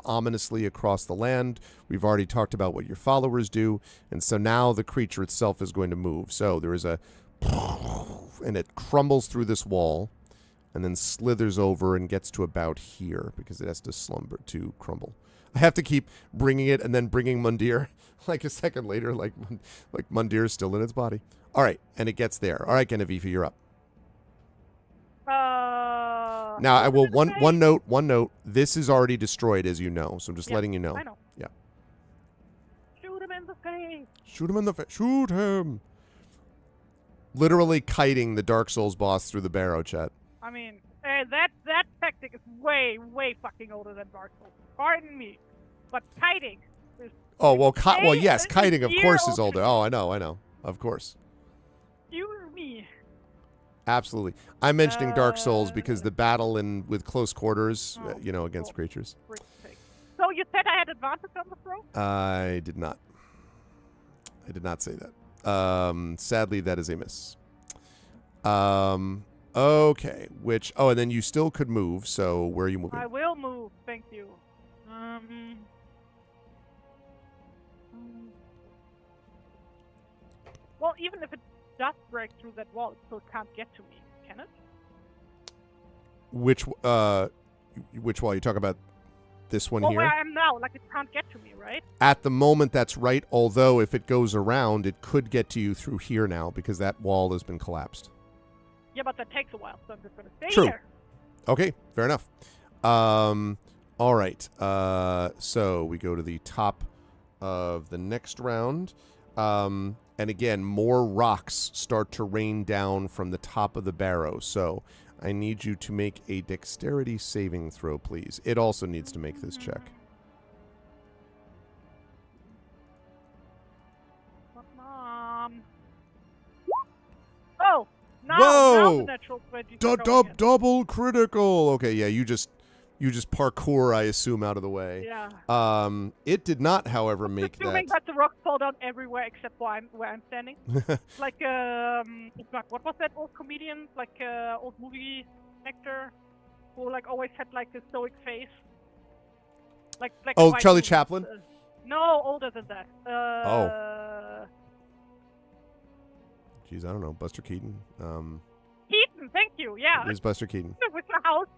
ominously across the land. We've already talked about what your followers do. And so now the creature itself is going to move. So there is a... and it crumbles through this wall and then slithers over and gets to about here because it has to crumble. I have to keep bringing it and then bringing Mundir like a second later, like Mundir is still in its body. All right, and it gets there. All right, Genevieve, you're up. Now I will one note. This is already destroyed, as you know. So I'm just letting you know. I know. Yeah. Shoot him in the face. Shoot him in the face. Shoot him. Literally kiting the Dark Souls boss through the barrow, chat. I mean, that tactic is way fucking older than Dark Souls. Pardon me, but kiting is. Oh well, yes, kiting of course is older. Oh, I know, of course. Excuse me. Absolutely. I'm mentioning Dark Souls because the battle with close quarters, against creatures. So you said I had advantage on the throw? I did not. I did not say that. Sadly, that is a miss. Okay. And then you still could move. So where are you moving? I will move. Thank you. Well, even if it does break through that wall, it still can't get to me, can it? Which wall? You talking about this one here? Where I am now, like it can't get to me, right? At the moment, that's right. Although if it goes around, it could get to you through here now because that wall has been collapsed. Yeah, but that takes a while, so I'm just going to stay True. here. Okay, fair enough. All right. So we go to the top of the next round. And again, more rocks start to rain down from the top of the barrow. So I need you to make a dexterity saving throw, please. It also needs to make this check. Oh, now Whoa! the natural 20. Double critical. Okay, yeah, you just parkour, I assume, out of the way. Yeah. It did not, however, make Assuming that the rocks fall down everywhere except where I'm standing. Like, what was that old comedian? Like, old movie actor who, like, always had, like, a stoic face? Like Charlie Chaplin? No, older than that. Jeez, I don't know. Buster Keaton? Keaton, thank you, yeah. It is Buster Keaton. With the house.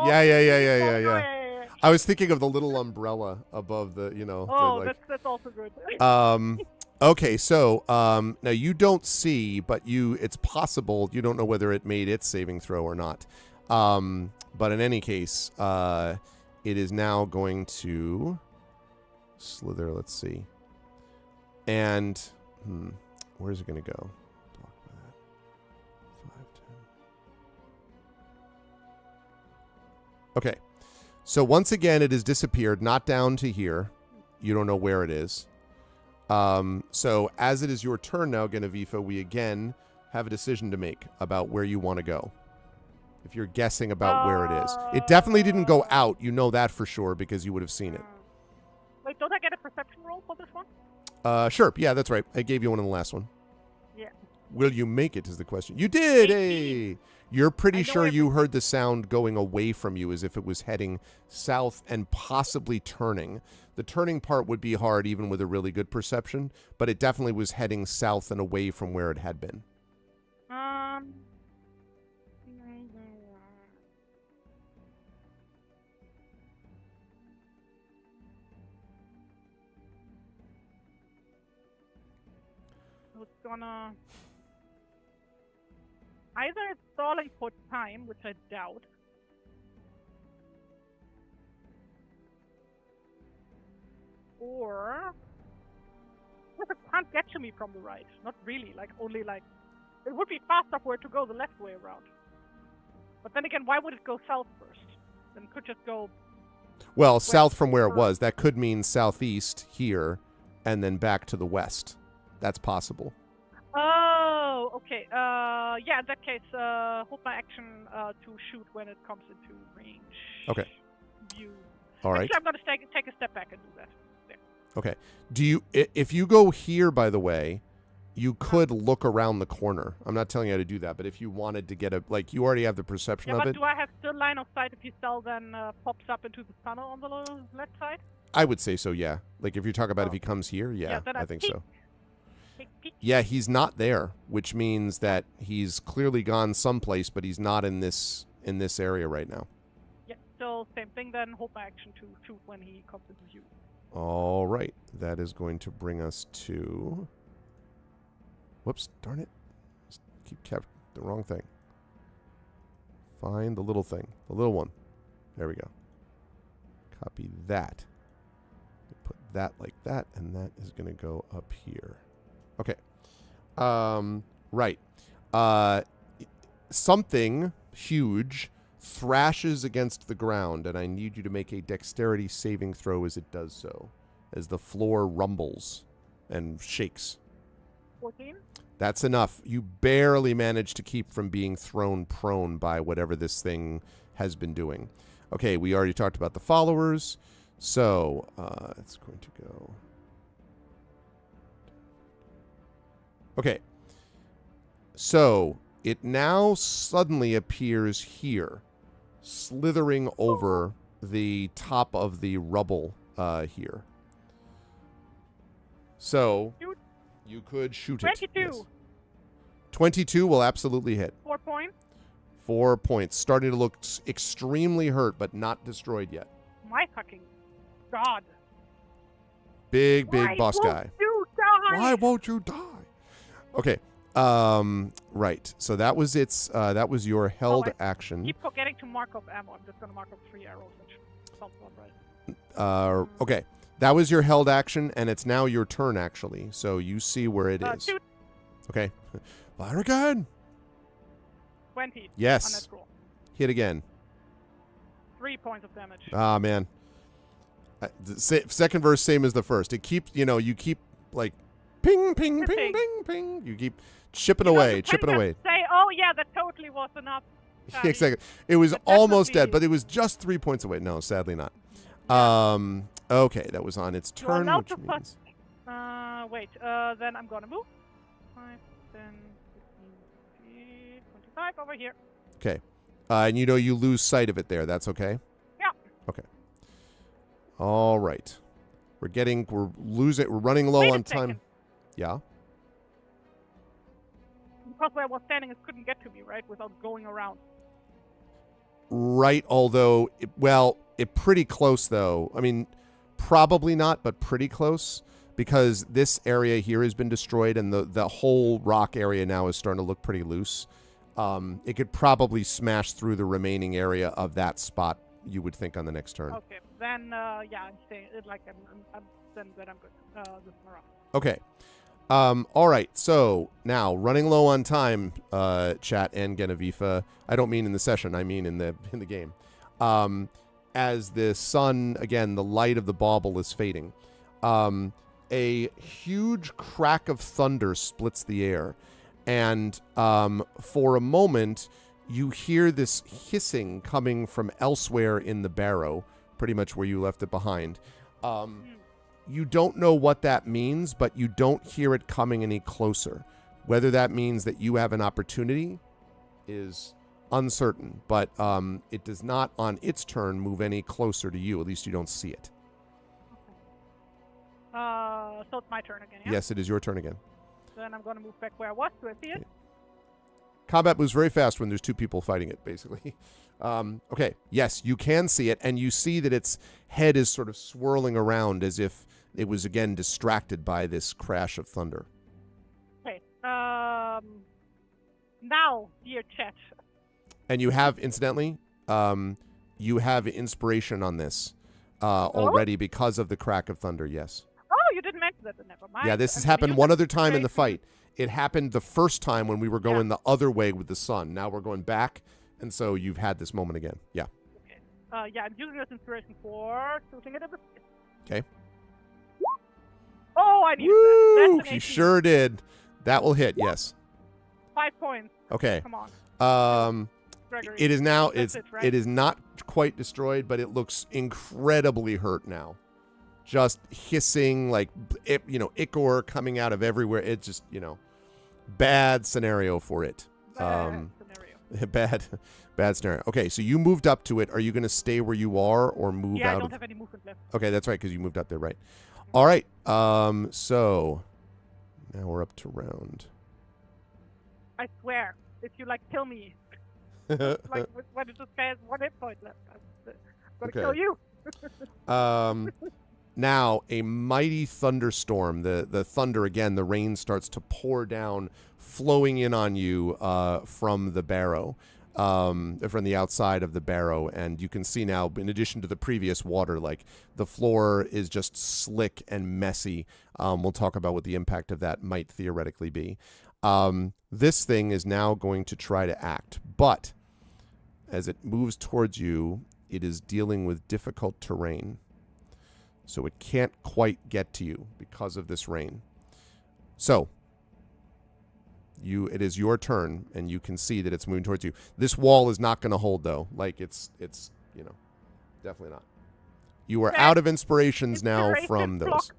Yeah. I was thinking of the little umbrella above the, Oh, that's also good. Okay, so now you don't see, but it's possible. You don't know whether it made its saving throw or not. But in any case, it is now going to slither. Let's see. And where's it going to go? Block by that. 5, 10. Okay. So once again, it has disappeared, not down to here. You don't know where it is. So as it is your turn now, Genevieve, we again have a decision to make about where you want to go. If you're guessing about where it is. It definitely didn't go out. You know that for sure because you would have seen it. Wait, don't I get a perception roll for this one? Sure. Yeah, that's right. I gave you one in the last one. Yeah. Will you make it is the question. You did! Hey! You're pretty sure you heard the sound going away from you as if it was heading south and possibly turning. The turning part would be hard even with a really good perception, but it definitely was heading south and away from where it had been. It's gonna... Either it's stalling for time, which I doubt. Or... Well, it can't get to me from the right. Not really, like, only like... It would be faster for it to go the left way around. But then again, why would it go south first? Then it could just go... Well, south from where it was. That could mean southeast here, and then back to the west. That's possible. Oh, okay. Yeah, in that case, hold my action to shoot when it comes into range. Okay. View. All right. Actually, I'm going to take a step back and do that. There. Okay. Do you, if you go here, by the way, you could look around the corner. I'm not telling you how to do that, but if you wanted to get a, like, you already have the perception of but it. Do I have still line of sight if he still then pops up into the tunnel on the left side? I would say so, yeah. Like, if you're talking about if Oh. he comes here, yeah, then I think peek. so. Peek. Yeah, he's not there, which means that he's clearly gone someplace, but he's not in this area right now. Yeah, still same thing then. Hold my action to shoot when he comes into view. All right. That is going to bring us to... Whoops, darn it. Just kept the wrong thing. Find the little thing. The little one. There we go. Copy that. Put that like that, and that is going to go up here. Okay. Right. Something huge thrashes against the ground, and I need you to make a dexterity saving throw as it does so, as the floor rumbles and shakes. 14? That's enough. You barely manage to keep from being thrown prone by whatever this thing has been doing. Okay, we already talked about the followers, so it's going to go... Okay, so it now suddenly appears here, slithering over the top of the rubble here. So Shoot. you could shoot 22. it. Yes. 22 will absolutely hit. 4 points. 4 points. Starting to look extremely hurt, but not destroyed yet. My fucking God. Big boss guy. You die? Why won't you die? Okay. Right. So that was its. That was your held action. Keep forgetting to mark up ammo. I'm just gonna mark up 3 arrows, which sounds about right. Okay. That was your held action, and it's now your turn actually. So you see where it is. Shoot. Okay. Fire again. 20. Yes. Unnatural. Hit again. 3 points of damage. Ah, man. Second verse, same as the first. It keeps, you keep like ping, ping, ping, ping, ping. You keep chipping away. Say, oh yeah, that totally was enough. Exactly. It was almost dead, but it was just 3 points away. No, sadly not. Okay, that was on its turn, which means... wait, then I'm gonna move. 5, 10, 15, 25, over here. Okay. And you lose sight of it there. That's okay? Yeah. Okay. All right. We're running low on time. Second. Yeah? Because where I was standing, it couldn't get to me, right, without going around. Right, although, it pretty close, though. I mean, probably not, but pretty close, because this area here has been destroyed, and the whole rock area now is starting to look pretty loose. It could probably smash through the remaining area of that spot, you would think, on the next turn. Okay, then, yeah, I'm staying, then I'm good. This one around. Okay. All right, so now running low on time, chat and Genevieve. I don't mean in the session, I mean in the game. As the sun, again, the light of the bauble is fading, a huge crack of thunder splits the air, and for a moment you hear this hissing coming from elsewhere in the barrow, pretty much where you left it behind. You don't know what that means, but you don't hear it coming any closer. Whether that means that you have an opportunity is uncertain, but it does not, on its turn, move any closer to you. At least you don't see it. So it's my turn again, yeah? Yes, it is your turn again. Then I'm going to move back where I was. Do I see it? Okay. Combat moves very fast when there's two people fighting it, basically. Okay, yes, you can see it, and you see that its head is sort of swirling around as if it was, again, distracted by this crash of thunder. Okay. Now, dear chat. And you have, incidentally, you have inspiration on this already because of the crack of thunder, yes. Oh, you didn't mention that, never mind. Yeah, this has happened one other time in the fight. It happened the first time when we were going the other way with the sun. Now we're going back, and so you've had this moment again. Yeah. Okay. Yeah, I'm using this inspiration for shooting it at the... Okay. Oh, I needed that. Woo! That's an You 18. sure did. That will hit. Yes. 5 points. Okay. Come on, Gregory. It is now. That's it, right? It is not quite destroyed, but it looks incredibly hurt now. Just hissing, like ichor coming out of everywhere. It's just bad scenario for it. Scenario. Bad scenario. Okay, so you moved up to it. Are you going to stay where you are or move Yeah, out? I don't have any movement left. Okay, that's right, because you moved up there, right? All right. So now we're up to round. I swear, if you kill me, like when this guy has 1 hit point left, I'm gonna kill you. Now a mighty thunderstorm. The thunder again. The rain starts to pour down, flowing in on you from the barrow, from the outside of the barrow, and you can see now, in addition to the previous water, like the floor is just slick and messy. We'll talk about what the impact of that might theoretically be. This thing is now going to try to act, but as it moves towards you, it is dealing with difficult terrain. So it can't quite get to you because of this rain. So it is your turn, and you can see that it's moving towards you. This wall is not going to hold, though. Like it's definitely not. You are out of inspirations now from those.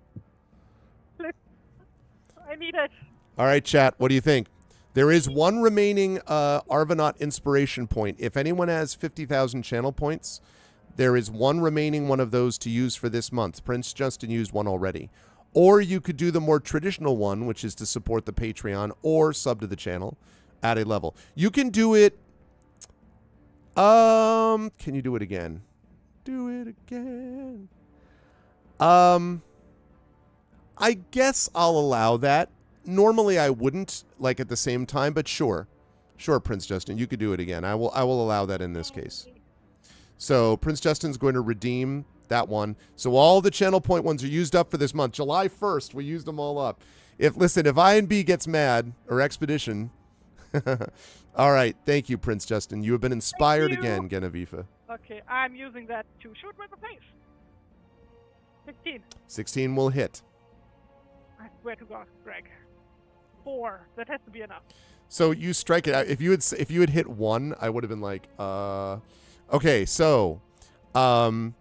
I need it. All right, chat. What do you think? There is one remaining Arvanaut inspiration point. If anyone has 50,000 channel points, there is one remaining one of those to use for this month. Prince Justin used one already. Or you could do the more traditional one, which is to support the Patreon or sub to the channel at a level. You can do it. Can you do it again? Do it again. I guess I'll allow that. Normally I wouldn't, like at the same time, but sure. Sure, Prince Justin, you could do it again. I will allow that in this case. So Prince Justin's going to redeem that one. So all the channel point ones are used up for this month. July 1st, we used them all up. If I&B gets mad, or Expedition. All right. Thank you, Prince Justin. You have been inspired again, Genevieve. Okay, I'm using that to shoot with the face. 16. 16 will hit. I swear to God, Greg. 4. That has to be enough. So you strike it out. If you had hit 1, I would have been like, okay, so so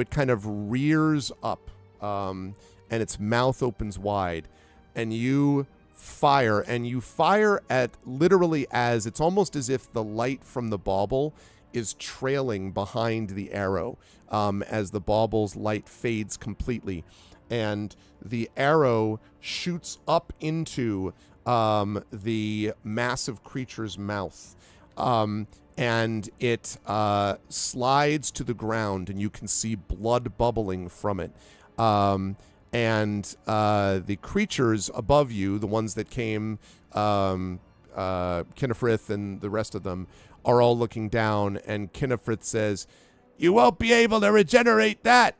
it kind of rears up, and its mouth opens wide, and you fire at literally as it's almost as if the light from the bauble is trailing behind the arrow, as the bauble's light fades completely, and the arrow shoots up into the massive creature's mouth. And it slides to the ground, and you can see blood bubbling from it. And the creatures above you, the ones that came, Kinnefrith and the rest of them, are all looking down, and Kinnefrith says, "You won't be able to regenerate that.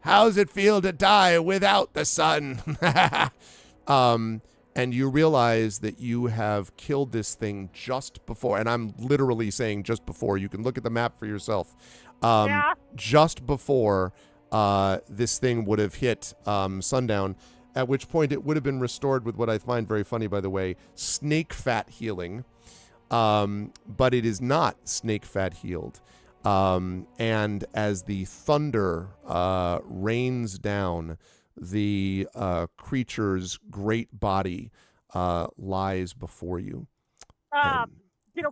How's it feel to die without the sun?" And you realize that you have killed this thing just before, and I'm literally saying just before. You can look at the map for yourself. Just before this thing would have hit sundown, at which point it would have been restored with what I find very funny, by the way, snake fat healing. But it is not snake fat healed. And as the thunder rains down, the creature's great body lies before you.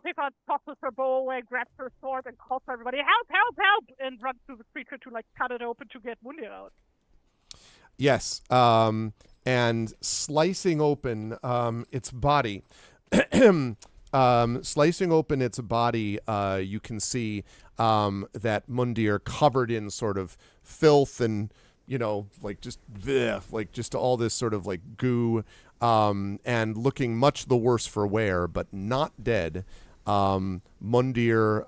Pippa tosses her bow away, grabs her sword, and calls for everybody, "Help, help, help!" and runs to the creature to cut it open to get Mundir out. Yes, and slicing open its body, you can see that Mundir, covered in sort of filth and just all this sort of goo, and looking much the worse for wear, but not dead. Mundir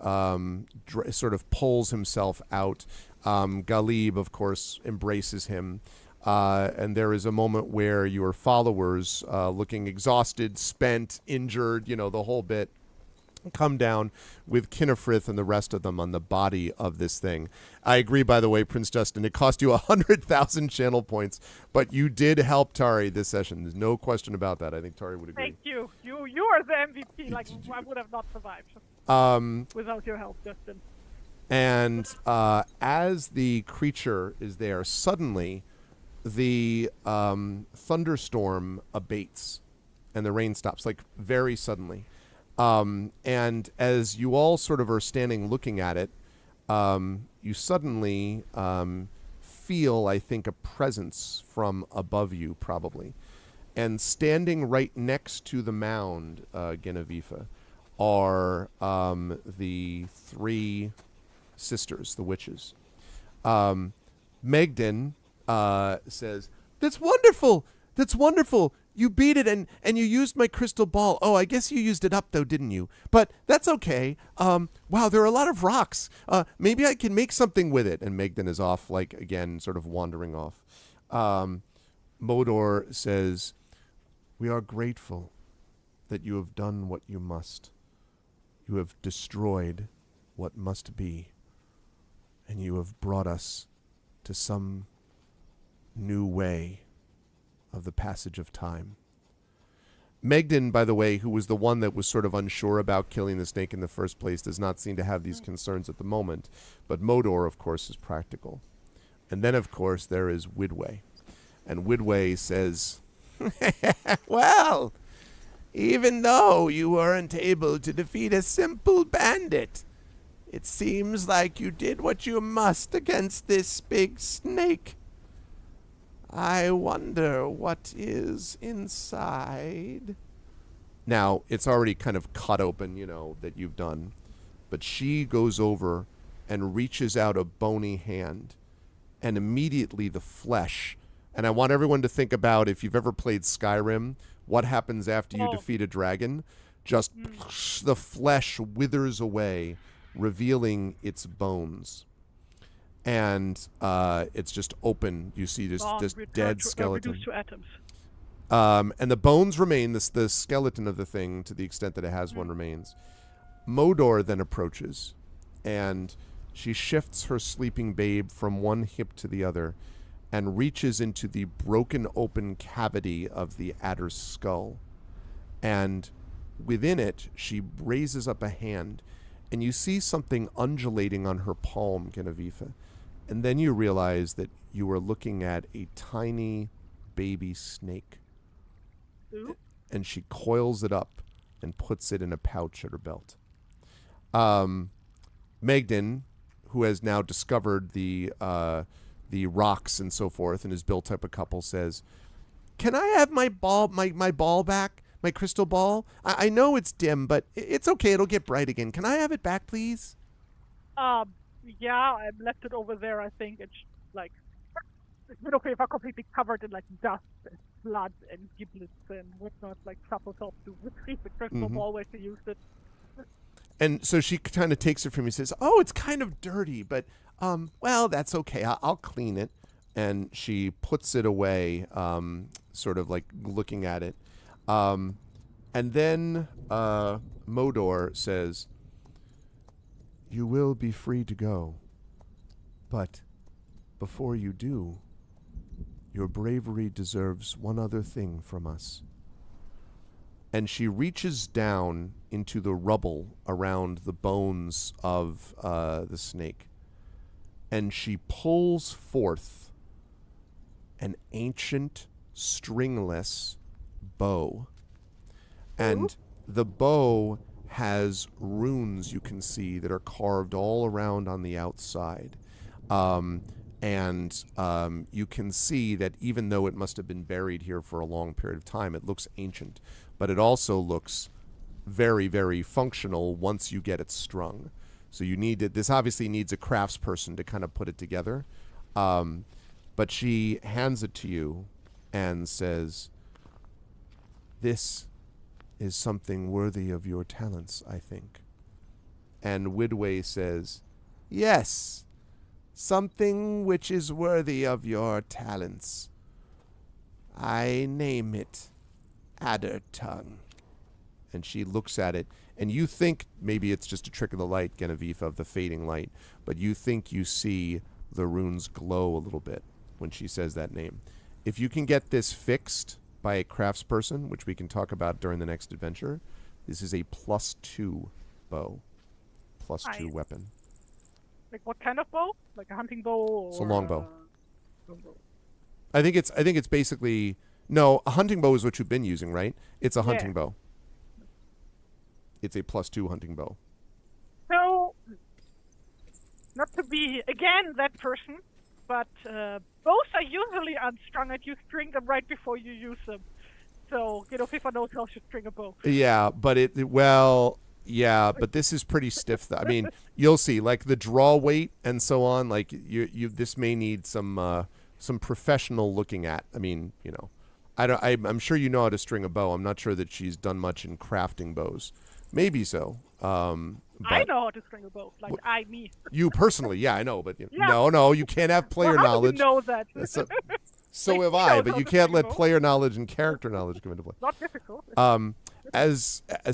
sort of pulls himself out. Galib, of course, embraces him. And there is a moment where your followers, looking exhausted, spent, injured, the whole bit, come down with Kinnefrith and the rest of them on the body of this thing. I agree, by the way, Prince Justin. It cost you 100,000 channel points, but you did help Tari this session. There's no question about that. I think Tari would agree. Thank you. You are the MVP. Like, I would have not survived without your help, Justin. And as the creature is there, suddenly the thunderstorm abates and the rain stops, like very suddenly. And as you all sort of are standing looking at it, you suddenly feel, I think, a presence from above you, probably. And standing right next to the mound, Genevieve, are the three sisters, the witches. Megden says, "That's wonderful! That's wonderful! You beat it, and you used my crystal ball. Oh, I guess you used it up, though, didn't you? But that's okay. Wow, there are a lot of rocks. Maybe I can make something with it." And Megden is off, like, again, sort of wandering off. Modor says, "We are grateful that you have done what you must. You have destroyed what must be, and you have brought us to some new way of the passage of time." Megden, by the way, who was the one that was sort of unsure about killing the snake in the first place, does not seem to have these concerns at the moment. But Modor, of course, is practical. And then, of course, there is Widway. And Widway says, "Well, even though you weren't able to defeat a simple bandit, it seems like you did what you must against this big snake. I wonder what is inside." Now, it's already kind of cut open, that you've done. But she goes over and reaches out a bony hand, and immediately the flesh. And I want everyone to think about, if you've ever played Skyrim, what happens after you defeat a dragon. Just the flesh withers away, revealing its bones. And it's just open. You see this dead skeleton. Reduced to atoms. And the bones remain. The skeleton of the thing, to the extent that it has one, remains. Modor then approaches, and she shifts her sleeping babe from one hip to the other and reaches into the broken open cavity of the adder's skull. And within it, she raises up a hand, and you see something undulating on her palm, Genevieve. And then you realize that you are looking at a tiny baby snake. Ooh. And she coils it up and puts it in a pouch at her belt. Megden, who has now discovered the rocks and so forth and has built up a couple, says, "Can I have my ball, my ball back? My crystal ball? I know it's dim, but it's okay. It'll get bright again. Can I have it back, please?" Yeah, I left it over there. I think it's like, it's been okay if I'm completely covered in like dust and blood and giblets and whatnot, like supposed to retrieve the crystal ball where she used it. And so she kind of takes it from me and says, "Oh, it's kind of dirty, but well, that's okay. I'll clean it." And she puts it away, sort of like looking at it. And then Modor says, "You will be free to go. But before you do, your bravery deserves one other thing from us." And she reaches down into the rubble around the bones of the snake. And she pulls forth an ancient stringless bow. And the bow has runes you can see that are carved all around on the outside. And you can see that even though it must have been buried here for a long period of time, it looks ancient. But it also looks very, very functional once you get it strung. So you need it. This obviously needs a craftsperson to kind of put it together. But she hands it to you and says, "This is something worthy of your talents, I think." And Widway says, "Yes, something which is worthy of your talents. I name it Adder Tongue." and she looks at it, and you think maybe it's just a trick of the light, Genevieve, of the fading light, but you think you see the runes glow a little bit when she says that name. If you can get this fixed by a craftsperson, which we can talk about during the next adventure, this is a +2 bow, +2 weapon. Like what kind of bow? Like a hunting bow? Or it's a longbow. Longbow. I think it's basically no. A hunting bow is what you've been using, right? It's a hunting bow. It's a +2 hunting bow. So, not to be again that person, but bows are usually unstrung, and you string them right before you use them. So FIFA knows how to string a bow. Yeah, but but this is pretty stiff. I mean, you'll see, like the draw weight and so on. Like you this may need some professional looking at. I mean, you know, I'm sure you know how to string a bow. I'm not sure that she's done much in crafting bows. Maybe so. I know how to string a bow. Like me. You personally, yeah, I know, but no, you can't have player knowledge. How do you know that? So have I, but you can't let player knowledge and character knowledge come into play. Not difficult.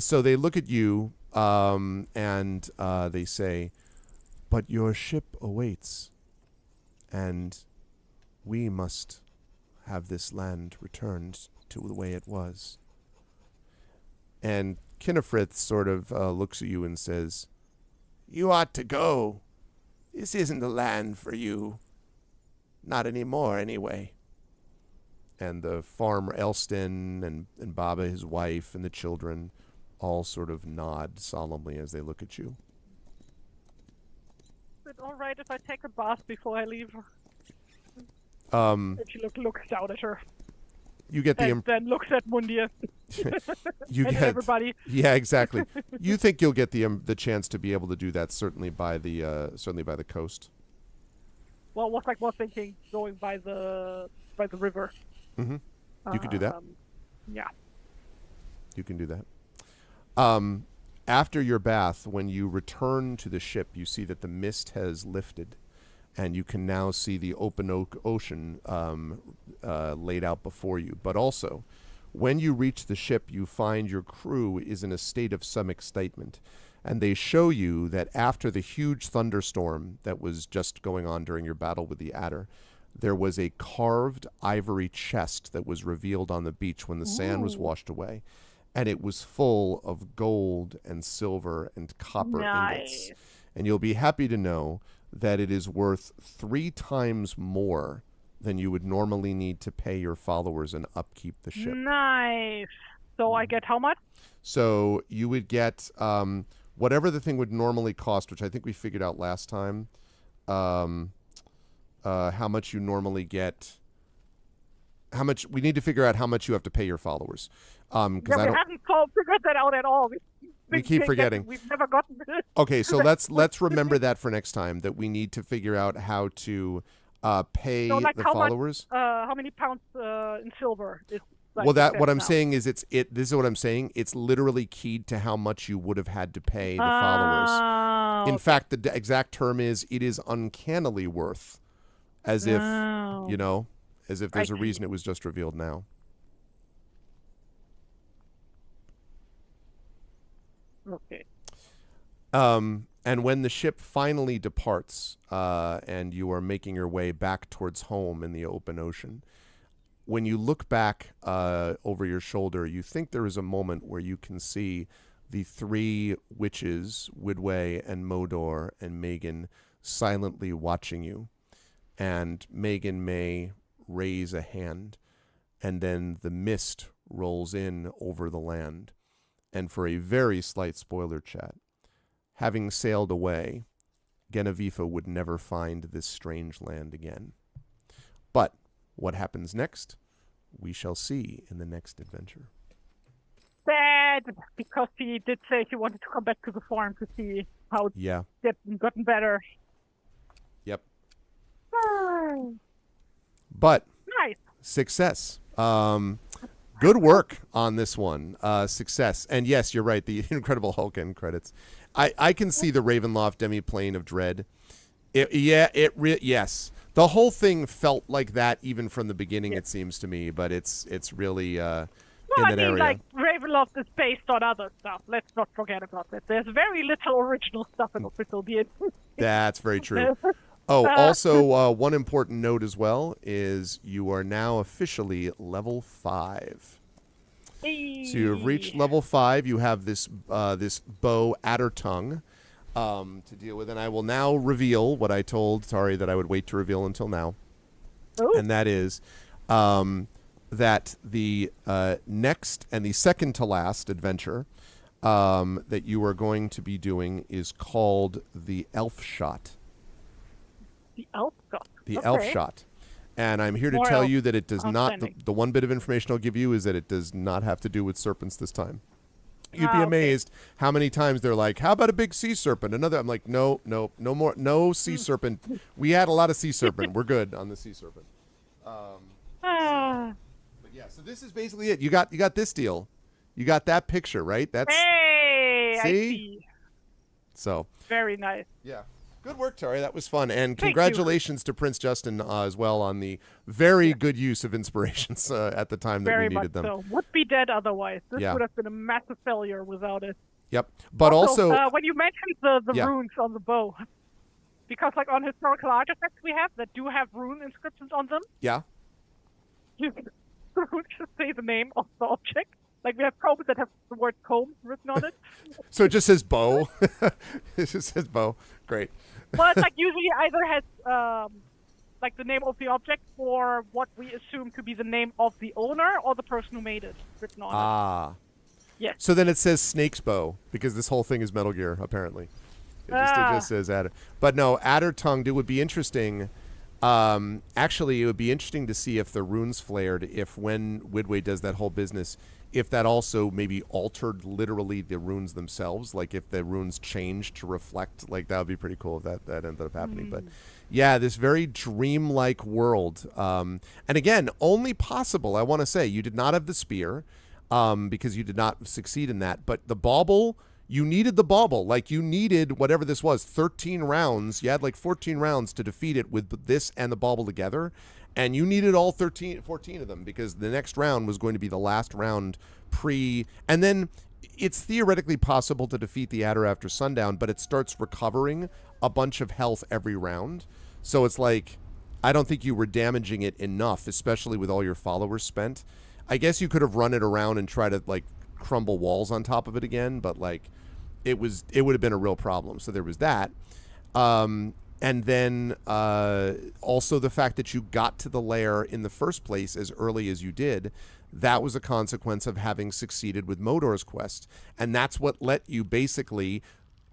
So they look at you, and they say, "But your ship awaits, and we must have this land returned to the way it was." And Kinnefrith sort of looks at you and says, "You ought to go. This isn't the land for you. Not anymore, anyway." And the farmer, Elston, and Baba, his wife, and the children all sort of nod solemnly as they look at you. Is it all right if I take a bath before I leave? And she looks down at her. You get and then looks at Mundia. You and get everybody. Yeah, exactly. You think you'll get the chance to be able to do that certainly by the coast. Well, was thinking going by the river. Mm-hmm. You could do that. Yeah. You can do that. After your bath, when you return to the ship, you see that the mist has lifted, and you can now see the open ocean laid out before you. But also, when you reach the ship, you find your crew is in a state of some excitement. And they show you that after the huge thunderstorm that was just going on during your battle with the adder, there was a carved ivory chest that was revealed on the beach when the sand was washed away. And it was full of gold and silver and copper ingots. And you'll be happy to know that it is worth 3 times more than you would normally need to pay your followers and upkeep the ship. Nice. So I get how much? So you would get whatever the thing would normally cost, which I think we figured out last time. How much you normally get. How much we need to figure out how much you have to pay your followers. We haven't figured that out at all. We keep forgetting. We've never gotten this. Okay, so let's remember that for next time, that we need to figure out how to pay the followers. How many pounds in silver is? What I'm saying is this is what I'm saying. It's literally keyed to how much you would have had to pay the followers. In fact, the exact term is it is uncannily worth, as if as if there's a reason it was just revealed now. Okay. And when the ship finally departs, and you are making your way back towards home in the open ocean, when you look back over your shoulder, you think there is a moment where you can see the 3 witches, Widway and Modor and Megan, silently watching you. And Megan may raise a hand, and then the mist rolls in over the land. And for a very slight spoiler chat, having sailed away, Genevieve would never find this strange land again. But what happens next, we shall see in the next adventure. Bad, because he did say he wanted to come back to the farm to see how it's gotten better. Yep. But nice. Success. Good work on this one. Success. And yes, you're right. The Incredible Hulk end credits. I can see the Ravenloft demiplane of Dread. Yes. The whole thing felt like that even from the beginning, it seems to me. But it's really Well, in I that mean, area. like, Ravenloft is based on other stuff. Let's not forget about that. There's very little original stuff in Official D&D. That's very true. Oh, also, one important note as well is you are now officially level 5. So you've reached level 5. You have this this bow Adder Tongue to deal with, and I will now reveal what I told Tari that I would wait to reveal until now, and that is that the next and the second to last adventure that you are going to be doing is called the Elf Shot. The Elf Shot. The Elf Shot. And I'm here to tell you that it does not, the one bit of information I'll give you is that it does not have to do with serpents this time. You'd be amazed how many times they're like, how about a big sea serpent? I'm like, no more, no sea serpent. We had a lot of sea serpent. We're good on the sea serpent. But yeah, so this is basically it. You got this deal. You got that picture, right? That's I see. So very nice. Yeah. Good work, Tari. That was fun. And congratulations to Prince Justin as well on the very good use of inspirations at the time that we needed them. So. Would be dead otherwise. This would have been a massive failure without it. Yep. But also when you mentioned the runes on the bow, because like on historical artifacts we have that do have rune inscriptions on them. Yeah. The runes should say the name of the object. Like we have combs that have the word comb written on it. So it just says bow. It just says bow. Great. Well, it's like usually either has like the name of the object or what we assume to be the name of the owner or the person who made it written on it. Yes. So then it says Snake's bow because this whole thing is Metal Gear apparently. It just says Adder. But no, Adder Tongue. It would be interesting. Actually, it would be interesting to see if the runes flared. If when Widway does that whole business, if that also maybe altered literally the runes themselves, like if the runes changed to reflect, like that would be pretty cool if that ended up happening. But yeah, this very dreamlike world. And again, only possible, I want to say, you did not have the spear because you did not succeed in that. But the bauble, you needed the bauble. Like you needed whatever this was, 13 rounds. You had like 14 rounds to defeat it with this and the bauble together. And you needed all 14 of them because the next round was going to be the last round and then it's theoretically possible to defeat the Adder after sundown, but it starts recovering a bunch of health every round. So it's like, I don't think you were damaging it enough, especially with all your followers spent. I guess you could have run it around and try to like crumble walls on top of it again, but like it would have been a real problem. So there was that. And then also the fact that you got to the lair in the first place as early as you did, that was a consequence of having succeeded with Modor's quest. And that's what let you basically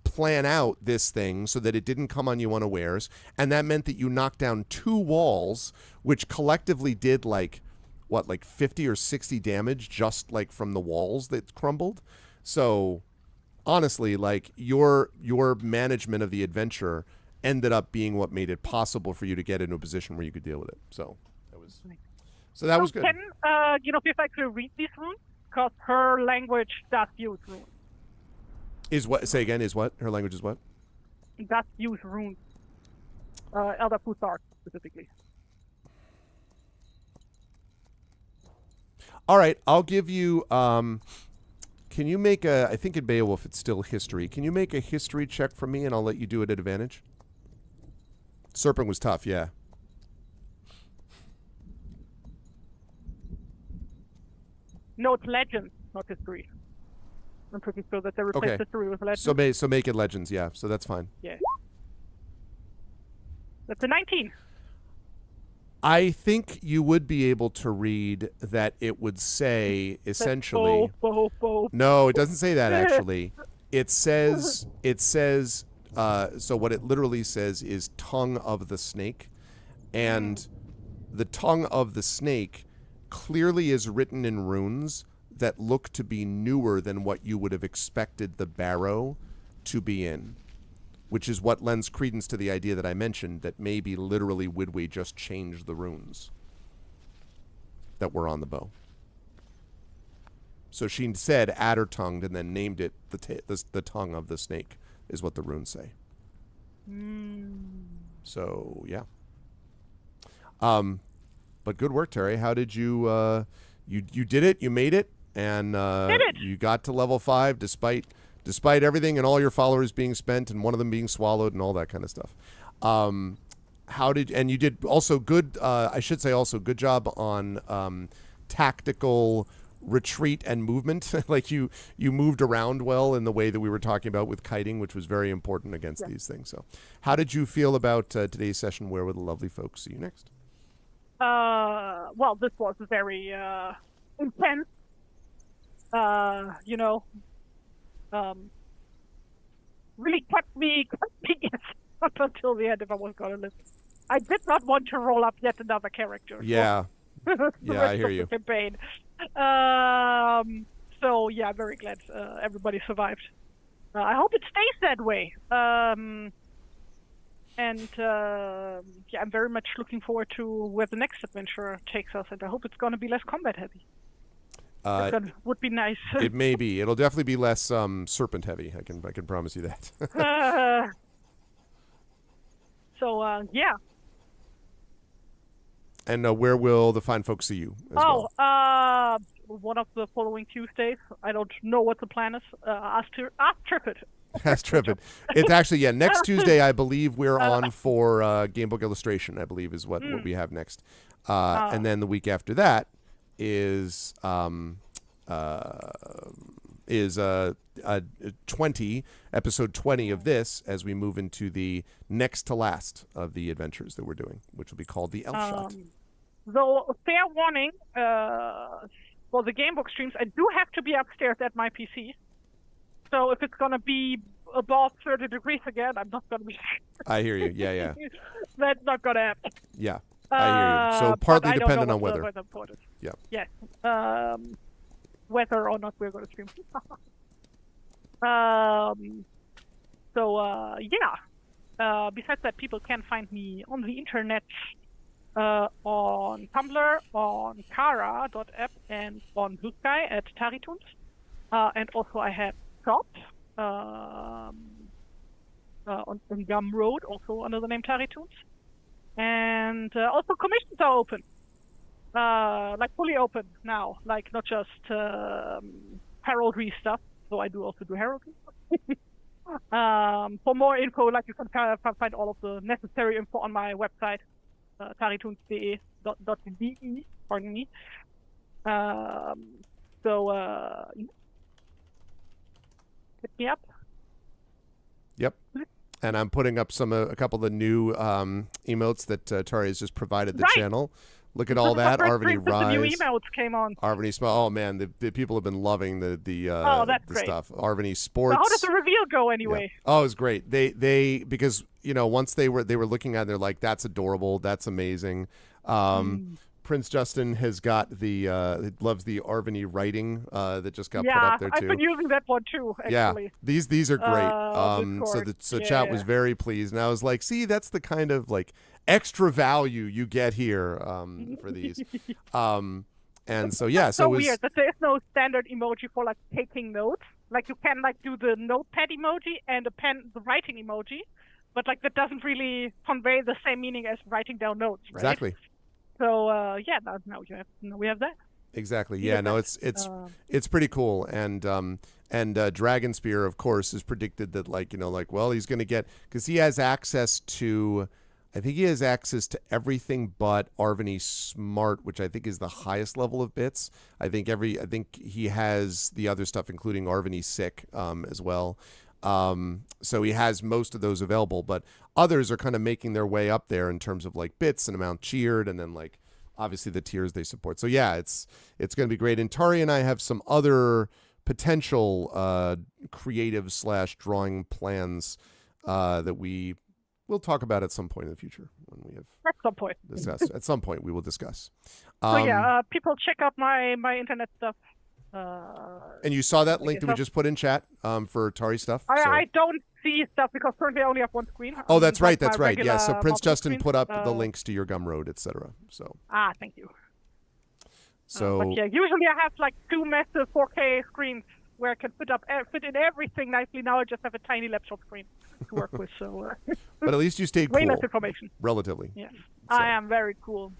plan out this thing so that it didn't come on you unawares. And that meant that you knocked down 2 walls, which collectively did like 50 or 60 damage just like from the walls that crumbled. So honestly, like your management of the adventure ended up being what made it possible for you to get into a position where you could deal with it. So that was good. Can if I could read these runes, because her language does use runes. Is what? Say again. Is what? Her language is what? It does use runes. Elder Futhar specifically. All right, I'll give you. Can you make I think in Beowulf it's still history. Can you make a history check for me, and I'll let you do it at advantage? Serpent was tough, yeah. No, it's legend, not history. I'm pretty sure that they replaced history with legend. So make it legends, yeah. So that's fine. Yeah. That's a 19. I think you would be able to read that it would say essentially. No, it doesn't say that actually. It says. So what it literally says is tongue of the snake, and the tongue of the snake clearly is written in runes that look to be newer than what you would have expected the barrow to be in, which is what lends credence to the idea that I mentioned that maybe literally Widway just changed the runes that were on the bow. So she said adder-tongued and then named it the tongue of the snake is what the runes say. So, yeah. But good work, Tari. How did you you did it? You made it? and Did it? you got to level 5 despite everything and all your followers being spent and one of them being swallowed and all that kind of stuff. And you did also good, I should say also good job on tactical retreat and movement. Like you moved around well in the way that we were talking about with kiting, which was very important against these things. So how did you feel about today's session? Where will the lovely folks see you next? Well, this was very intense. Really kept me up until the end if I was going to live. I did not want to roll up yet another character. Yeah. Yeah, I hear you. Campaign. So yeah, I'm very glad everybody survived. I hope it stays that way. I'm very much looking forward to where the next adventure takes us, and I hope it's going to be less combat heavy. That would be nice. It may be. It'll definitely be less serpent heavy. I can promise you that. Yeah. And where will the fine folks see you as well? One of the following Tuesdays. I don't know what the plan is. Ask Trippet. Ask Trippet. It's actually, next Tuesday, I believe we're on for Gamebook Illustration, I believe is what we have next. And then the week after that is 20, episode 20 of this, as we move into the next to last of the adventures that we're doing, which will be called the Elf Shot. Though, fair warning, for the Gamebook streams, I do have to be upstairs at my PC. So if it's going to be above 30 degrees again, I'm not going to be... I hear you. Yeah. That's not going to happen. Yeah, I hear you. So partly dependent on weather. Yeah. Yes. Whether or not we're going to stream. Besides that, people can find me on the internet, on Tumblr, on Kara.app, and on Blue Sky at TariToons. And also I have shop on Gumroad, also under the name TariToons. And also commissions are open. Fully open now, not just heraldry stuff, so I do also do heraldry. For more info, you can find all of the necessary info on my website, taritoons.de, pardon me. Hit me up. Yep. And I'm putting up a couple of the new emotes that Tari has just provided the channel. Look at all that. Arvany Rise. The new emails came on. Arvany Smile. Oh man, the people have been loving the great stuff. Arvany Sports. So how does the reveal go anyway? Yeah. Oh, it was great. They because once they were looking at it, they're like, that's adorable, that's amazing. Prince Justin has got loves the Arvany writing that just got put up there too. I've been using that one too, actually. Yeah, these are great. Chat was very pleased, and I was like, see, that's the kind of extra value you get here for these. And so so weird that there is no standard emoji for taking notes. You can do the notepad emoji and the writing emoji, but that doesn't really convey the same meaning as writing down notes, right? Exactly. So now we have that. Exactly. Yeah. No, it's pretty cool. And Dragon Spear, of course, is predicted that well, he's going to get, because he has access to, I think he has access to everything but Arvany Smart, which I think is the highest level of bits. I think he has the other stuff, including Arvany Sick as well. So he has most of those available, but others are kind of making their way up there in terms of bits and amount cheered, and then obviously the tiers they support. So yeah, it's going to be great. And Tari and I have some other potential creative / drawing plans that we will talk about at some point in the future when we have at some point. At some point we will discuss. People check out my internet stuff. And you saw that link that we just put in chat for Tari stuff? I don't see stuff because currently I only have one screen. Oh, that's right. Yeah, so Prince Justin screen. Put up the links to your Gumroad, etc. So. Thank you. So. Usually I have 2 massive 4K screens where I can fit in everything nicely. Now I just have a tiny laptop screen to work with. So. But at least you stayed cool. Way less information. Relatively. Yes, so. I am very cool.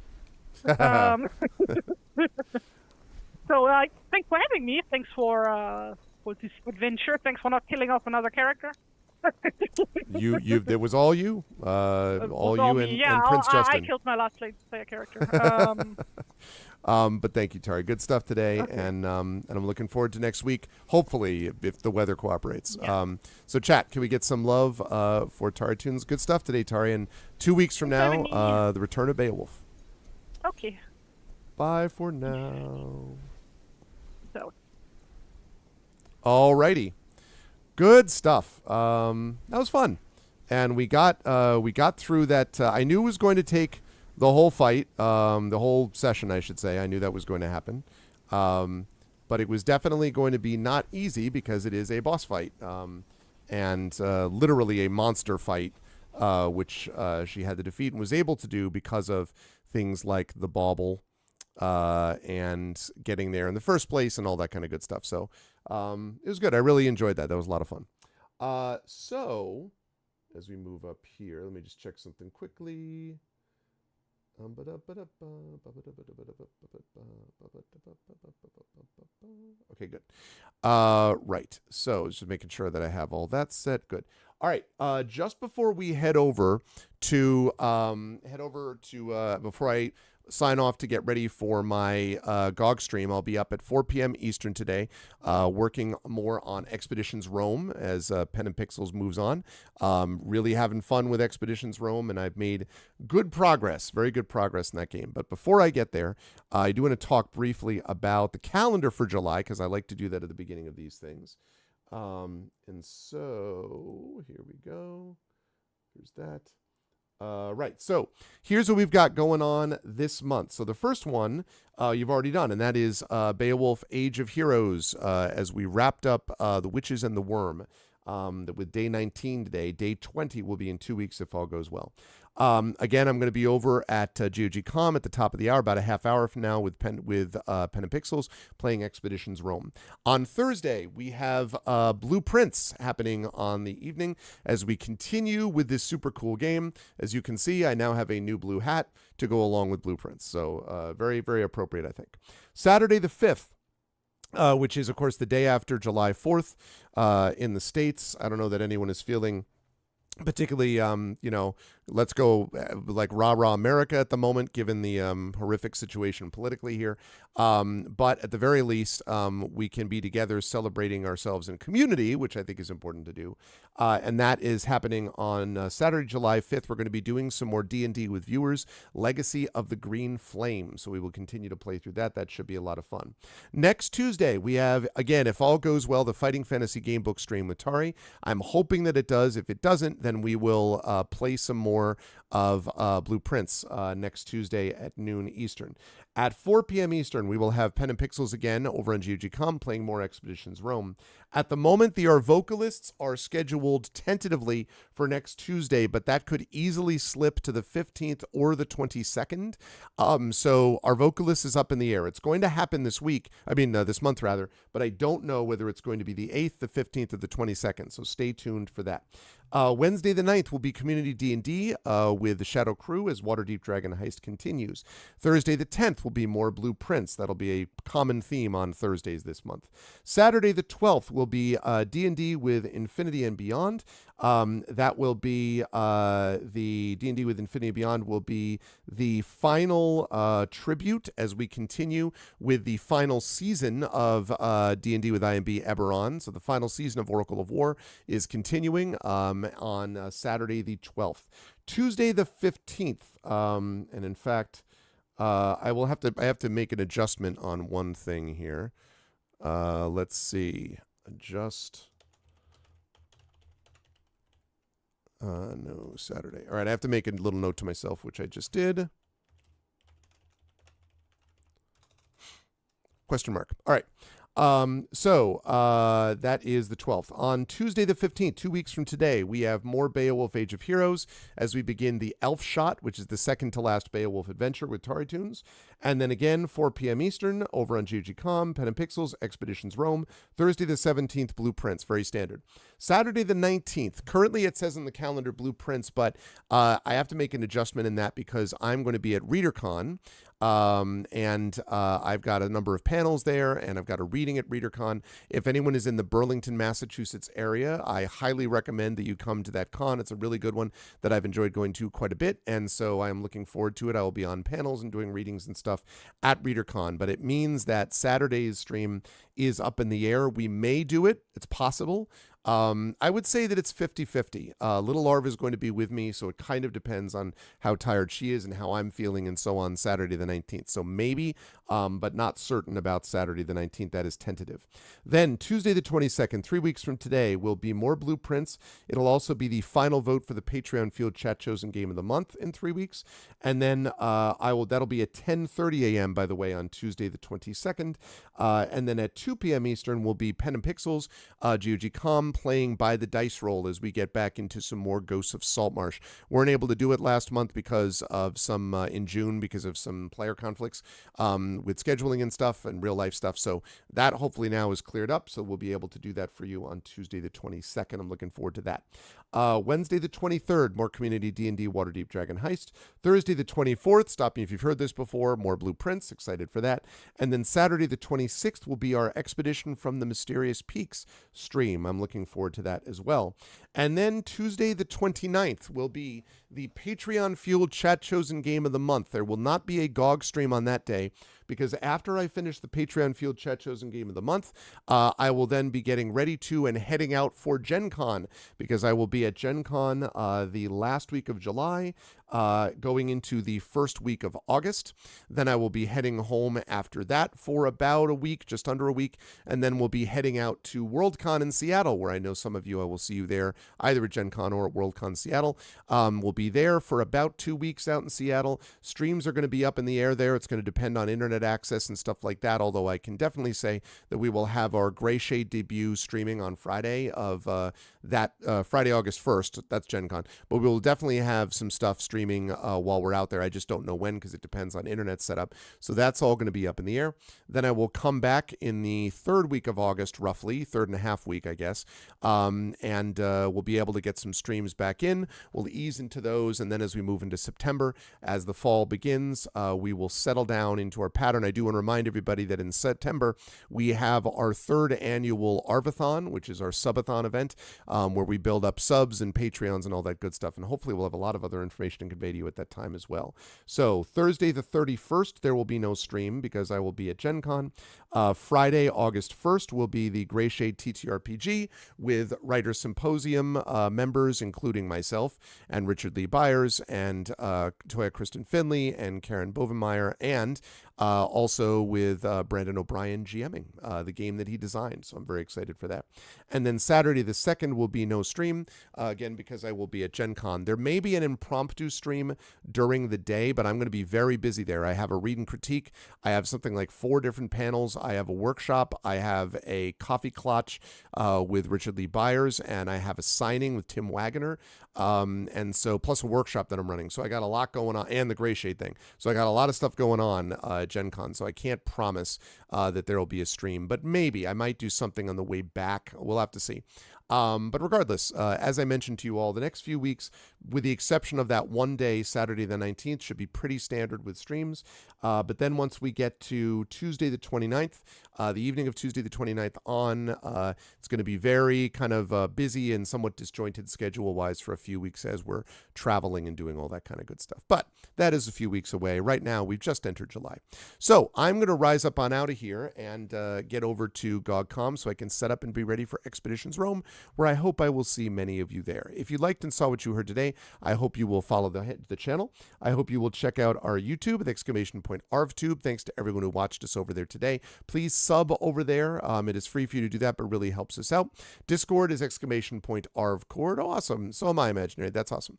So thanks for having me. Thanks for this adventure. Thanks for not killing off another character. It was all you, all you and Prince Justin. I killed my last player character. But thank you, Tari. Good stuff today, Okay. and I'm looking forward to next week. Hopefully, if the weather cooperates. Yeah. So, chat, can we get some love for TariToons? Good stuff today, Tari. And 2 weeks from now, the return of Beowulf. Okay. Bye for now. So. Alrighty. Good stuff. That was fun, and we got through that. I knew it was going to take the whole fight, the whole session, I should say. I knew that was going to happen, but it was definitely going to be not easy because it is a boss fight, and literally a monster fight, which she had to defeat and was able to do because of things like the bauble and getting there in the first place and all that kind of good stuff. So it was good. I really enjoyed that. That was a lot of fun. So as we move up here, let me just check something quickly. Okay, good. Right. So just making sure that I have all that set. Good. All right. Just before we head over to before I sign off to get ready for my GOG stream, I'll be up at 4 p.m. Eastern today, working more on Expeditions Rome as Pen and Pixels moves on. Really having fun with Expeditions Rome, and I've made good progress, very good progress in that game. But before I get there, I do want to talk briefly about the calendar for July, because I like to do that at the beginning of these things. And so here we go. Here's that. Right. So here's what we've got going on this month. So the first one you've already done, and that is Beowulf Age of Heroes, as we wrapped up The Witches and the Wyrm with day 19 today. Day 20 will be in 2 weeks if all goes well. Again, I'm going to be over at GOG.com at the top of the hour, about a half hour from now, with Pen and Pixels playing Expeditions Rome. On Thursday, we have Blueprints happening on the evening as we continue with this super cool game. As you can see, I now have a new blue hat to go along with Blueprints. So very, very appropriate, I think. Saturday the 5th. Which is, of course, the day after July 4th in the States. I don't know that anyone is feeling particularly, let's go like rah-rah America at the moment, given the horrific situation politically here. But at the very least, we can be together celebrating ourselves in community, which I think is important to do. And that is happening on Saturday, July 5th. We're going to be doing some more D&D with viewers, Legacy of the Green Flame. So we will continue to play through that. That should be a lot of fun. Next Tuesday, we have, again, if all goes well, the Fighting Fantasy Gamebook stream with Tari. I'm hoping that it does. If it doesn't, then we will play some more of Blueprints next Tuesday at noon Eastern. At 4 p.m. Eastern, we will have Pen and Pixels again over on GOG.com playing more Expeditions Rome. At the moment, our vocalists are scheduled tentatively for next Tuesday, but that could easily slip to the 15th or the 22nd. So our vocalist is up in the air. It's going to happen this month rather, but I don't know whether it's going to be the 8th, the 15th, or the 22nd. So stay tuned for that. Wednesday the 9th will be Community D&D with the Shadow Crew as Waterdeep Dragon Heist continues. Thursday the 10th will be more Blueprints. That'll be a common theme on Thursdays this month. Saturday the 12th will be D&D with Infinity and Beyond. That will be the D&D with Infinity and Beyond will be the final tribute as we continue with the final season of D&D with IMB Eberron. So the final season of Oracle of War is continuing on Saturday the 12th. Tuesday the 15th, and in fact, I have to make an adjustment on one thing here. Let's see. Adjust. No, Saturday. All right, I have to make a little note to myself, which I just did. Question mark. All right. So that is the 12th. On Tuesday the 15th, 2 weeks from today, we have more Beowulf Age of Heroes as we begin the Elf Shot, which is the second to last Beowulf adventure with TariToons. And then again, 4 p.m. Eastern, over on GG.com, Pen and Pixels, Expeditions Rome. Thursday the 17th, Blueprints, very standard. Saturday the 19th, currently it says in the calendar Blueprints, but I have to make an adjustment in that because I'm going to be at ReaderCon. And I've got a number of panels there, and I've got a reading at ReaderCon. If anyone is in the Burlington, Massachusetts area, I highly recommend that you come to that con. It's a really good one that I've enjoyed going to quite a bit, and so I'm looking forward to it. I will be on panels and doing readings and stuff at ReaderCon, but it means that Saturday's stream is up in the air. We may do it. It's possible. I would say that it's 50-50. Little Larva is going to be with me, so it kind of depends on how tired she is and how I'm feeling and so on Saturday the 19th. So maybe, but not certain about Saturday the 19th. That is tentative. Then Tuesday the 22nd, 3 weeks from today, will be more Blueprints. It'll also be the final vote for the Patreon Field Chat Chosen Game of the Month in 3 weeks. And then that'll be at 10:30 a.m., by the way, on Tuesday the 22nd. And then at 2 p.m. Eastern will be Pen and Pixels, GOG.com, playing by the dice roll as we get back into some more Ghosts of Saltmarsh. Weren't able to do it last month because of some, in June, because of some player conflicts with scheduling and stuff and real life stuff. So that hopefully now is cleared up. So we'll be able to do that for you on Tuesday the 22nd. I'm looking forward to that. Wednesday the 23rd, more community D&D Waterdeep Dragon Heist. Thursday the 24th, stop me if you've heard this before, more Blueprints, excited for that. And then Saturday the 26th will be our Expedition from the Mysterious Peaks stream. I'm looking forward to that as well. And then Tuesday the 29th will be the Patreon Fueled Chat Chosen Game of the Month. There will not be a GOG stream on that day, because after I finish the Patreon Field Chat Chosen Game of the Month, I will then be getting ready to and heading out for Gen Con, because I will be at Gen Con the last week of July, going into the first week of August. Then I will be heading home after that for about a week, just under a week, and then we'll be heading out to Worldcon in Seattle, where I know some of you, I will see you there, either at Gen Con or at Worldcon Seattle. We'll be there for about 2 weeks out in Seattle. Streams are going to be up in the air there. It's going to depend on internet access and stuff like that, although I can definitely say that we will have our Gray Shade debut streaming on Friday of Friday, August 1st. That's Gen Con. But we will definitely have some stuff streaming while we're out there. I just don't know when, because it depends on internet setup. So that's all going to be up in the air. Then I will come back in the third week of August, roughly, third and a half week, I guess. And we'll be able to get some streams back in. We'll ease into those. And then as we move into September, as the fall begins, we will settle down into our pattern. I do want to remind everybody that in September, we have our third annual Arvathon, which is our subathon event, where we build up subs and Patreons and all that good stuff. And hopefully we'll have a lot of other information to convey to you at that time as well. So Thursday the 31st, there will be no stream because I will be at Gen Con. Friday, August 1st, will be the Gray Shade TTRPG with Writer Symposium members, including myself and Richard Lee Byers and Toya Kristen Finley and Karen Bovenmeyer, and also with Brandon O'Brien GMing the game that he designed. So I'm very excited for that. And then Saturday the 2nd will be no stream, again, because I will be at Gen Con. There may be an impromptu stream during the day, but I'm going to be very busy there. I have a read and critique. I have something like 4 different panels. I have a workshop. I have a coffee clutch with Richard Lee Byers, and I have a signing with Tim Wagoner. And so plus a workshop that I'm running. So I got a lot going on, and the Gray Shade thing. So I got a lot of stuff going on at Gen Con. So I can't promise that there will be a stream, but maybe I might do something on the way back. We'll have to see. But regardless, as I mentioned to you all, the next few weeks, with the exception of that one day, Saturday the 19th, should be pretty standard with streams. But then once we get to Tuesday the 29th, the evening of Tuesday the 29th on, it's going to be very kind of busy and somewhat disjointed schedule-wise for a few weeks as we're traveling and doing all that kind of good stuff. But that is a few weeks away. Right now, we've just entered July. So I'm going to rise up on out of here and get over to GOG.com so I can set up and be ready for Expeditions Rome, where I hope I will see many of you there. If you liked and saw what you heard today, I hope you will follow the channel. I hope you will check out our YouTube with !ArvTube. Thanks to everyone who watched us over there today. Please sub over there. It is free for you to do that, but really helps us out. Discord is !ArvCord. Awesome. So am I imaginary. That's awesome.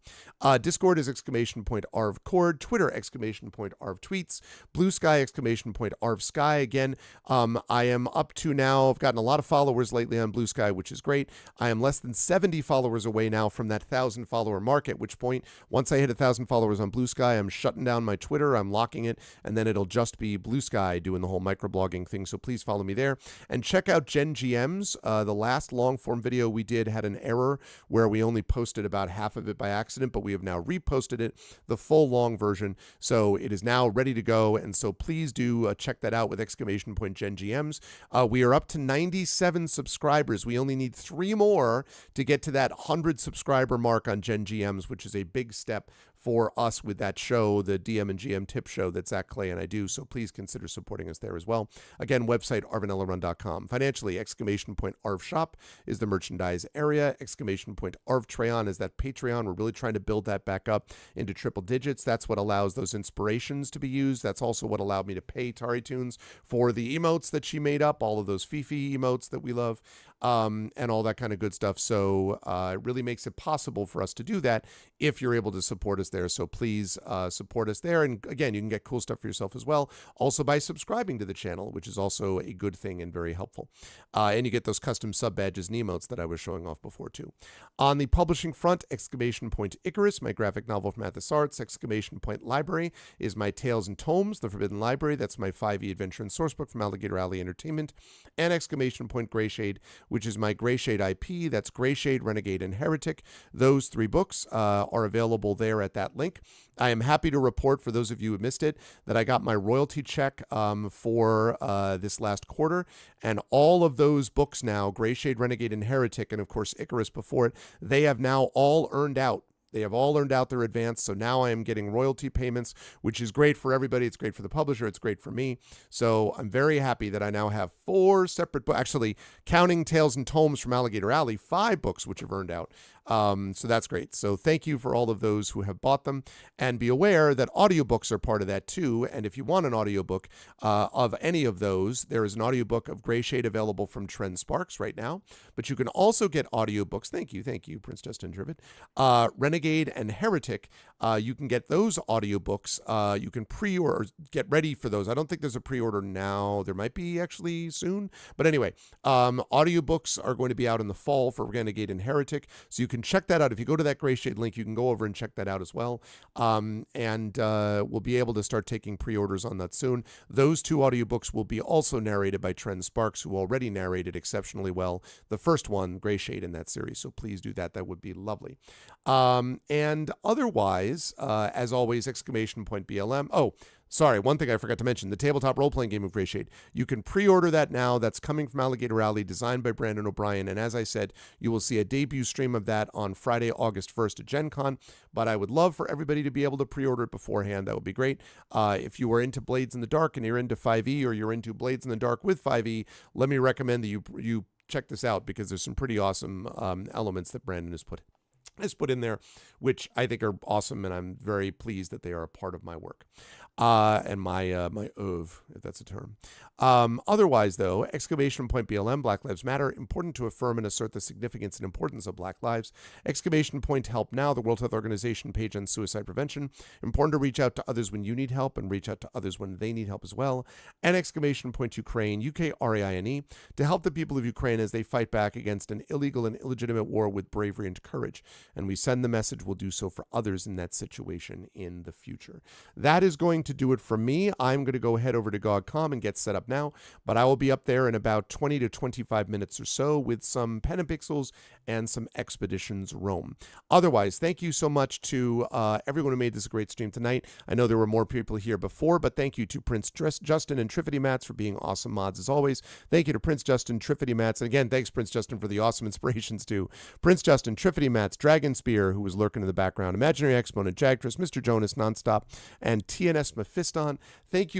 Discord is !ArvCord. Twitter !ArvTweets. Blue Sky !ArvSky. Again, I am up to now, I've gotten a lot of followers lately on Blue Sky, which is great. I am less than 70 followers away now from that 1,000 follower mark, at which point, once I hit 1,000 followers on Blue Sky, I'm shutting down my Twitter, I'm locking it, and then it'll just be Blue Sky doing the whole microblogging thing. So please follow me there. And check out Gen GMs. The last long form video we did had an error where we only posted about half of it by accident, but we have now reposted it, the full long version. So it is now ready to go. And so please do check that out with exclamation point Gen GMs. We are up to 97 subscribers. We only need 3 more to get to that 100 subscriber mark on Gen GMs, which is a big step for us with that show, the DM and GM tip show that Zach Clay and I do. So please consider supporting us there as well. Again, website arvanellarun.com. Financially, exclamation point ARV shop is the merchandise area. Exclamation point ARV Treon is that Patreon. We're really trying to build that back up into triple digits. That's what allows those inspirations to be used. That's also what allowed me to pay TariToons for the emotes that she made up, all of those Fifi emotes that we love, and all that kind of good stuff. So it really makes it possible for us to do that if you're able to support us there. So please support us there. And again, you can get cool stuff for yourself as well, also by subscribing to the channel, which is also a good thing and very helpful. And you get those custom sub badges and emotes that I was showing off before too. On the publishing front, exclamation point Icarus, my graphic novel from Athos Arts. Exclamation point Library is my Tales and Tomes, The Forbidden Library. That's my 5e adventure and sourcebook from Alligator Alley Entertainment. And exclamation point Greyshade, which is my Greyshade IP. That's Greyshade, Renegade, and Heretic. Those 3 books are available there at that link. I am happy to report, for those of you who missed it, that I got my royalty check for this last quarter, and all of those books now, Greyshade, Renegade, and Heretic, and of course Icarus before it, they have now all earned out. They have all earned out their advance, so now I am getting royalty payments, which is great for everybody. It's great for the publisher. It's great for me. So I'm very happy that I now have 4 separate books, actually counting Tales and Tomes from Alligator Alley, 5 books which have earned out. So that's great. So thank you for all of those who have bought them. And be aware that audiobooks are part of that too. And if you want an audiobook of any of those, there is an audiobook of Greyshade available from Trend Sparks right now. But you can also get audiobooks. Thank you, Prince Justin Drivet. Renegade and Heretic. You can get those audiobooks. You can pre-order, get ready for those. I don't think there's a pre-order now. There might be actually soon. But anyway, audiobooks are going to be out in the fall for Renegade and Heretic. So you can check that out. If you go to that Greyshade link, you can go over and check that out as well. And we'll be able to start taking pre-orders on that soon. Those 2 audiobooks will be also narrated by Trend Sparks, who already narrated exceptionally well the first one, Greyshade, in that series. So please do that. That would be lovely. And otherwise, as always, exclamation point BLM. Oh, sorry, one thing I forgot to mention, the tabletop role-playing game of Greyshade. You can pre-order that now. That's coming from Alligator Alley, designed by Brandon O'Brien. And as I said, you will see a debut stream of that on Friday, August 1st at Gen Con. But I would love for everybody to be able to pre-order it beforehand. That would be great. If you are into Blades in the Dark and you're into 5e, or you're into Blades in the Dark with 5e, let me recommend that you check this out, because there's some pretty awesome elements that Brandon has put in there, which I think are awesome, and I'm very pleased that they are a part of my work. And my oeuvre, if that's a term. Otherwise, though, exclamation point BLM, Black Lives Matter, important to affirm and assert the significance and importance of Black lives. Exclamation point Help Now, the World Health Organization page on suicide prevention. Important to reach out to others when you need help, and reach out to others when they need help as well. And exclamation point Ukraine, UKRAINE, to help the people of Ukraine as they fight back against an illegal and illegitimate war with bravery and courage. And we send the message, we'll do so for others in that situation in the future. That is going to do it for me. I'm going to go head over to GOG.com and get set up now, but I will be up there in about 20 to 25 minutes or so with some Pen and Pixels and some Expeditions Rome. Otherwise, thank you so much to everyone who made this a great stream tonight. I know there were more people here before, but thank you to Prince Justin and Triffity Mats for being awesome mods as always. Thank you to Prince Justin, Triffity Mats, and again, thanks Prince Justin for the awesome inspirations too. Prince Justin, Triffity Mats, Dragon Spear, who was lurking in the background, Imaginary Exponent, Jagtress, Mr. Jonas, Nonstop, and TNS Mephiston. Thank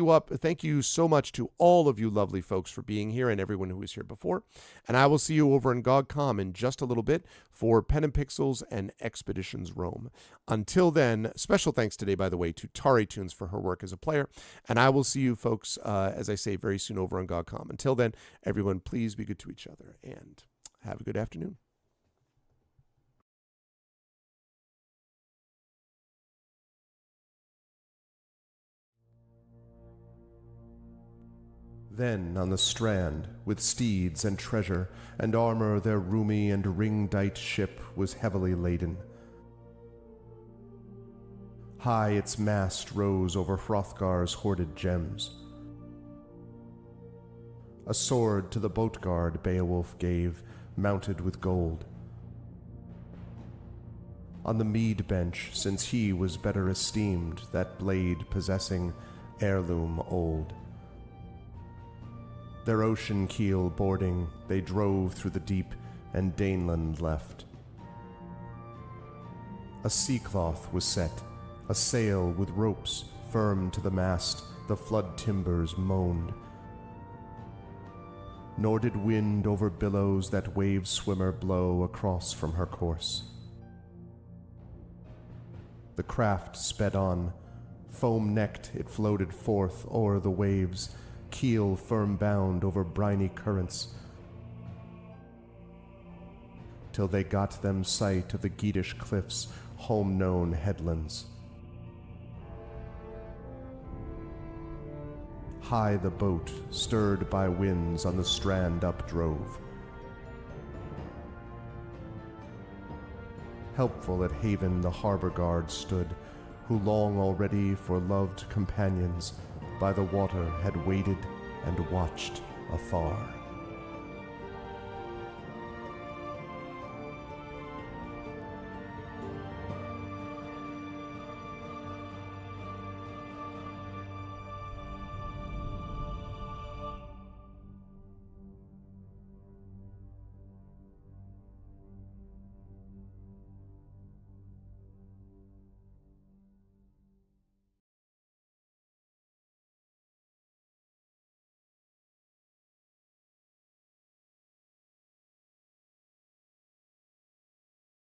you so much to all of you lovely folks for being here, and everyone who was here before. And I will see you over in GOG.com in just a little bit for Pen and Pixels and Expeditions Rome. Until then, special thanks today, by the way, to TariToons for her work as a player. And I will see you folks, as I say, very soon over on GOG.com. Until then, everyone, please be good to each other and have a good afternoon. Then on the strand, with steeds and treasure, and armor their roomy and ring-dight ship was heavily laden. High its mast rose over Hrothgar's hoarded gems. A sword to the boat-guard Beowulf gave, mounted with gold. On the mead bench, since he was better esteemed, that blade possessing heirloom old. Their ocean keel boarding, they drove through the deep, and Daneland left. A sea-cloth was set, a sail with ropes firm to the mast, the flood timbers moaned. Nor did wind over billows that wave-swimmer blow across from her course. The craft sped on, foam-necked it floated forth o'er the waves, keel firm-bound over briny currents, till they got them sight of the Geatish cliffs, home-known headlands. High the boat, stirred by winds, on the strand updrove. Helpful at haven the harbour guard stood, who long already for loved companions by the water had waited and watched afar.